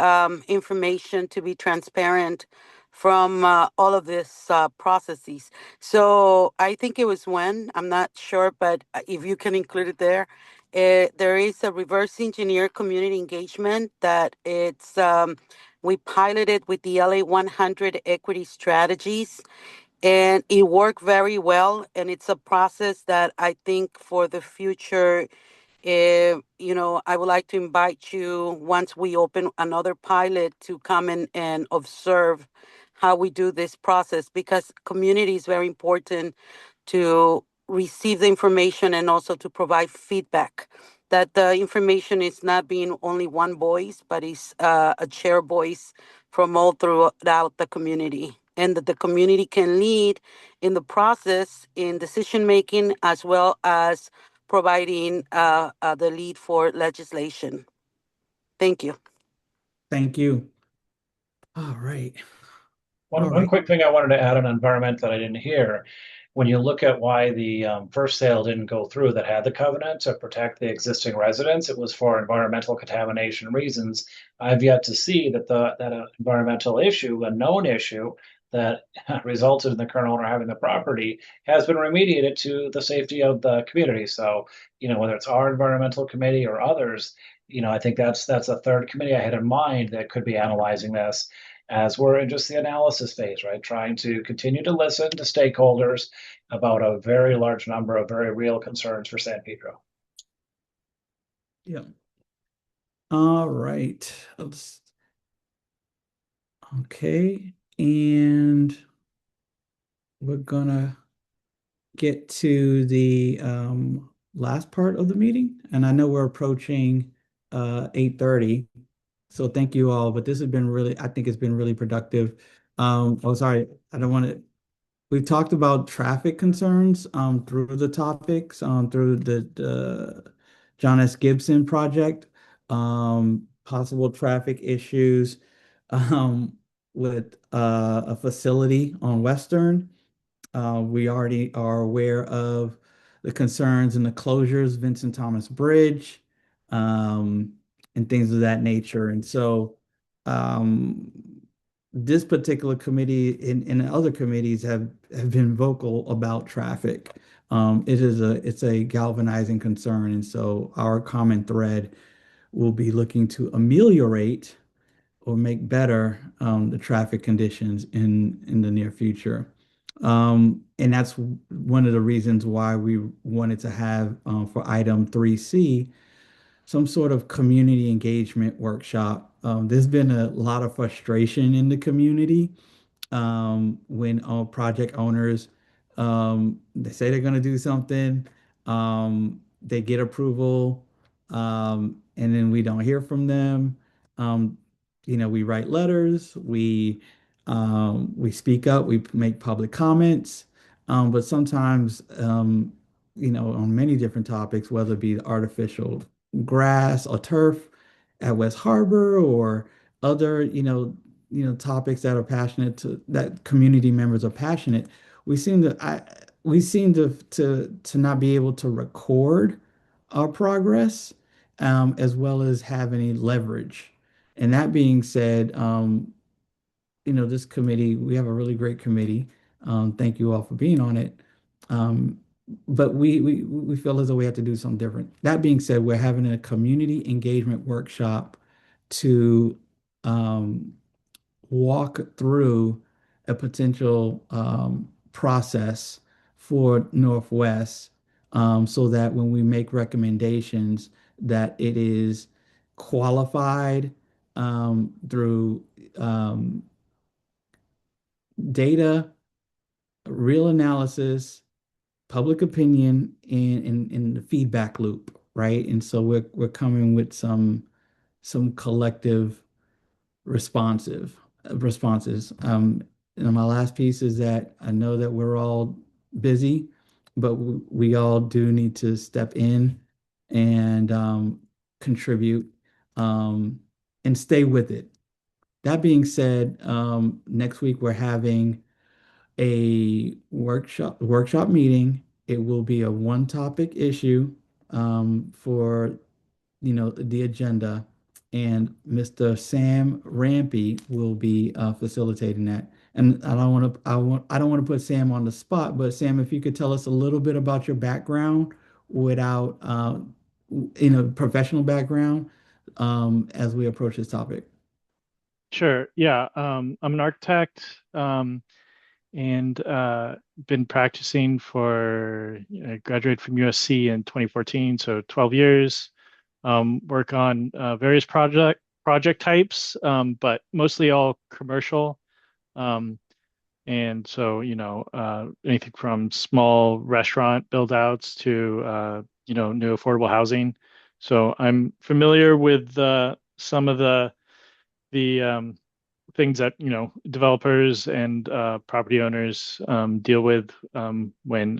information to be transparent from all of this processes. So I think it was when, I'm not sure, but if you can include it there. There is a reverse engineer community engagement that we piloted with the LA 100 equity strategies, and it worked very well. And it's a process that I think for the future, I would like to invite you, once we open another pilot, to come in and observe how we do this process, because community is very important to receive the information and also to provide feedback, that the information is not being only one voice, but is a shared voice from all throughout the community, and that the community can lead in the process in decision making, as well as providing the lead for legislation. Thank you. Thank you. All right. One quick thing I wanted to add on environment that I didn't hear. When you look at why the first sale didn't go through that had the covenant to protect the existing residents, it was for environmental contamination reasons. I've yet to see that environmental issue, a known issue that resulted in the current owner having the property, has been remediated to the safety of the community. So, whether it's our environmental committee or others, I think that's a third committee I had in mind that could be analyzing this, as we're in just the analysis phase, right? Trying to continue to listen to stakeholders about a very large number of very real concerns for San Pedro. Yeah. All right. Okay. And we're gonna get to the last part of the meeting. And I know we're approaching 8:30. So thank you all. But this has been I think it's been really productive. Sorry, I don't want to. We've talked about traffic concerns through the topics, through John S. Gibson project, possible traffic issues with a facility on Western. We already are aware of the concerns and the closures, Vincent Thomas Bridge, um, and things of that nature. And so um, this particular committee and other committees have been vocal about traffic. It's a galvanizing concern. And so our common thread will be looking to ameliorate or make better the traffic conditions in the near future. And that's one of the reasons why we wanted to have for item 3C some sort of community engagement workshop. There's been a lot of frustration in the community when project owners they say they're going to do something, they get approval, and then we don't hear from them. Um, we write letters, we speak up, we make public comments, but sometimes on many different topics, whether it be artificial grass or turf at West Harbor or other, topics that are passionate that community members are passionate. We seem to not be able to record our progress, as well as have any leverage. And that being said, this committee, we have a really great committee. Thank you all for being on it. Um, but we feel as though we have to do something different. That being said, we're having a community engagement workshop to um, walk through a potential process for Northwest, so that when we make recommendations, that it is qualified through um, data, real analysis, public opinion, and the feedback loop, right? And so we're coming with some collective responses. And my last piece is that I know that we're all busy, but we all do need to step in and contribute, um, and stay with it. That being said, next week we're having a workshop meeting. It will be a one topic issue for the agenda, and Mr. Sam Rampy will be facilitating that. And I don't want to put Sam on the spot, but Sam, if you could tell us a little bit about your background without professional background, as we approach this topic. Sure. Yeah. I'm an architect, and been practicing for, I graduated from USC in 2014, so 12 years. Work on various project types, but mostly all commercial. Um, and so, anything from small restaurant build outs to, new affordable housing. So I'm familiar with some of the things that, developers and property owners deal with when,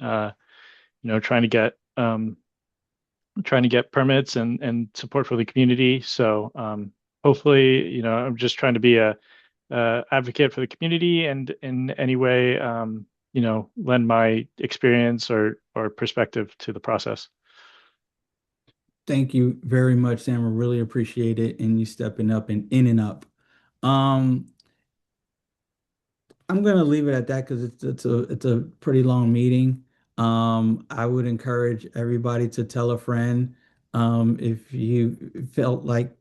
trying to get permits and support for the community. So hopefully, I'm just trying to be a advocate for the community and in any way, lend my experience or perspective to the process. Thank you very much, Sam. I really appreciate it, and you stepping up and in and up. Um, I'm gonna leave it at that because it's a pretty long meeting. I would encourage everybody to tell a friend if you felt like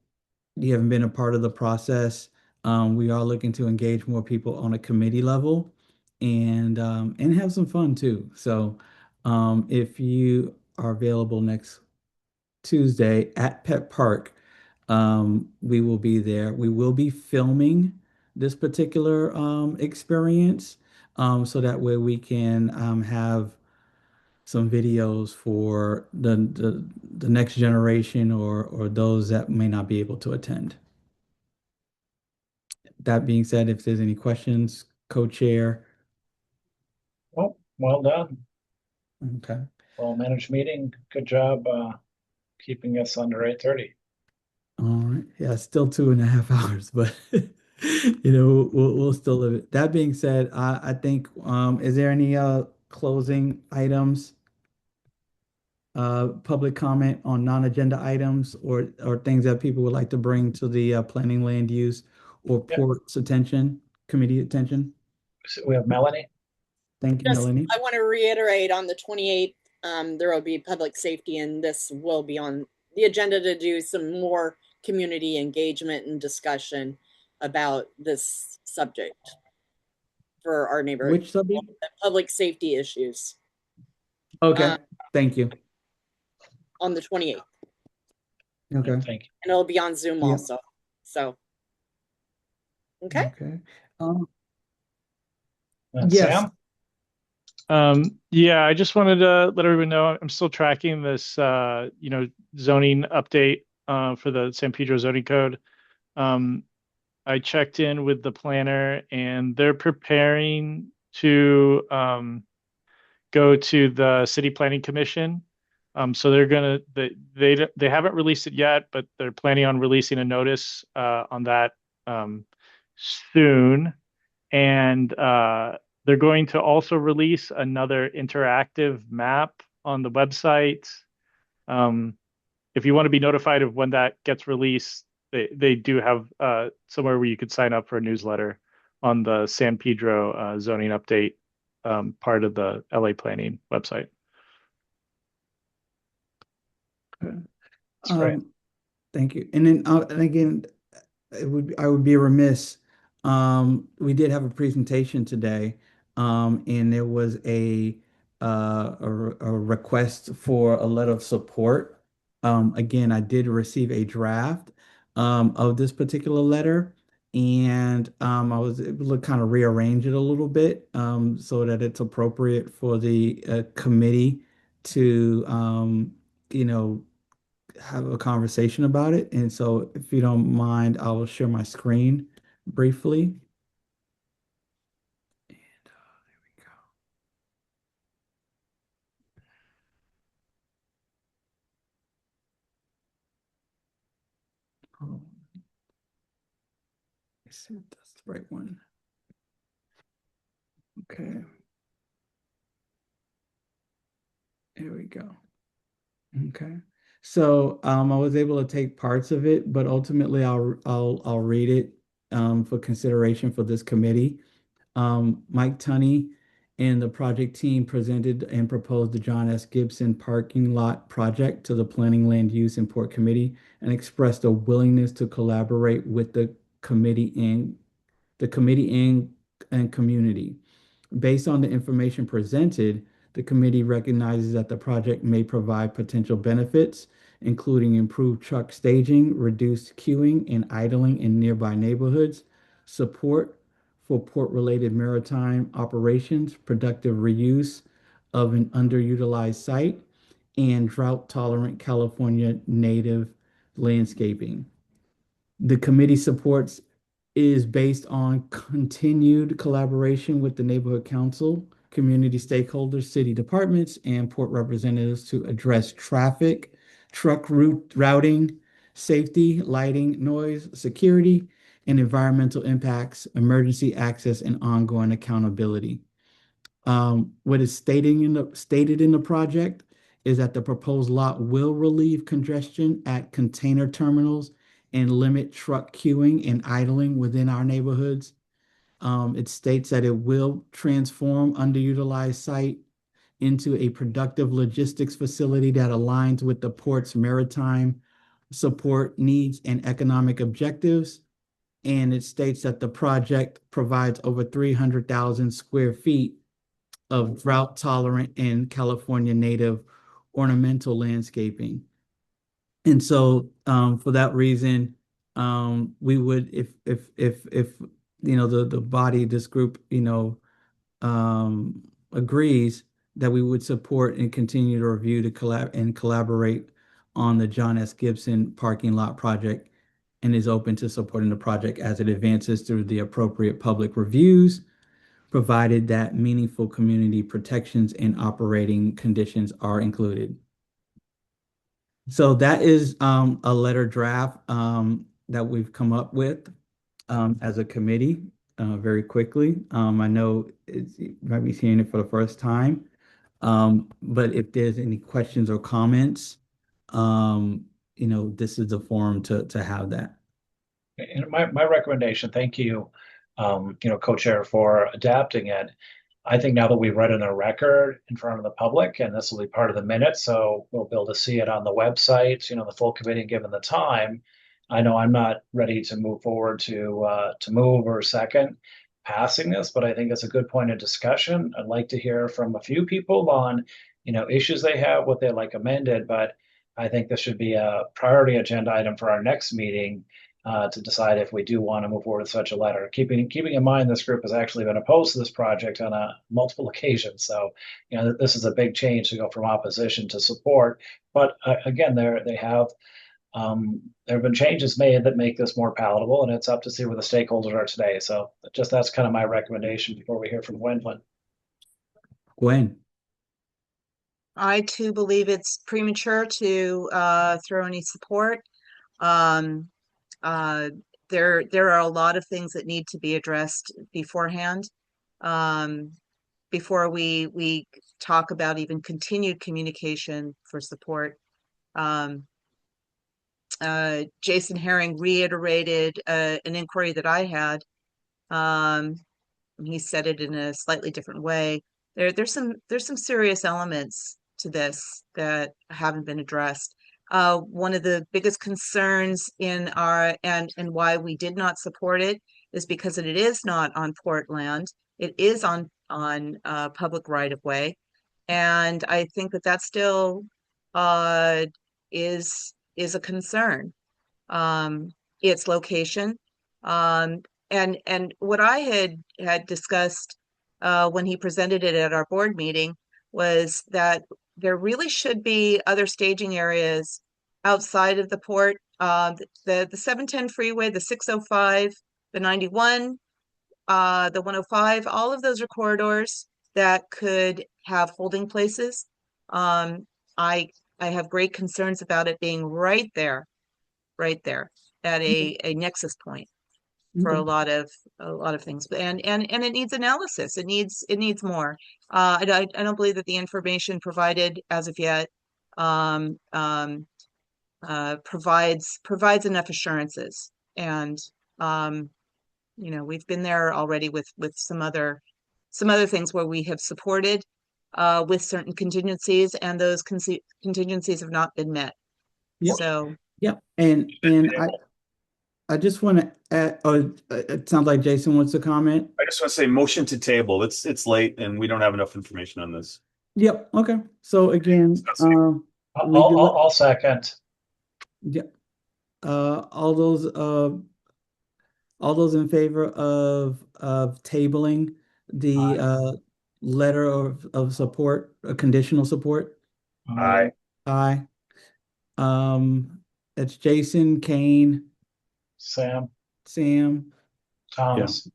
you haven't been a part of the process. We are looking to engage more people on a committee level and have some fun too. So if you are available next Tuesday at Pet Park, we will be there. We will be filming this particular experience, so that way we can have some videos for the next generation or those that may not be able to attend. That being said, if there's any questions, co-chair. Well done. Okay. Well managed meeting. Good job keeping us under 8:30. All right. Yeah, still 2.5 hours, but we'll still live it. That being said, I think is there any closing items, public comment on non-agenda items or things that people would like to bring to the planning land use or Yeah. port's attention, committee attention? So we have Melanie. Thank you, Just, Melanie. I want to reiterate on the 28th, there will be public safety, and this will be on the agenda to do some more community engagement and discussion about this subject for our neighborhood. Which subject? Public safety issues Okay, thank you. on the 28th. Okay. Thank you. And it'll be on Zoom Yep. also. Okay. Okay. And Yes. Sam? Yeah, I just wanted to let everyone know I'm still tracking this, zoning update for the San Pedro zoning code. I checked in with the planner, and they're preparing to go to the City Planning Commission. So they haven't released it yet, but they're planning on releasing a notice on that soon. And they're going to also release another interactive map on the website. If you want to be notified of when that gets released, they do have somewhere where you could sign up for a newsletter on the San Pedro zoning update part of the LA Planning website. That's great. Thank you. And then and again, I would be remiss. We did have a presentation today, and there was a request for a letter of support. Again, I did receive a draft of this particular letter, and I was able to kind of rearrange it a little bit so that it's appropriate for the committee to have a conversation about it. And so if you don't mind, I will share my screen briefly. And there we go. Oh, let's see if that's the right one. Okay. There we go. Okay. So I was able to take parts of it, but ultimately I'll read it for consideration for this committee. Mike Tunney and the project team presented and proposed the John S. Gibson parking lot project to the Planning Land Use and Port Committee and expressed a willingness to collaborate with the committee and community. Based on the information presented, the committee recognizes that the project may provide potential benefits, including improved truck staging, reduced queuing and idling in nearby neighborhoods, support for port-related maritime operations, productive reuse of an underutilized site, and drought-tolerant California native landscaping. The committee supports is based on continued collaboration with the neighborhood council, community stakeholders, city departments, and port representatives to address traffic, truck route routing, safety, lighting, noise, security, and environmental impacts, emergency access, and ongoing accountability. What is stated in the project is that the proposed lot will relieve congestion at container terminals and limit truck queuing and idling within our neighborhoods. It states that it will transform underutilized site into a productive logistics facility that aligns with the port's maritime support needs and economic objectives. And it states that the project provides over 300,000 square feet of drought tolerant and California native ornamental landscaping. And so for that reason, we would, if the body, this group, agrees that we would support and continue to review to collaborate on the John S. Gibson parking lot project and is open to supporting the project as it advances through the appropriate public reviews, provided that meaningful community protections and operating conditions are included. So that is a letter draft that we've come up with as a committee very quickly. I know you might be seeing it for the first time, but if there's any questions or comments, this is the forum to have that. And my recommendation, thank you, co-chair, for adapting it. I think now that we've read in a record in front of the public, and this will be part of the minutes, so we'll be able to see it on the website, the full committee given the time. I know I'm not ready to move forward to move or second passing this, but I think it's a good point of discussion. I'd like to hear from a few people on, issues they have, what they like amended, but I think this should be a priority agenda item for our next meeting to decide if we do want to move forward with such a letter. Keeping in mind, this group has actually been opposed to this project on multiple occasions. So, this is a big change to go from opposition to support. But again, there have been changes made that make this more palatable, and it's up to see where the stakeholders are today. So, that's kind of my recommendation before we hear from Gwendolyn. Gwen. I too believe it's premature to throw any support. There are a lot of things that need to be addressed beforehand, before we talk about even continued communication for support. Jason Herring reiterated an inquiry that I had. He said it in a slightly different way. There's some serious elements to this that haven't been addressed. One of the biggest concerns in our and why we did not support it is because it is not on port land. It is on public right of way, and I think that still is a concern. Its location, and what I had discussed when he presented it at our board meeting was that there really should be other staging areas outside of the port. The 710 freeway, the 605, the 91, the 105, all of those are corridors that could have holding places. I have great concerns about it being right there at a nexus point for a lot of things, and it needs analysis. It needs more. I don't believe that the information provided as of yet provides enough assurances. And we've been there already with some other things where we have supported with certain contingencies, and those contingencies have not been met. Yep. So yep, and I just want to add. It sounds like Jason wants to comment. I just want to say motion to table. It's late and we don't have enough information on this. Yep. Okay. So again, I'll second. Yep. All those in favor of tabling the letter of support, conditional support? Aye. Aye. That's Jason, Kane, Sam, Thomas.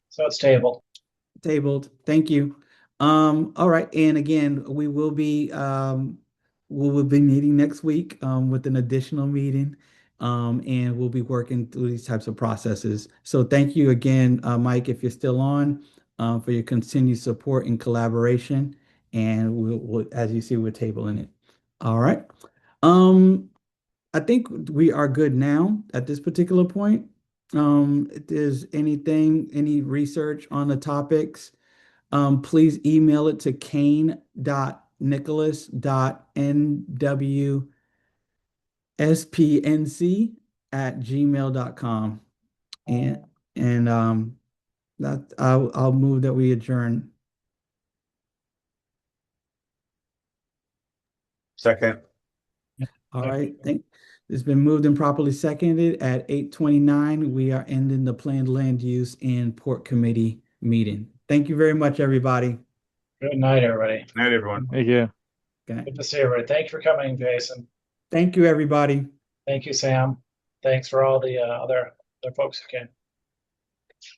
So it's tabled. Thank you. All right. And again, we will be meeting next week with an additional meeting. And we'll be working through these types of processes. So thank you again, Mike, if you're still on, for your continued support and collaboration. And we'll, as you see, we're tabling it. All right. I think we are good now at this particular point. If there's any research on the topics, please email it to kane.nicholas.nwspnc@gmail.com. And that I'll move that we adjourn. Second. All right. It's been moved and properly seconded at 8:29. We are ending the planned land use and port committee meeting. Thank you very much, everybody. Good night, everybody. Night, everyone. Thank you. Okay. Good to see everybody. Thank you for coming, Jason. Thank you, everybody. Thank you, Sam. Thanks for all the other folks who came.